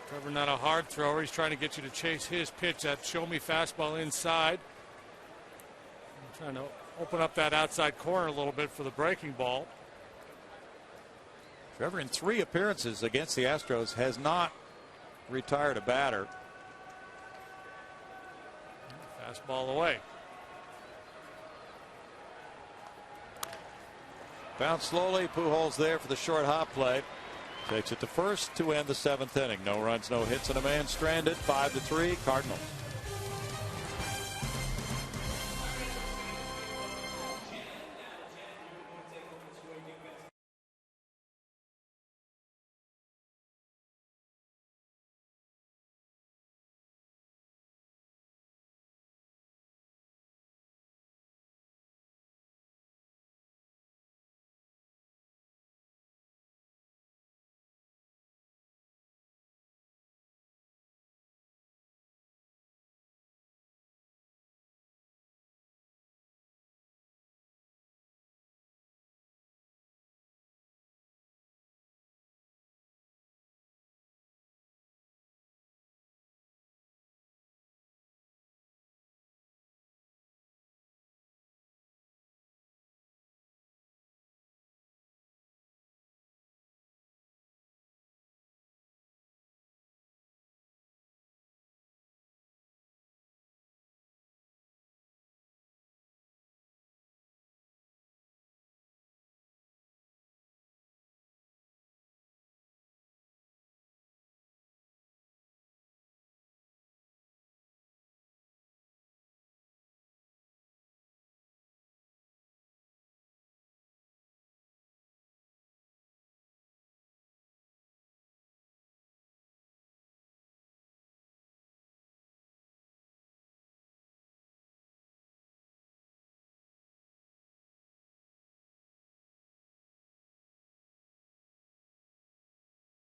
Trevor not a hard thrower. He's trying to get you to chase his pitch, that show me fastball inside. I'm trying to open up that outside corner a little bit for the breaking ball. Trevor, in 3 appearances against the Astros, has not retired a batter. Fastball away. Bounce slowly. Pujols there for the short hop play. Takes it to first to end the 7th inning. No runs, no hits, and a man stranded. 5-3 Cardinals.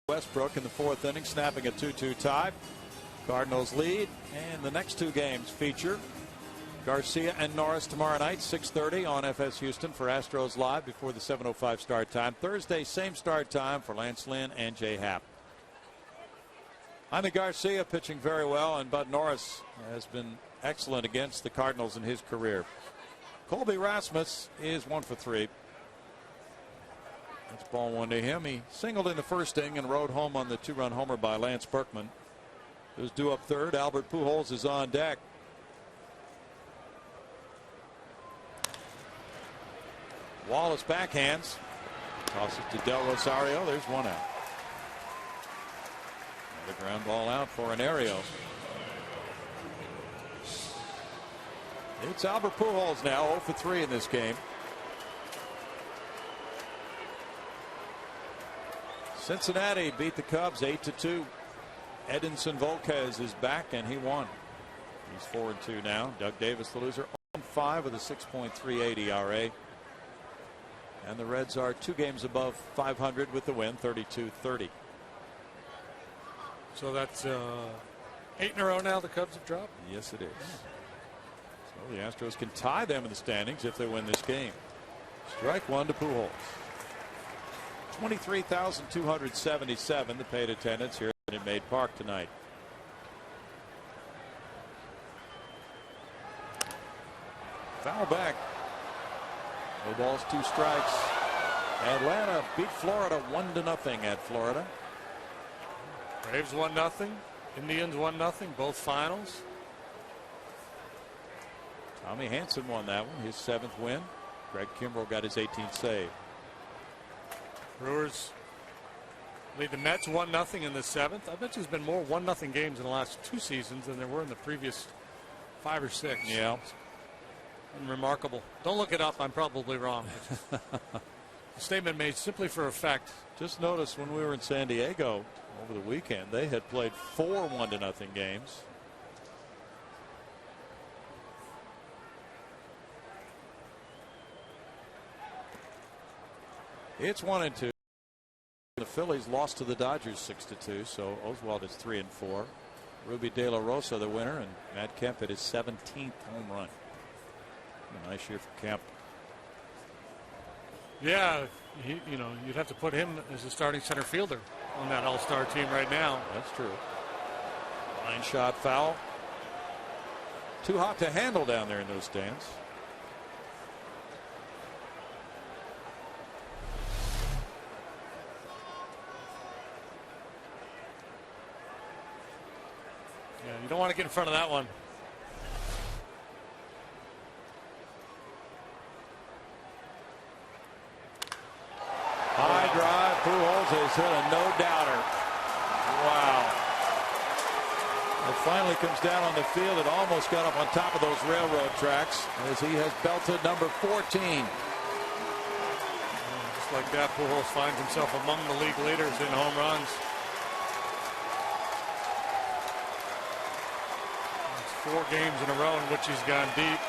Westbrook in the 4th inning, snapping a 2-2 tie. Cardinals lead, and the next 2 games feature Garcia and Norris tomorrow night, 6:30 on FS Houston for Astros Live before the 7:05 start time. Thursday, same start time for Lance Lynn and Jay Happ. Jaime Garcia pitching very well, and Bud Norris has been excellent against the Cardinals in his career. Colby Rasmus is 1 for 3. That's ball 1 to him. He singled in the 1st inning and rode home on the 2-run homer by Lance Berkman. Who's due up 3rd. Albert Pujols is on deck. Wallace backhands. Tosses to Del Rosario. There's 1 out. Another ground ball out for an Ario. It's Albert Pujols now, 0 for 3 in this game. Cincinnati beat the Cubs 8-2. Edinson Volquez is back, and he won. He's 4-2 now. Doug Davis, the loser, 0-5 with a 6.38 ERA. And the Reds are 2 games above 500 with the win, 32-30. So that's 8 in a row now the Cubs have dropped? Yes, it is. So the Astros can tie them in the standings if they win this game. Strike 1 to Pujols. 23,277 the paid attendance here at Minute Maid Park tonight. Foul back. No balls, 2 strikes. Atlanta beat Florida 1-0 at Florida. Braves 1-0. Indians 1-0. Both finals. Tommy Hanson won that one, his 7th win. Greg Kimbrell got his 18th save. Brewers lead the Mets 1-0 in the 7th. I bet there's been more 1-0 games in the last 2 seasons than there were in the previous 5 or 6. Yeah. Remarkable. Don't look it up. I'm probably wrong. A statement made simply for effect. Just notice when we were in San Diego over the weekend, they had played 4 1-0 games. It's 1-2. The Phillies lost to the Dodgers 6-2, so Oswald is 3-4. Ruby De La Rosa the winner, and Matt Kemp at his 17th home run. A nice year for Kemp. Yeah, you'd have to put him as a starting center fielder on that all-star team right now. That's true. Line shot foul. Too hot to handle down there in those stands. Yeah, you don't want to get in front of that one. High drive. Pujols has hit a no-doubter. Wow. It finally comes down on the field. It almost got up on top of those railroad tracks as he has belted number 14. Just like that, Pujols finds himself among the league leaders in home runs. It's 4 games in a row in which he's gone deep.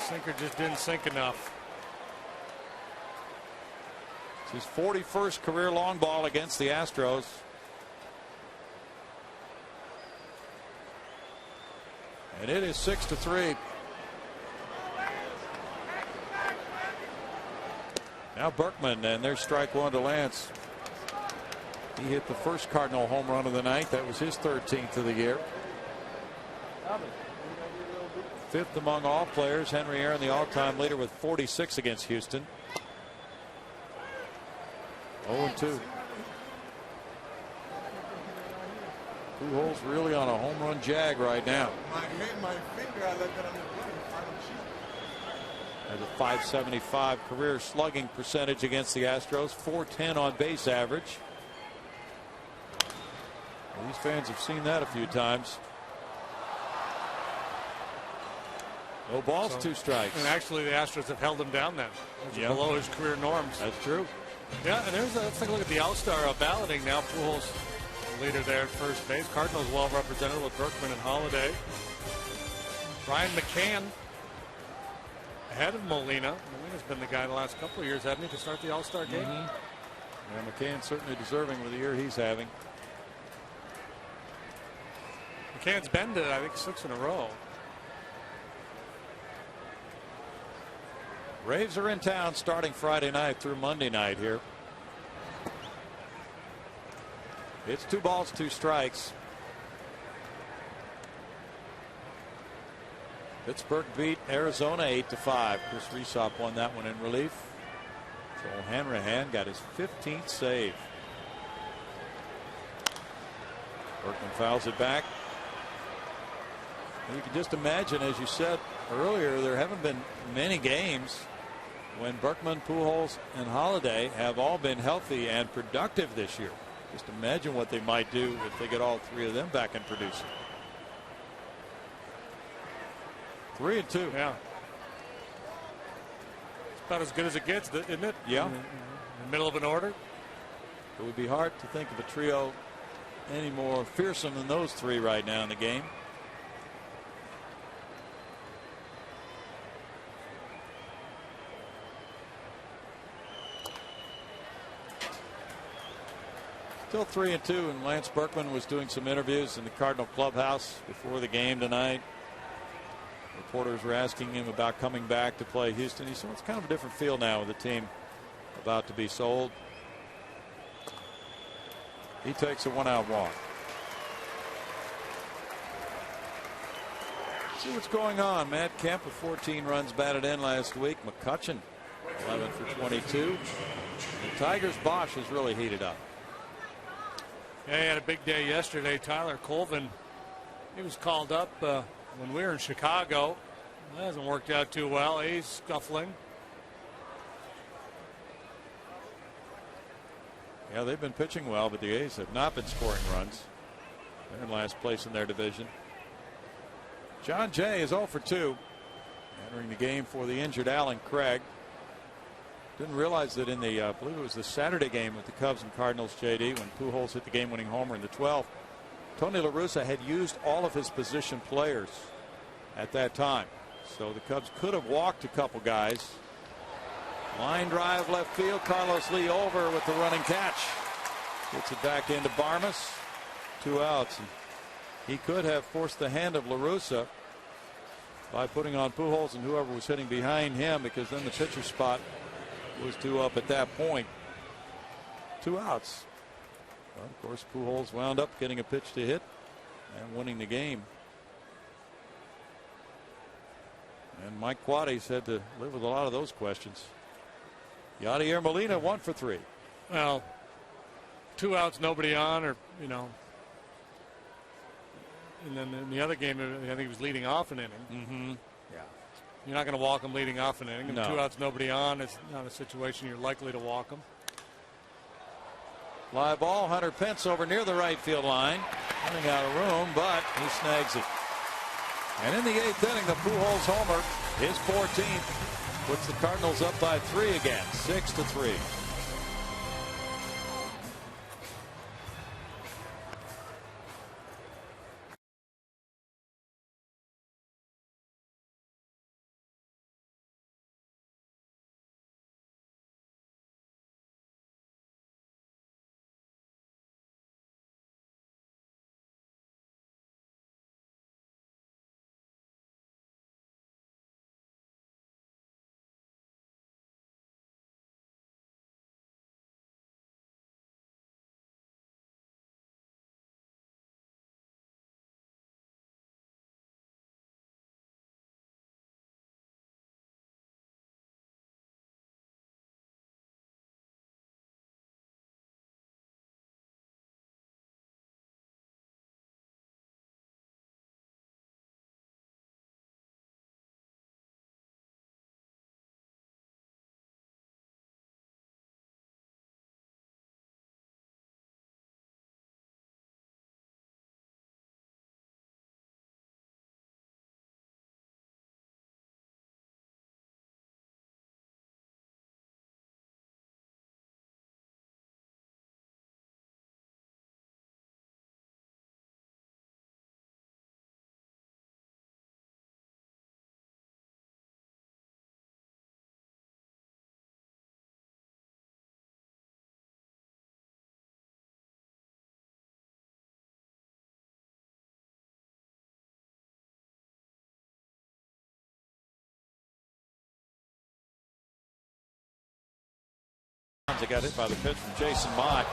Sinker just didn't sink enough. It's his 41st career long ball against the Astros. And it is 6-3. Now Berkman, and there's strike 1 to Lance. He hit the first Cardinal home run of the night. That was his 13th of the year. 5th among all players. Henry Aaron, the all-time leader, with 46 against Houston. 0-2. Pujols really on a home run jag right now. Has a .575 career slugging percentage against the Astros. .410 on base average. Well, these fans have seen that a few times. No balls, 2 strikes. And actually, the Astros have held him down then. Below his career norms. That's true. Yeah, and let's take a look at the All-Star balloting now. Pujols, leader there at first base. Cardinals well represented with Berkman and Holiday. Brian McCann ahead of Molina. Molina's been the guy the last couple of years, hasn't he, to start the All-Star game? Yeah, McCann certainly deserving with the year he's having. McCann's been to, I think, 6 in a row. Braves are in town starting Friday night through Monday night here. It's 2 balls, 2 strikes. Pittsburgh beat Arizona 8-5. Chris Rhysop won that one in relief. Joel Hanrahan got his 15th save. Berkman fouls it back. You can just imagine, as you said earlier, there haven't been many games when Berkman, Pujols, and Holiday have all been healthy and productive this year. Just imagine what they might do if they get all 3 of them back and producing. 3-2. Yeah. It's about as good as it gets, isn't it? Yeah. In the middle of an order. It would be hard to think of a trio any more fearsome than those 3 right now in the game. Still 3-2, and Lance Berkman was doing some interviews in the Cardinal clubhouse before the game tonight. Reporters were asking him about coming back to play Houston. He said, it's kind of a different feel now with the team about to be sold. He takes a 1-out walk. See what's going on. Matt Kemp with 14 runs batted in last week. McCutchen 11 for 22. The Tigers' Bosch has really heated up. Yeah, he had a big day yesterday. Tyler Colvin, he was called up when we were in Chicago. That hasn't worked out too well. He's scuffling. Yeah, they've been pitching well, but the A's have not been scoring runs. They're in last place in their division. John Jay is 0 for 2. Entering the game for the injured Alan Craig. Didn't realize that in the, I believe it was the Saturday game with the Cubs and Cardinals, JD, when Pujols hit the game-winning homer in the 12th. Tony La Russa had used all of his position players at that time. So the Cubs could have walked a couple guys. Line drive left field. Carlos Lee over with the running catch. Gets it back into Barmas. 2 outs. And he could have forced the hand of La Russa by putting on Pujols and whoever was hitting behind him, because then the pitcher spot was 2 up at that point. 2 outs. Well, of course, Pujols wound up getting a pitch to hit and winning the game. And Mike Quades had to live with a lot of those questions. Yadier Molina 1 for 3. Well, 2 outs, nobody on, or, you know. And then in the other game, I think he was leading off an inning. Mm-hmm. Yeah. You're not going to walk him leading off an inning. And No. 2 outs, nobody on. It's not a situation you're likely to walk him. Fly ball. Hunter Pence over near the right field line. Running out of room, but he snags it. And in the 8th inning, the Pujols homer, his 14th, puts the Cardinals up by 3 again, 6-3. They got hit by the pitch from Jason Mott.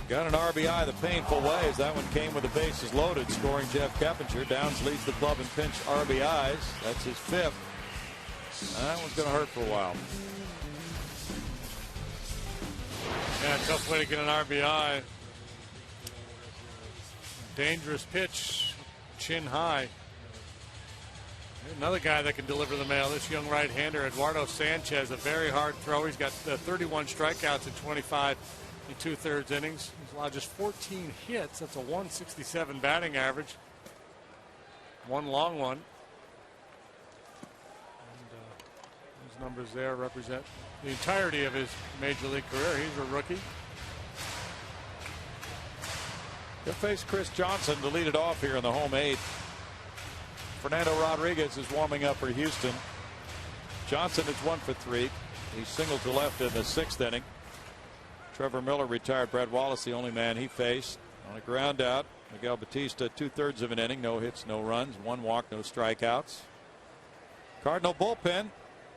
Got an RBI the painful way, as that one came with the bases loaded, scoring Jeff Keppinger. Downs leads the club in pinch RBIs. That's his 5th. That one's going to hurt for a while. Yeah, tough way to get an RBI. Dangerous pitch, chin high. Another guy that can deliver the mail, this young right-hander, Eduardo Sanchez, a very hard throw. He's got 31 strikeouts in 25 2/3 innings. He's allowed just 14 hits. That's a 167 batting average. One long one. And those numbers there represent the entirety of his major league career. He's a rookie. He'll face Chris Johnson to lead it off here in the home 8th. Fernando Rodriguez is warming up for Houston. Johnson is 1 for 3. He singled to left in the 6th inning. Trevor Miller retired Brad Wallace, the only man he faced. On a ground out, Miguel Batista 2/3 of an inning, no hits, no runs, 1 walk, no strikeouts. Cardinal bullpen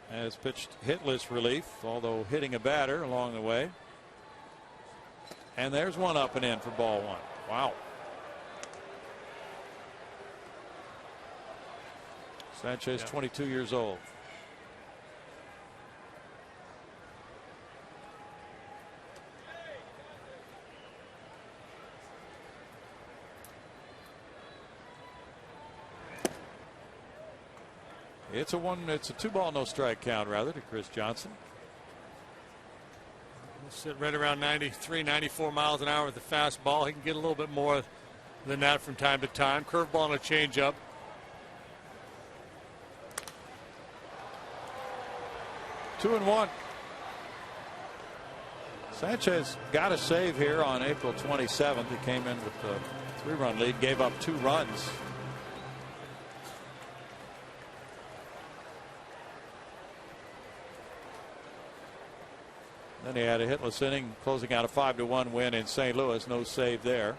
has pitched hitless relief, although hitting a batter along the way. And there's one up and in for ball 1. Wow. Sanchez, 22 years old. It's a 2-ball, no strike count rather to Chris Johnson. He'll sit right around 93, 94 miles an hour with the fastball. He can get a little bit more than that from time to time. Curveball and a changeup. Two and one. Sanchez got a save here on April 27th. He came in with a 3-run lead, gave up 2 runs. Then he had a hitless inning, closing out a 5-1 win in St. Louis. No save there.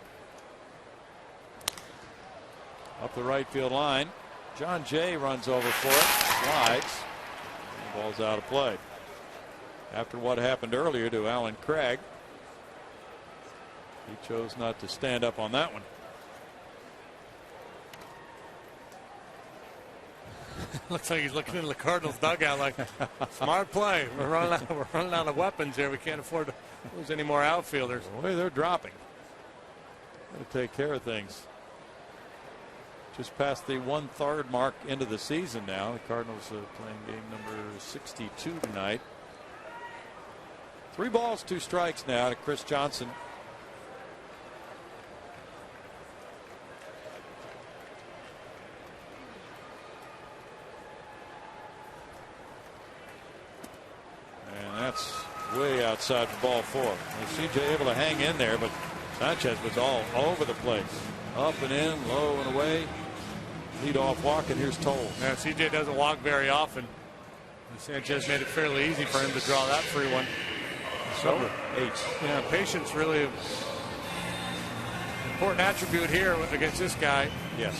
Up the right field line. John Jay runs over for it. Slides. The ball's out of play. After what happened earlier to Alan Craig, he chose not to stand up on that one. Looks like he's looking into the Cardinals dugout like, smart play. We're running out of weapons here. We can't afford to lose any more outfielders. The way they're dropping. Got to take care of things. Just past the 1/3 mark into the season now. The Cardinals are playing game number 62 tonight. 3 balls, 2 strikes now to Chris Johnson. That's way outside for ball 4. CJ able to hang in there, but Sanchez was all over the place. Up and in, low and away. Lead off walk, and here's Toll. Yeah, CJ doesn't walk very often. And Sanchez made it fairly easy for him to draw that free one. So 8. Yeah, patience really an important attribute here against this guy. Yes.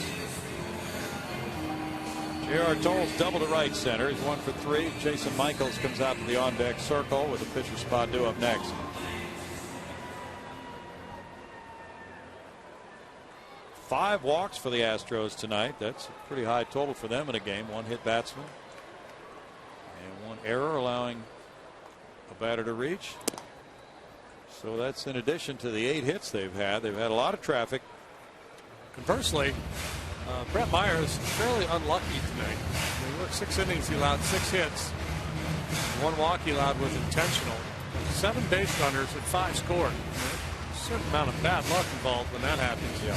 J.R. Toll's double to right center. He's 1 for 3. Jason Michaels comes out to the on-deck circle with the pitcher spot due up next. Five walks for the Astros tonight. That's a pretty high total for them in a game. 1 hit batsman and 1 error, allowing a batter to reach. So that's in addition to the 8 hits they've had. They've had a lot of traffic. Conversely, Brett Myers fairly unlucky tonight. He worked 6 innings. He allowed 6 hits. 1 walk he allowed was intentional. 7 base runners and 5 scored. A certain amount of bad luck involved when that happens. Yeah.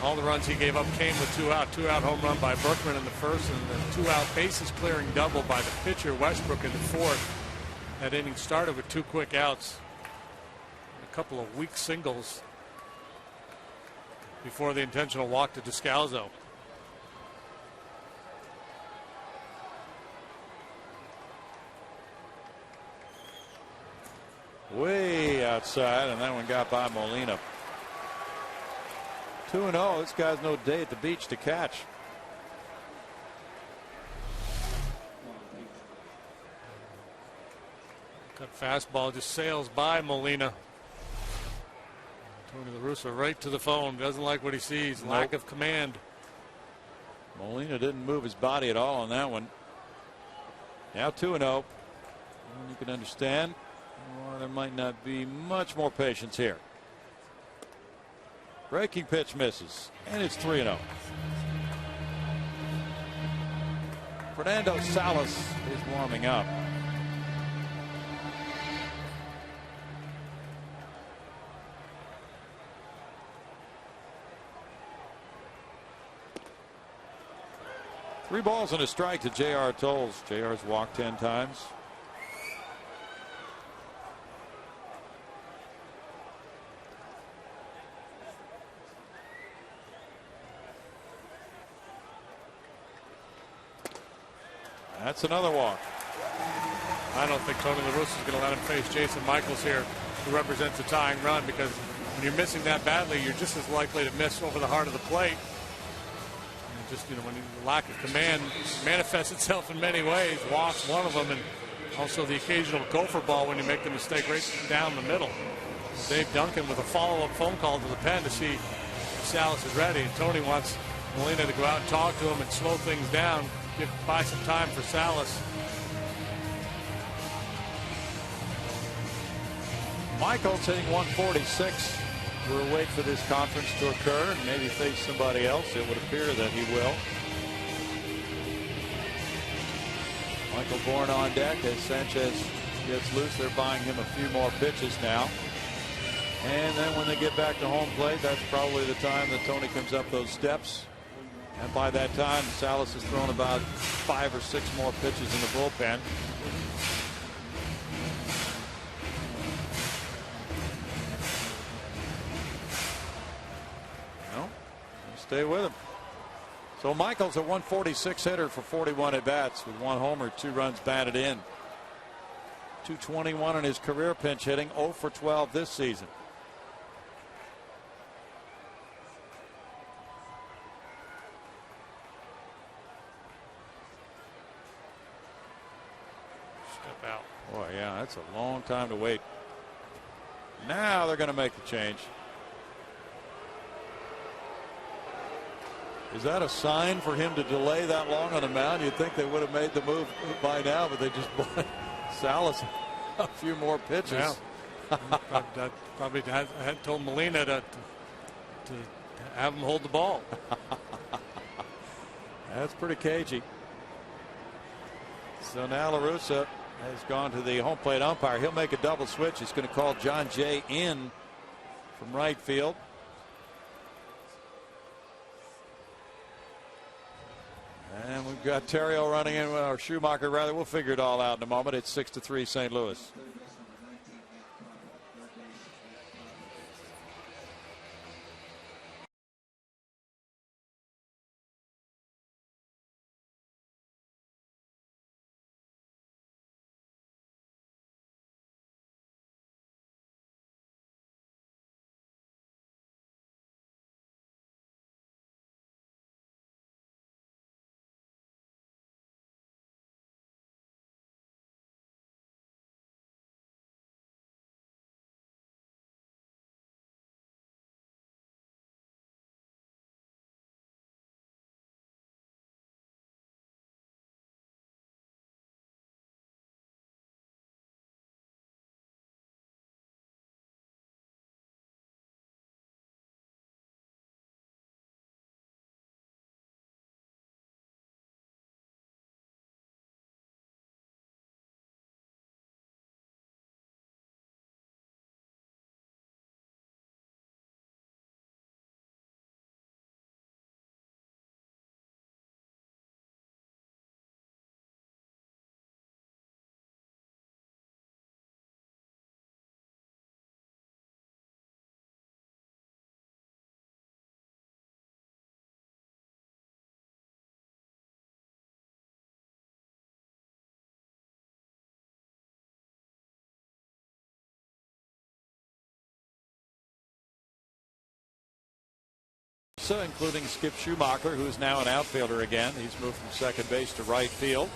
All the runs he gave up came with 2 out. 2 out home run by Berkman in the first, and then 2 out bases clearing double by the pitcher Westbrook in the fourth. That inning started with 2 quick outs, a couple of weak singles before the intentional walk to Descalzo. Way outside, and that one got by Molina. 2-0. This guy's no day at the beach to catch. That fastball just sails by Molina. Tony La Russa right to the phone. Doesn't like what he sees. Nope. Lack of command. Molina didn't move his body at all on that one. Now 2-0. You can understand why there might not be much more patience here. Breaking pitch misses, and it's 3-0. Fernando Salas is warming up. Three balls and a strike to J.R. Tolles. J.R.'s walked 10 times. That's another walk. I don't think Tony La Russa is going to let him face Jason Michaels here, who represents a tying run, because when you're missing that badly, you're just as likely to miss over the heart of the plate. And just, when the lack of command manifests itself in many ways. Walks one of them, and also the occasional gopher ball when you make the mistake right down the middle. Dave Duncan with a follow-up phone call to the pen to see if Salas is ready. And Tony wants Molina to go out and talk to him and slow things down, buy some time for Salas. Michaels hitting 146. We'll wait for this conference to occur and maybe face somebody else. It would appear that he will. Michael Bourne on deck as Sanchez gets loose. They're buying him a few more pitches now. And then when they get back to home plate, that's probably the time that Tony comes up those steps. And by that time, Salas has thrown about 5 or 6 more pitches in the bullpen. No, stay with him. So Michael's a 146 hitter for 41 at bats with 1 homer, 2 runs batted in. 221 in his career pinch hitting, 0 for 12 this season. Step out. Boy, yeah, that's a long time to wait. Now they're going to make the change. Is that a sign for him to delay that long on the mound? You'd think they would have made the move by now, but they just bought Salas a few more pitches. Yeah. Probably had told Molina to have him hold the ball. That's pretty cagey. So now La Russa has gone to the home plate umpire. He'll make a double switch. He's going to call John Jay in from right field. And we've got Terrio running in, or Schumacher rather. We'll figure it all out in a moment. It's 6-3 St. Louis. Including Skip Schumacher, who's now an outfielder again. He's moved from second base to right field.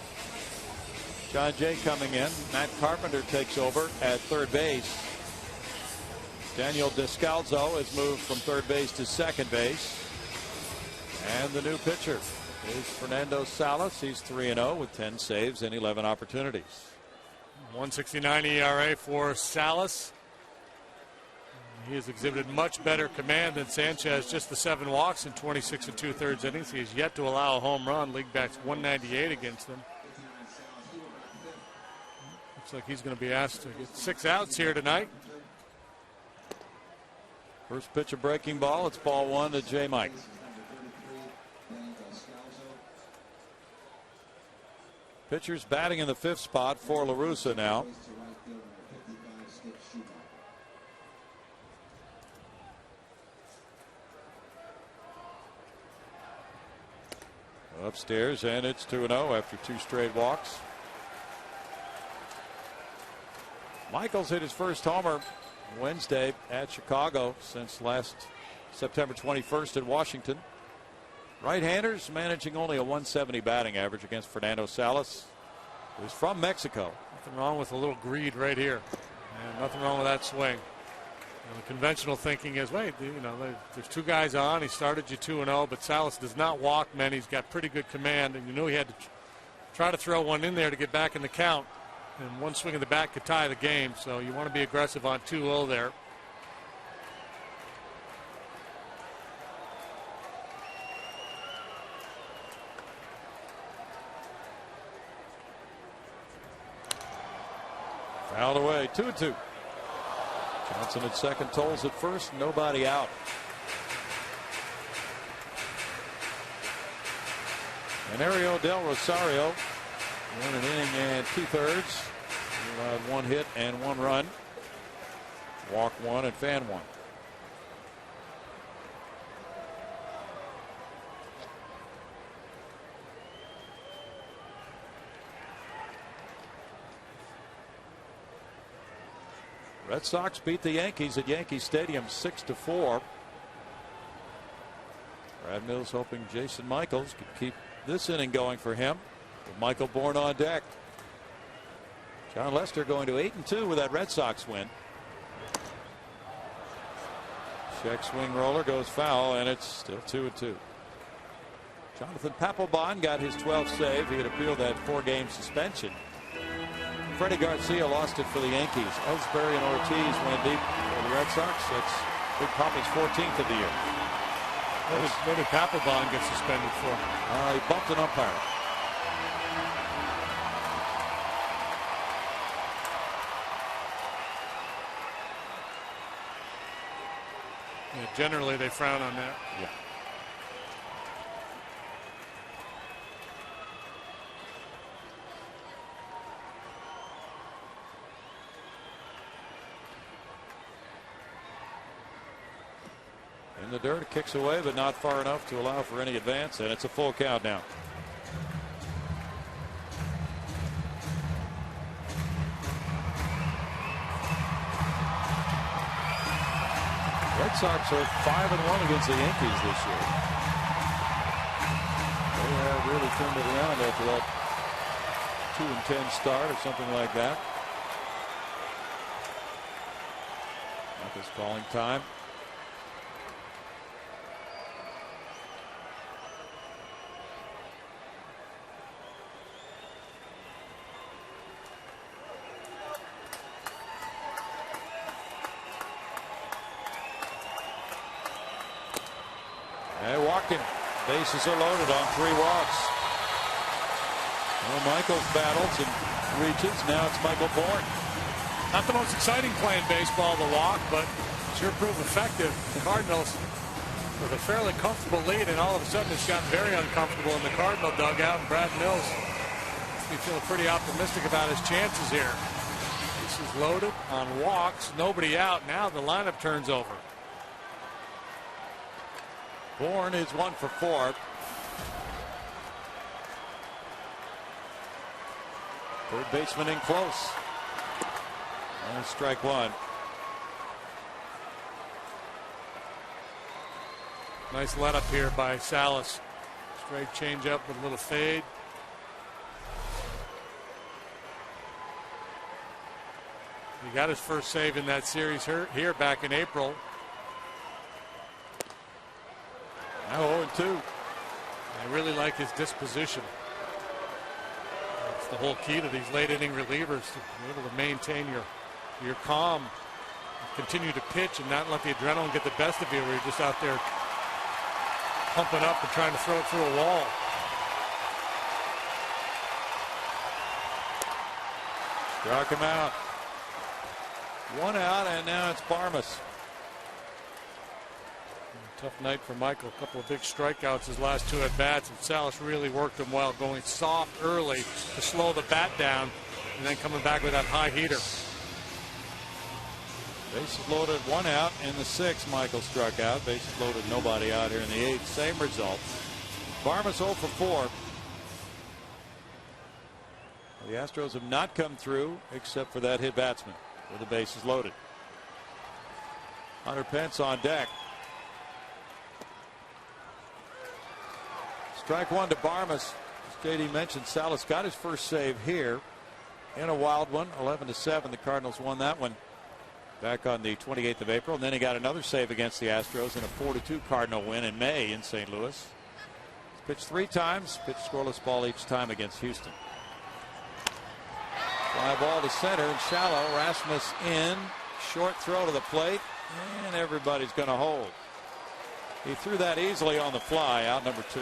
John Jay coming in. Matt Carpenter takes over at third base. Daniel Descalzo has moved from third base to second base. And the new pitcher is Fernando Salas. He's 3-0 with 10 saves and 11 opportunities. 1.69 ERA for Salas. He has exhibited much better command than Sanchez. Just the 7 walks in 26 2/3 innings. He has yet to allow a home run. League backs 198 against them. Looks like he's going to be asked to get 6 outs here tonight. First pitch, a breaking ball. It's ball 1 to J. Mike. Pitchers batting in the 5th spot for La Russa now. Upstairs, and it's 2-0 after 2 straight walks. Michaels hit his first homer Wednesday at Chicago since last September 21st in Washington. Right-handers managing only a 170 batting average against Fernando Salas, who's from Mexico. Nothing wrong with a little greed right here. And nothing wrong with that swing. The conventional thinking is, wait, there's two guys on. He started you 2-0, but Salas does not walk men. He's got pretty good command, and you knew he had to try to throw one in there to get back in the count. And one swing of the bat could tie the game, so you want to be aggressive on 2-0 there. Fouled away, 2-2. Johnson at second, Tolles at first, nobody out. And Ariel Del Rosario, 1 inning and 2/3. He allowed 1 hit and 1 run. Walk 1 and fan 1. Red Sox beat the Yankees at Yankee Stadium 6-4. Brad Mills hoping Jason Michaels could keep this inning going for him. With Michael Bourne on deck. John Lester going to 8-2 with that Red Sox win. Check swing roller goes foul, and it's still 2-2. Jonathan Papelbon got his 12th save. He had appealed that 4-game suspension. Freddie Garcia lost it for the Yankees. Ellsbury and Ortiz went deep for the Red Sox. That's Big Papa's 14th of the year. What did Papelbon get suspended for? He bumped an umpire. Yeah, generally they frown on that. Yeah. In the dirt, kicks away, but not far enough to allow for any advance, and it's a full count now. Red Sox are 5-1 against the Yankees this year. They have really turned it around after that 2-10 start or something like that. Michael's calling time. They walked him. Bases are loaded on 3 walks. Well, Michaels battles and reaches. Now it's Michael Bourne. Not the most exciting play in baseball, the walk, but sure proved effective. The Cardinals with a fairly comfortable lead, and all of a sudden it's gotten very uncomfortable in the Cardinal dugout. And Brad Mills must be feeling pretty optimistic about his chances here. Bases loaded on walks, nobody out. Now the lineup turns over. Bourne is 1 for 4. Third baseman in close. And strike 1. Nice let up here by Salas. Straight changeup with a little fade. He got his first save in that series here back in April. Now 0-2. I really like his disposition. That's the whole key to these late inning relievers, to be able to maintain your calm, continue to pitch, and not let the adrenaline get the best of you, where you're just out there pumping up and trying to throw it through a wall. Struck him out. 1 out, and now it's Barmas. Tough night for Michael. A couple of big strikeouts his last 2 at bats, and Salas really worked him well, going soft early to slow the bat down, and then coming back with that high heater. Bases loaded, 1 out. In the 6th, Michael struck out. Bases loaded, nobody out here in the 8th. Same result. Barmas 0 for 4. The Astros have not come through except for that hit batsman with the bases loaded. Hunter Pence on deck. Strike 1 to Barmas. As JD mentioned, Salas got his first save here in a wild one, 11-7. The Cardinals won that one back on the 28th of April. And then he got another save against the Astros in a 4-2 Cardinal win in May in St. Louis. He's pitched 3 times, pitched scoreless ball each time against Houston. Fly ball to center and shallow. Rasmus in. Short throw to the plate. And everybody's going to hold. He threw that easily on the fly, out number 2.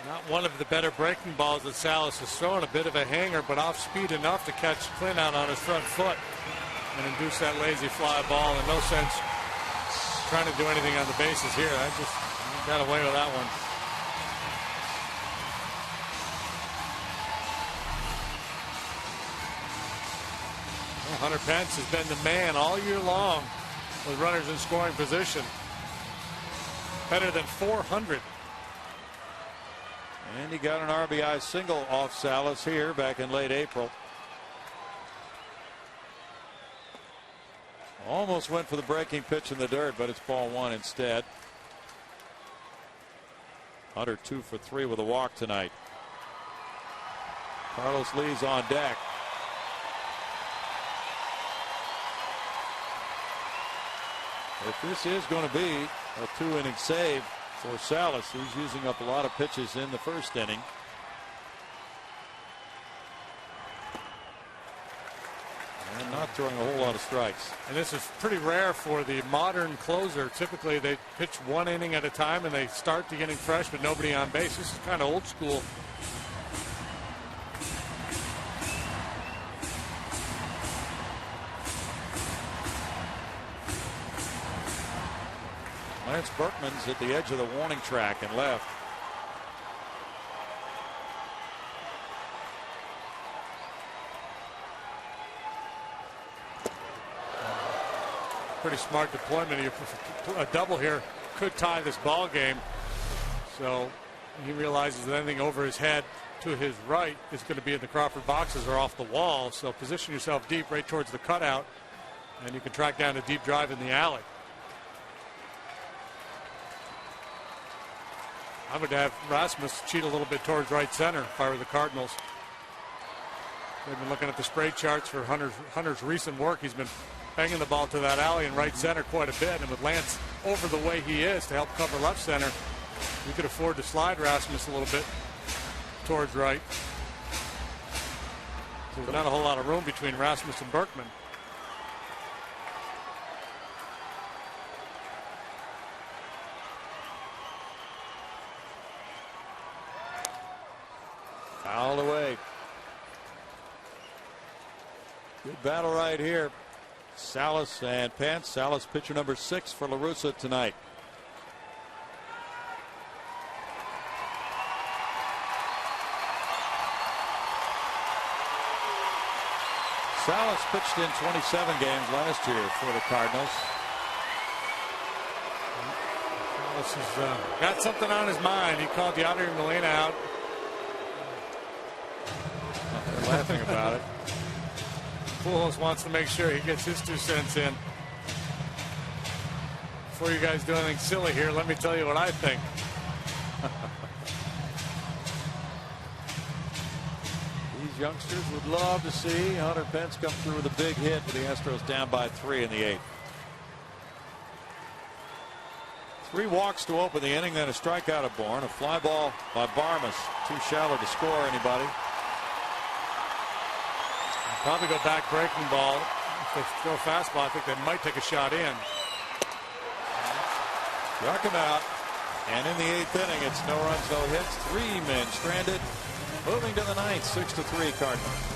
Not one of the better breaking balls that Salas has thrown. A bit of a hanger, but off speed enough to catch Clint out on his front foot and induce that lazy fly ball. And no sense trying to do anything on the bases here. I just got away with that one. Well, Hunter Pence has been the man all year long with runners in scoring position. Better than 400. And he got an RBI single off Salas here back in late April. Almost went for the breaking pitch in the dirt, but it's ball 1 instead. Hunter 2 for 3 with a walk tonight. Carlos Lee's on deck. If this is going to be a 2-inning save for Salas, who's using up a lot of pitches in the first inning. And not throwing a whole lot of strikes. And this is pretty rare for the modern closer. Typically they pitch 1 inning at a time and they start the inning fresh with nobody on base. This is kind of old school. Lance Berkman's at the edge of the warning track and left. Pretty smart deployment. A double here could tie this ball game. So he realizes that anything over his head to his right is going to be in the Crawford boxes or off the wall. So position yourself deep right towards the cutout, and you can track down a deep drive in the alley. I would have Rasmus cheat a little bit towards right center if I were the Cardinals. They've been looking at the spray charts for Hunter's recent work. He's been banging the ball to that alley in right center quite a bit. And with Lance over the way he is to help cover left center, you could afford to slide Rasmus a little bit towards right. So there's not a whole lot of room between Rasmus and Berkman. Fouled away. Good battle right here. Salas and Pence. Salas pitcher number 6 for La Russa tonight. Salas pitched in 27 games last year for the Cardinals. Salas has got something on his mind. He called Yadier Molina out. They're laughing about it. Pujols wants to make sure he gets his 2 cents in. Before you guys do anything silly here, let me tell you what I think. These youngsters would love to see Hunter Pence come through with a big hit with the Astros down by 3 in the 8th. 3 walks to open the inning, then a strikeout of Bourne. A fly ball by Barmas, too shallow to score anybody. Probably go back breaking ball. If they throw fastball, I think they might take a shot in. Struck him out. And in the 8th inning, it's no runs, no hits. 3 men stranded. Moving to the 9th, 6-3 Cardinals.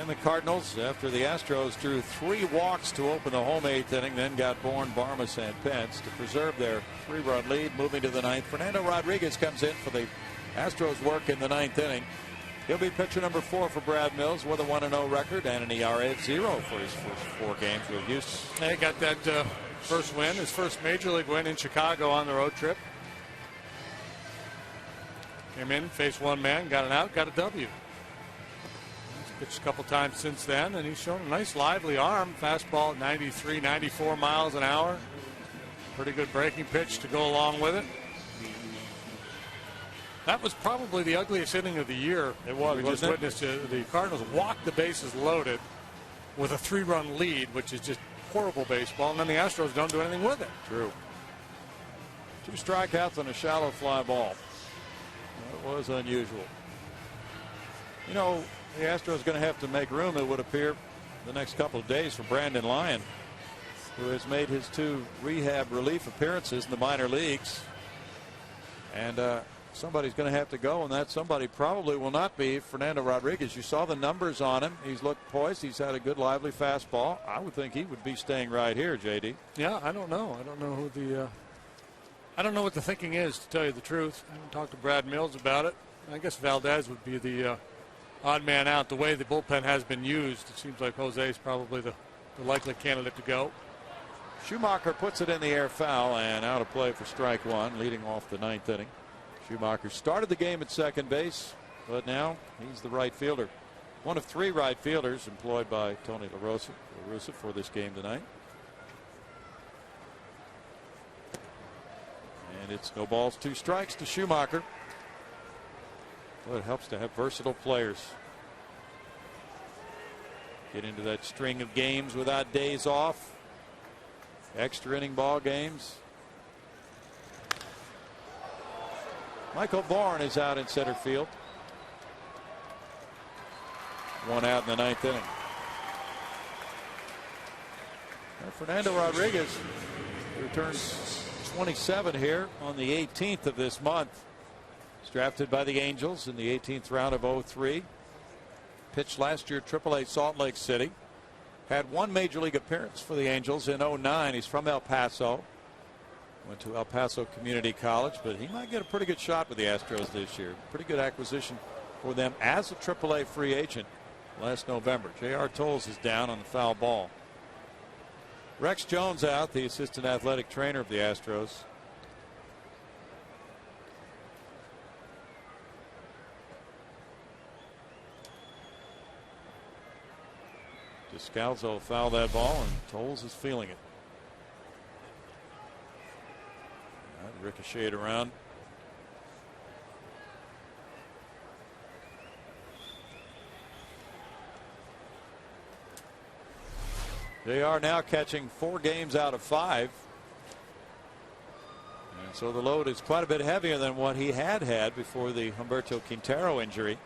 the Cardinals after the Astros drew 3 walks to open the home 8th inning, then got Bourne, Barmas, and Pence to preserve their 3-run lead. Moving to the 9th, Fernando Rodriguez comes in for the Astros work in the 9th inning. He'll be pitcher number 4 for Brad Mills with a 1-0 record and an ERA of 0 for his first 4 games with Houston. He got that first win, his first major league win in Chicago on the road trip. Came in, faced one man, got an out, got a W. He's pitched a couple times since then, and he's shown a nice lively arm. Fastball at 93, 94 miles an hour. Pretty good breaking pitch to go along with it. That was probably the ugliest inning of the year. It was. We just witnessed the Cardinals walk the bases loaded with a 3-run lead, which is just horrible baseball, and then the Astros don't do anything with it. True. 2 strikeouts on a shallow fly ball. That was unusual. You know, the Astros going to have to make room, it would appear, the next couple of days for Brandon Lyon, who has made his 2 rehab relief appearances in the minor leagues. And somebody's going to have to go, and that somebody probably will not be Fernando Rodriguez. You saw the numbers on him. He's looked poised. He's had a good, lively fastball. I would think he would be staying right here, JD. Yeah, I don't know. I don't know who the I don't know what the thinking is, to tell you the truth. I haven't talked to Brad Mills about it. I guess Valdez would be the odd man out. The way the bullpen has been used, it seems like Jose is probably the likely candidate to go. Schumacher puts it in the air, foul, and out of play for strike 1, leading off the 9th inning. Schumacher started the game at second base, but now he's the right fielder. One of 3 right fielders employed by Tony La Russa for this game tonight. And it's no balls, 2 strikes to Schumacher. Well, it helps to have versatile players. Get into that string of games without days off. Extra inning ball games. Michael Bourne is out in center field. 1 out in the 9th inning. And Fernando Rodriguez returns 27 here on the 18th of this month. He's drafted by the Angels in the 18th round of 03. Pitched last year AAA Salt Lake City. Had 1 major league appearance for the Angels in 09. He's from El Paso. Went to El Paso Community College, but he might get a pretty good shot with the Astros this year. Pretty good acquisition for them as a AAA free agent last November. J.R. Tolles is down on the foul ball. Rex Jones out, the assistant athletic trainer of the Astros. Descalzo fouled that ball, and Tolles is feeling it. Ricocheted around. They are now catching 4 games out of 5. And so the load is quite a bit heavier than what he had before the Humberto Quintero injury.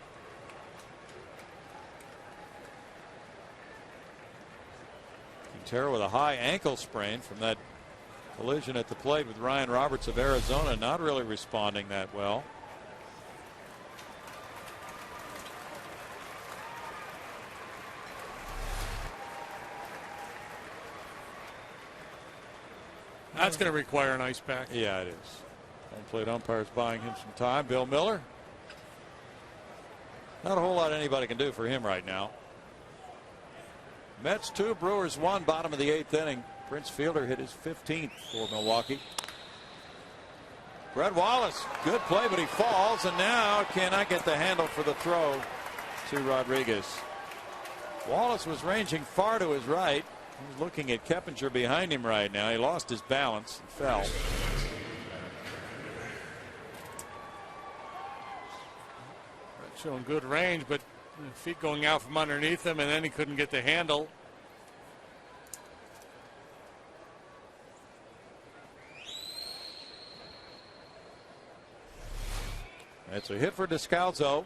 Quintero with a high ankle sprain from that collision at the plate with Ryan Roberts of Arizona, not really responding that well. That's going to require an ice pack. Yeah, it is. Home plate umpire's buying him some time. Bill Miller. Not a whole lot anybody can do for him right now. Mets 2, Brewers 1, bottom of the 8th inning. Prince Fielder hit his 15th for Milwaukee. Brett Wallace, good play, but he falls, and now cannot get the handle for the throw to Rodriguez. Wallace was ranging far to his right. He's looking at Keppinger behind him right now. He lost his balance and fell. Showing good range, but feet going out from underneath him, and then he couldn't get the handle. That's a hit for Descalzo.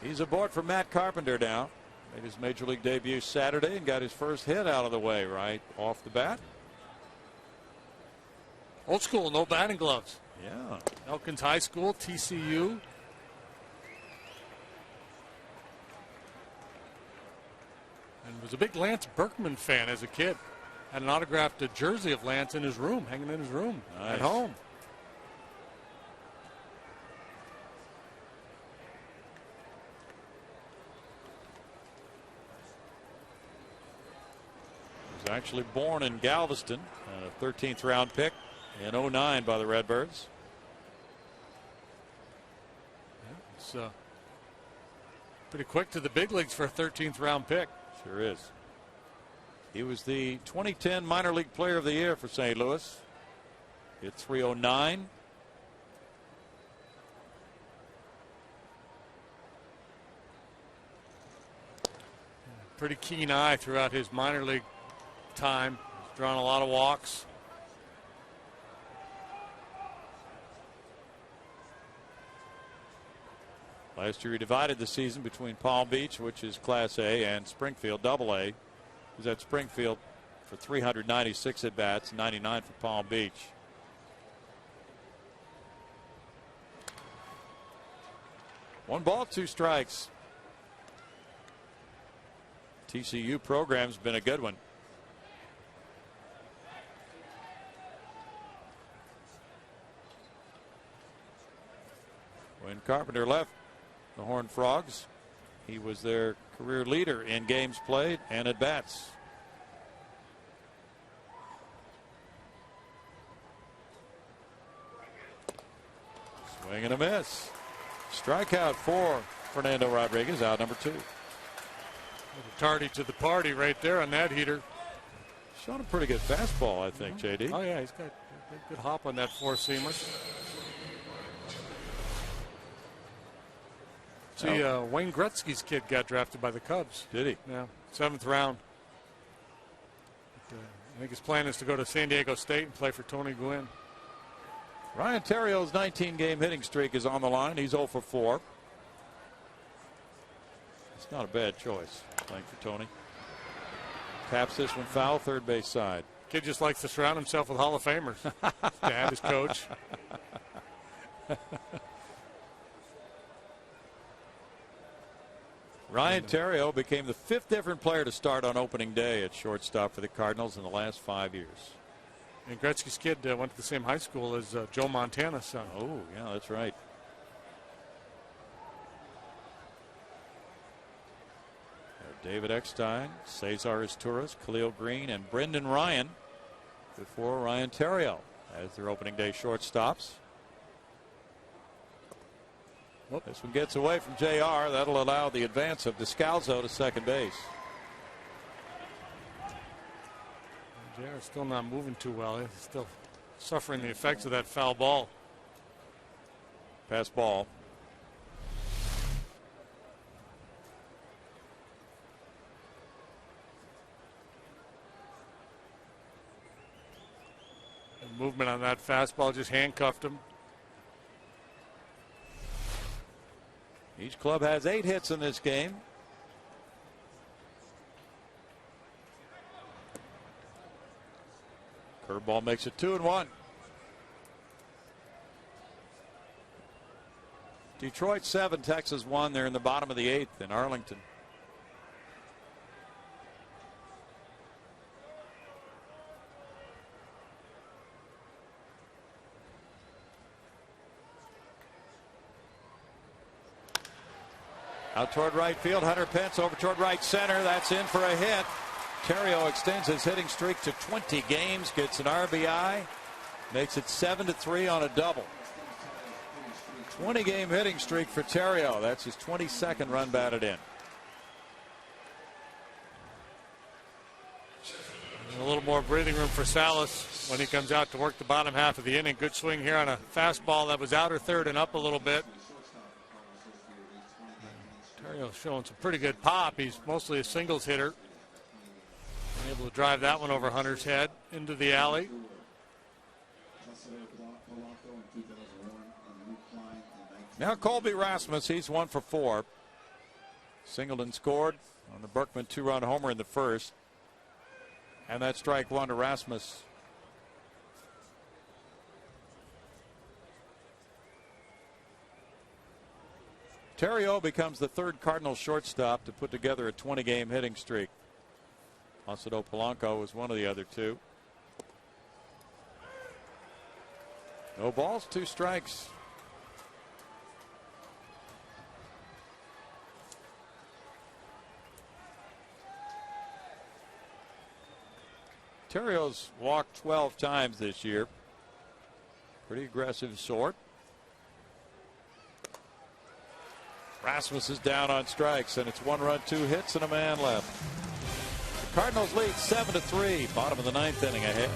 He's aboard for Matt Carpenter now. Made his major league debut Saturday and got his first hit out of the way right off the bat. Old school, no batting gloves. Yeah. Elkins High School, TCU. was a big Lance Berkman fan as a kid. Had an autographed jersey of Lance in his room, hanging in his room at home. He was actually born in Galveston, a 13th round pick in '09 by the Redbirds. It's pretty quick to the big leagues for a 13th round pick. Sure is. He was the 2010 minor league player of the year for St. Louis. Hit .309. Pretty keen eye throughout his minor league time. He's drawn a lot of walks. Last year he divided the season between Palm Beach, which is Class A, and Springfield, Double-A. He was at Springfield for 396 at-bats, 99 for Palm Beach. One ball, two strikes. TCU program's been a good one. When Carpenter left the Horned Frogs, he was their career leader in games played and at bats. Swing and a miss. Strikeout for Fernando Rodriguez, out number 2. Tardy to the party right there on that heater. Showing a pretty good fastball, I think, JD. Oh, yeah, he's got a good hop on that four-seamer. See, Wayne Gretzky's kid got drafted by the Cubs. Did he? Yeah, 7th round. But, I think his plan is to go to San Diego State and play for Tony Gwynn. Ryan Terrio's 19-game hitting streak is on the line. He's 0 for 4. It's not a bad choice playing for Tony. Taps this one foul, third base side. Kid just likes to surround himself with Hall of Famers. Dad, his coach. Ryan Theriot became the 5th different player to start on opening day at shortstop for the Cardinals in the last 5 years. And Gretzky's kid went to the same high school as Joe Montana's son. Oh, yeah, that's right. David Eckstein, Cesar Izturis, Khalil Green, and Brendan Ryan before Ryan Theriot as their opening day shortstops. This one gets away from JR. That'll allow the advance of Descalzo to second base. JR still not moving too well. He's still suffering the effects of that foul ball. Pass ball. And movement on that fastball just handcuffed him. Each club has 8 hits in this game. Curveball makes it 2-1. Detroit 7, Texas 1. They're in the bottom of the 8th in Arlington. Out toward right field, Hunter Pence over toward right center. That's in for a hit. Theriot extends his hitting streak to 20 games, gets an RBI, makes it 7-3 on a double. 20-game hitting streak for Theriot. That's his 22nd run batted in. A little more breathing room for Salas when he comes out to work the bottom half of the inning. Good swing here on a fastball that was outer third and up a little bit. Theriot showing some pretty good pop. He's mostly a singles hitter. Able to drive that one over Hunter's head into the alley. Now Colby Rasmus, he's 1 for 4. Singleton scored on the Berkman 2-run homer in the first. And that's strike 1 to Rasmus. Theriot becomes the 3rd Cardinal shortstop to put together a 20-game hitting streak. Placido Polanco was one of the other two. No balls, 2 strikes. Terrio's walked 12 times this year. Pretty aggressive sort. Rasmus is down on strikes, and it's 1 run, 2 hits, and a man left. The Cardinals lead 7-3. Bottom of the 9th inning ahead.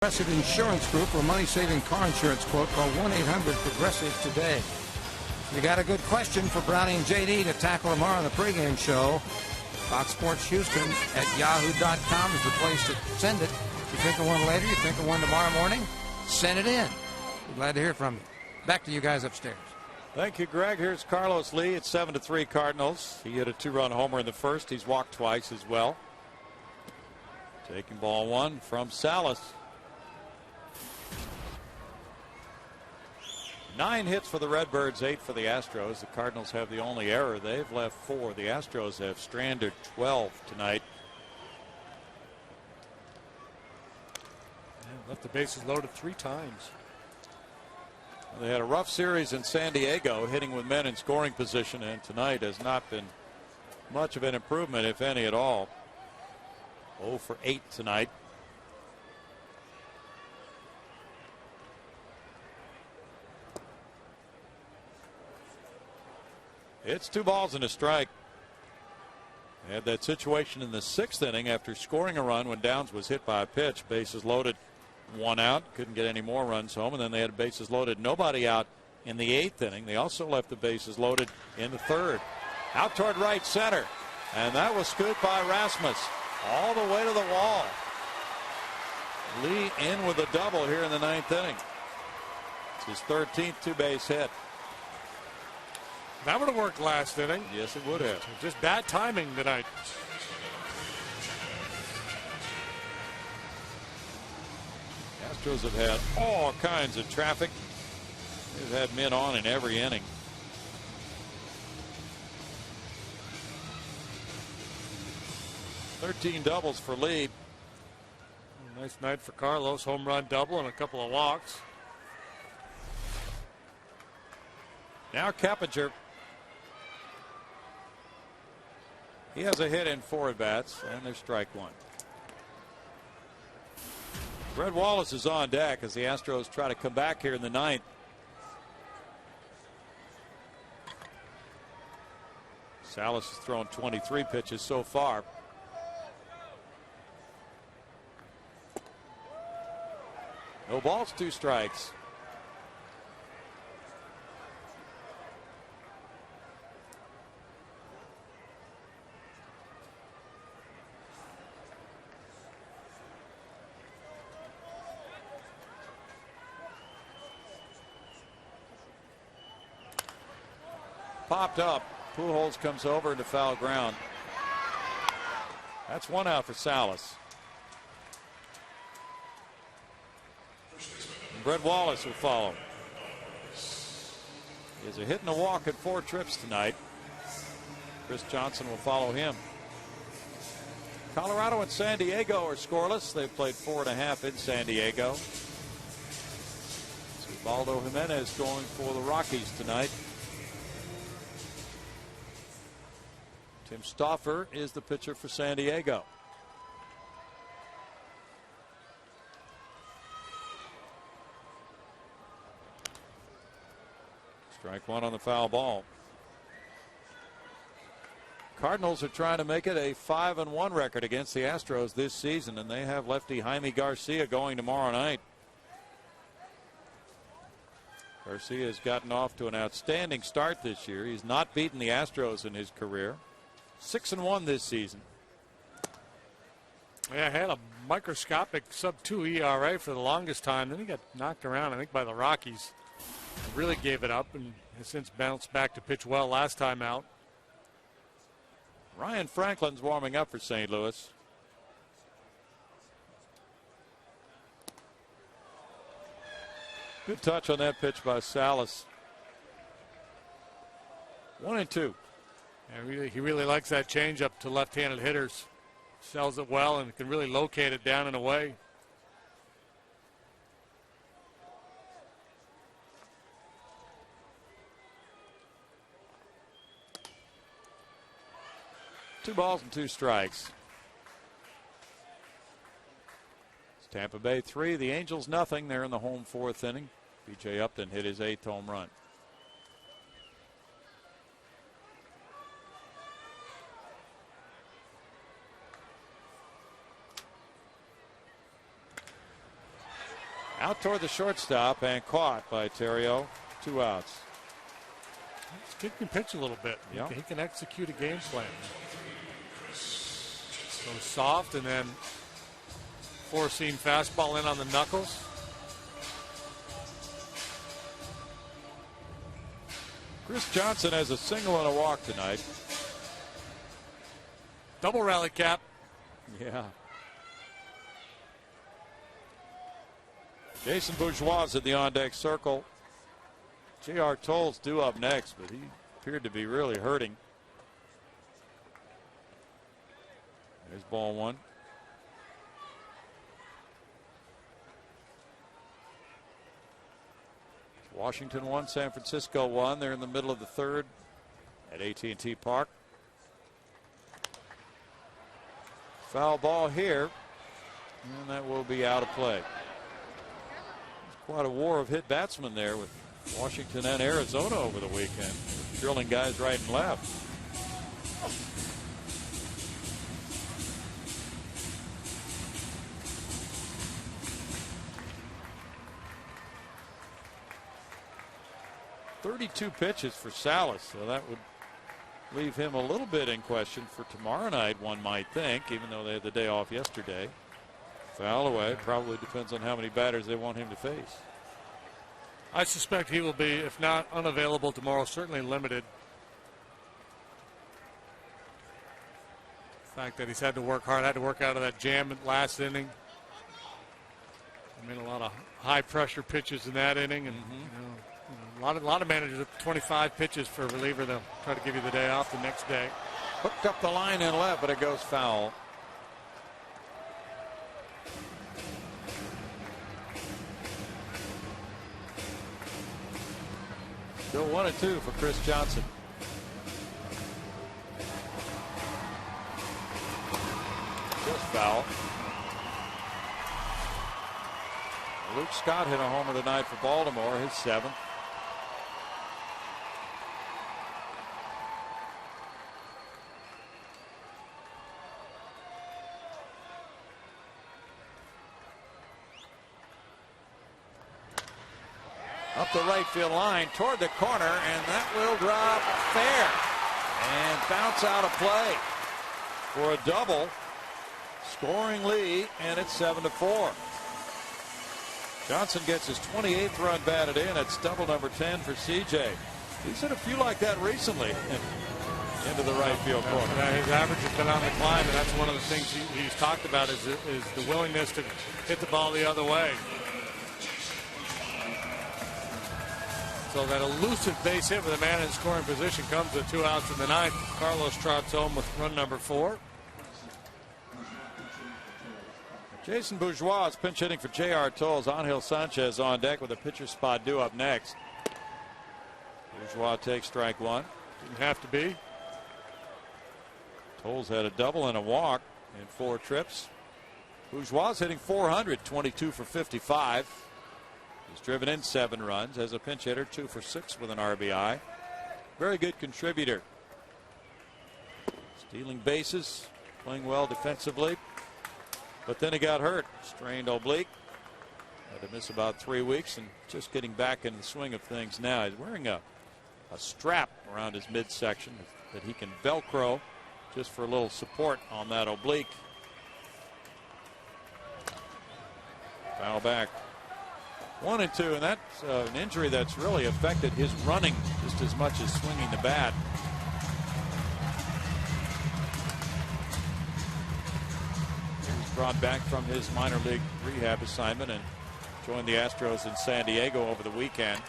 Progressive Insurance Group for money-saving car insurance quote. Call 1-800-PROGRESSIVE today. You got a good question for Brownie and JD to tackle tomorrow on the pregame show. Fox Sports Houston at yahoo.com is the place to send it. You think of one later, you think of one tomorrow morning, send it in. We're glad to hear from you. Back to you guys upstairs. Thank you, Greg. Here's Carlos Lee. It's 7-3 Cardinals. He hit a 2-run homer in the first. He's walked twice as well. Taking ball 1 from Salas. 9 hits for the Redbirds, 8 for the Astros. The Cardinals have the only error. They've left 4. The Astros have stranded 12 tonight. Yeah, left the bases loaded 3 times. They had a rough series in San Diego, hitting with men in scoring position, and tonight has not been much of an improvement, if any at all. 0 for 8 tonight. It's 2 balls and a strike. They had that situation in the 6th inning after scoring a run when Downs was hit by a pitch. Bases loaded, 1 out. Couldn't get any more runs home. And then they had bases loaded, nobody out in the 8th inning. They also left the bases loaded in the 3rd. Out toward right center. And that was scooped by Rasmus all the way to the wall. Lee in with a double here in the 9th inning. It's his 13th 2-base hit. That would have worked last inning. Yes, it would have. Just bad timing tonight. Astros have had all kinds of traffic. They've had men on in every inning. $13 doubles for Lee. Nice night for Carlos. Home run double and a couple of walks. Now Keppinger. He has a hit in 4 at-bats, and there's strike 1. Brett Wallace is on deck as the Astros try to come back here in the 9th. Salas has thrown 23 pitches so far. No balls, 2 strikes. popped up. Pujols comes over into foul ground. That's one out for Salas. And Brett Wallace will follow. He has a hit and a walk at 4 trips tonight. Chris Johnson will follow him. Colorado and San Diego are scoreless. They've played 4.5 in San Diego. Ubaldo Jimenez going for the Rockies tonight. Tim Stauffer is the pitcher for San Diego. Strike one on the foul ball. Cardinals are trying to make it a 5-1 record against the Astros this season, and they have lefty Jaime Garcia going tomorrow night. Garcia has gotten off to an outstanding start this year. He's not beaten the Astros in his career. 6-1 this season. Yeah, had a microscopic sub-2 ERA for the longest time. Then he got knocked around, I think, by the Rockies. Really gave it up and has since bounced back to pitch well last time out. Ryan Franklin's warming up for St. Louis. Good touch on that pitch by Salas. 1-2. And he really likes that changeup to left-handed hitters. Sells it well and can really locate it down and away. Two balls and 2 strikes. It's Tampa Bay 3, the Angels nothing. They're in the home 4th inning. B.J. Upton hit his 8th home run. Out toward the shortstop and caught by Terrio. 2 outs. He can pitch a little bit. Yeah. He can execute a game plan. So soft and then 4-seam fastball in on the knuckles. Chris Johnson has a single and a walk tonight. Double rally cap. Yeah. Jason Bourgeois in the on-deck circle. J.R. Tolles due up next, but he appeared to be really hurting. There's ball 1. Washington 1, San Francisco 1. They're in the middle of the 3rd at AT&T Park. Foul ball here, and that will be out of play. Quite a war of hit batsmen there with Washington and Arizona over the weekend, drilling guys right and left. .32 pitches for Salas, so that would leave him a little bit in question for tomorrow night, one might think, even though they had the day off yesterday. Foul away. Probably depends on how many batters they want him to face. I suspect he will be, if not unavailable tomorrow, certainly limited. The fact that he's had to work hard, had to work out of that jam last inning. I mean, a lot of high pressure pitches in that inning, and a lot of managers at 25 pitches for a reliever. They'll try to give you the day off the next day. Hooked up the line in left, but it goes foul. Still 1-2 for Chris Johnson. Just foul. Luke Scott hit a homer tonight for Baltimore, his 7th. Up the right field line toward the corner, and that will drop fair and bounce out of play for a double. Scoring Lee, and it's 7-4. Johnson gets his 28th run batted in. It's double number 10 for CJ. He's hit a few like that recently into the right field corner. His average has been on the climb, and that's one of the things he's talked about is the willingness to hit the ball the other way. So that elusive base hit with a man in scoring position comes with 2 outs in the ninth. Carlos trots home with run number 4. Jason Bourgeois is pinch hitting for J.R. Tolles. Angel Sanchez on deck with a pitcher spot due up next. Bourgeois takes strike 1. Didn't have to be. Tolles had a double and a walk in 4 trips. Bourgeois is hitting .400, 22 for 55. He's driven in 7 runs as a pinch hitter, 2 for 6 with an RBI. Very good contributor. Stealing bases, playing well defensively. But then he got hurt, strained oblique. Had to miss about 3 weeks and just getting back in the swing of things now. He's wearing a strap around his midsection that he can Velcro just for a little support on that oblique. Foul back. 1 and 2, and that's an injury that's really affected his running just as much as swinging the bat. He was brought back from his minor league rehab assignment and joined the Astros in San Diego over the weekend.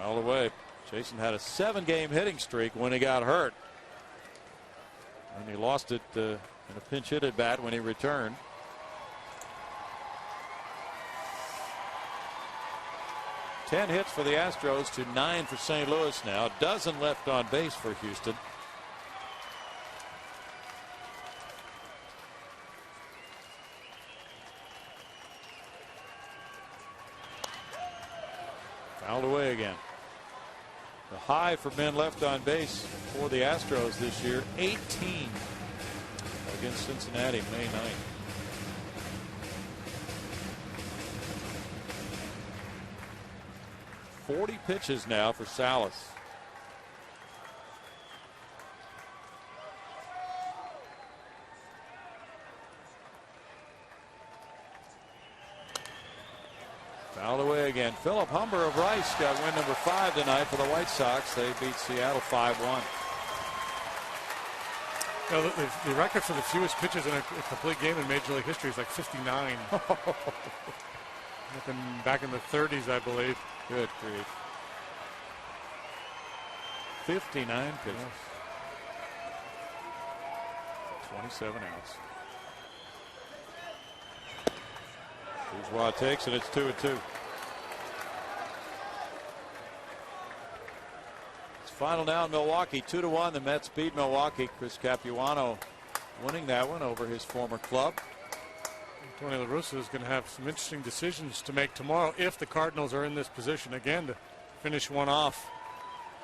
All the way. Jason had a 7-game hitting streak when he got hurt. And he lost it in a pinch hit at bat when he returned. Ten hits for the Astros to 9 for St. Louis now. A dozen left on base for Houston. Fouled away again. The high for men left on base for the Astros this year, 18 against Cincinnati May 9th. .40 pitches now for Salas. Fouled away again. Philip Humber of Rice got win number 5 tonight for the White Sox. They beat Seattle 5-1. You know, the record for the fewest pitches in a complete game in Major League history is like 59. Back in the 30s, I believe. Good grief. 59 pitches. 27 outs. Bourgeois takes it. It's 2-2. It's final now in Milwaukee. 2-1. The Mets beat Milwaukee. Chris Capuano winning that one over his former club. Tony La Russa is going to have some interesting decisions to make tomorrow if the Cardinals are in this position again to finish one off.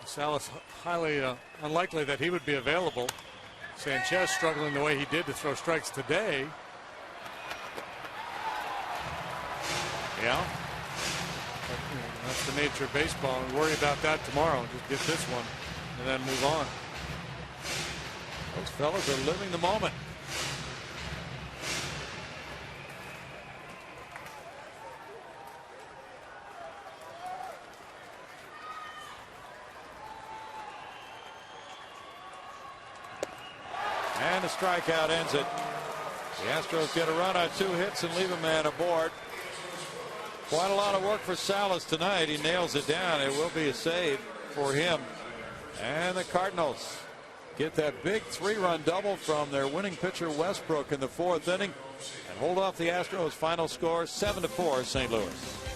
Salas highly unlikely that he would be available. Sanchez struggling the way he did to throw strikes today. Yeah. But, that's the nature of baseball, and worry about that tomorrow. Just get this one and then move on. Those fellas are living the moment. And the strikeout ends it. The Astros get a run on 2 hits and leave a man aboard. Quite a lot of work for Salas tonight. He nails it down. It will be a save for him. And the Cardinals get that big 3-run double from their winning pitcher Westbrook in the 4th inning and hold off the Astros. Final score 7-4 St. Louis.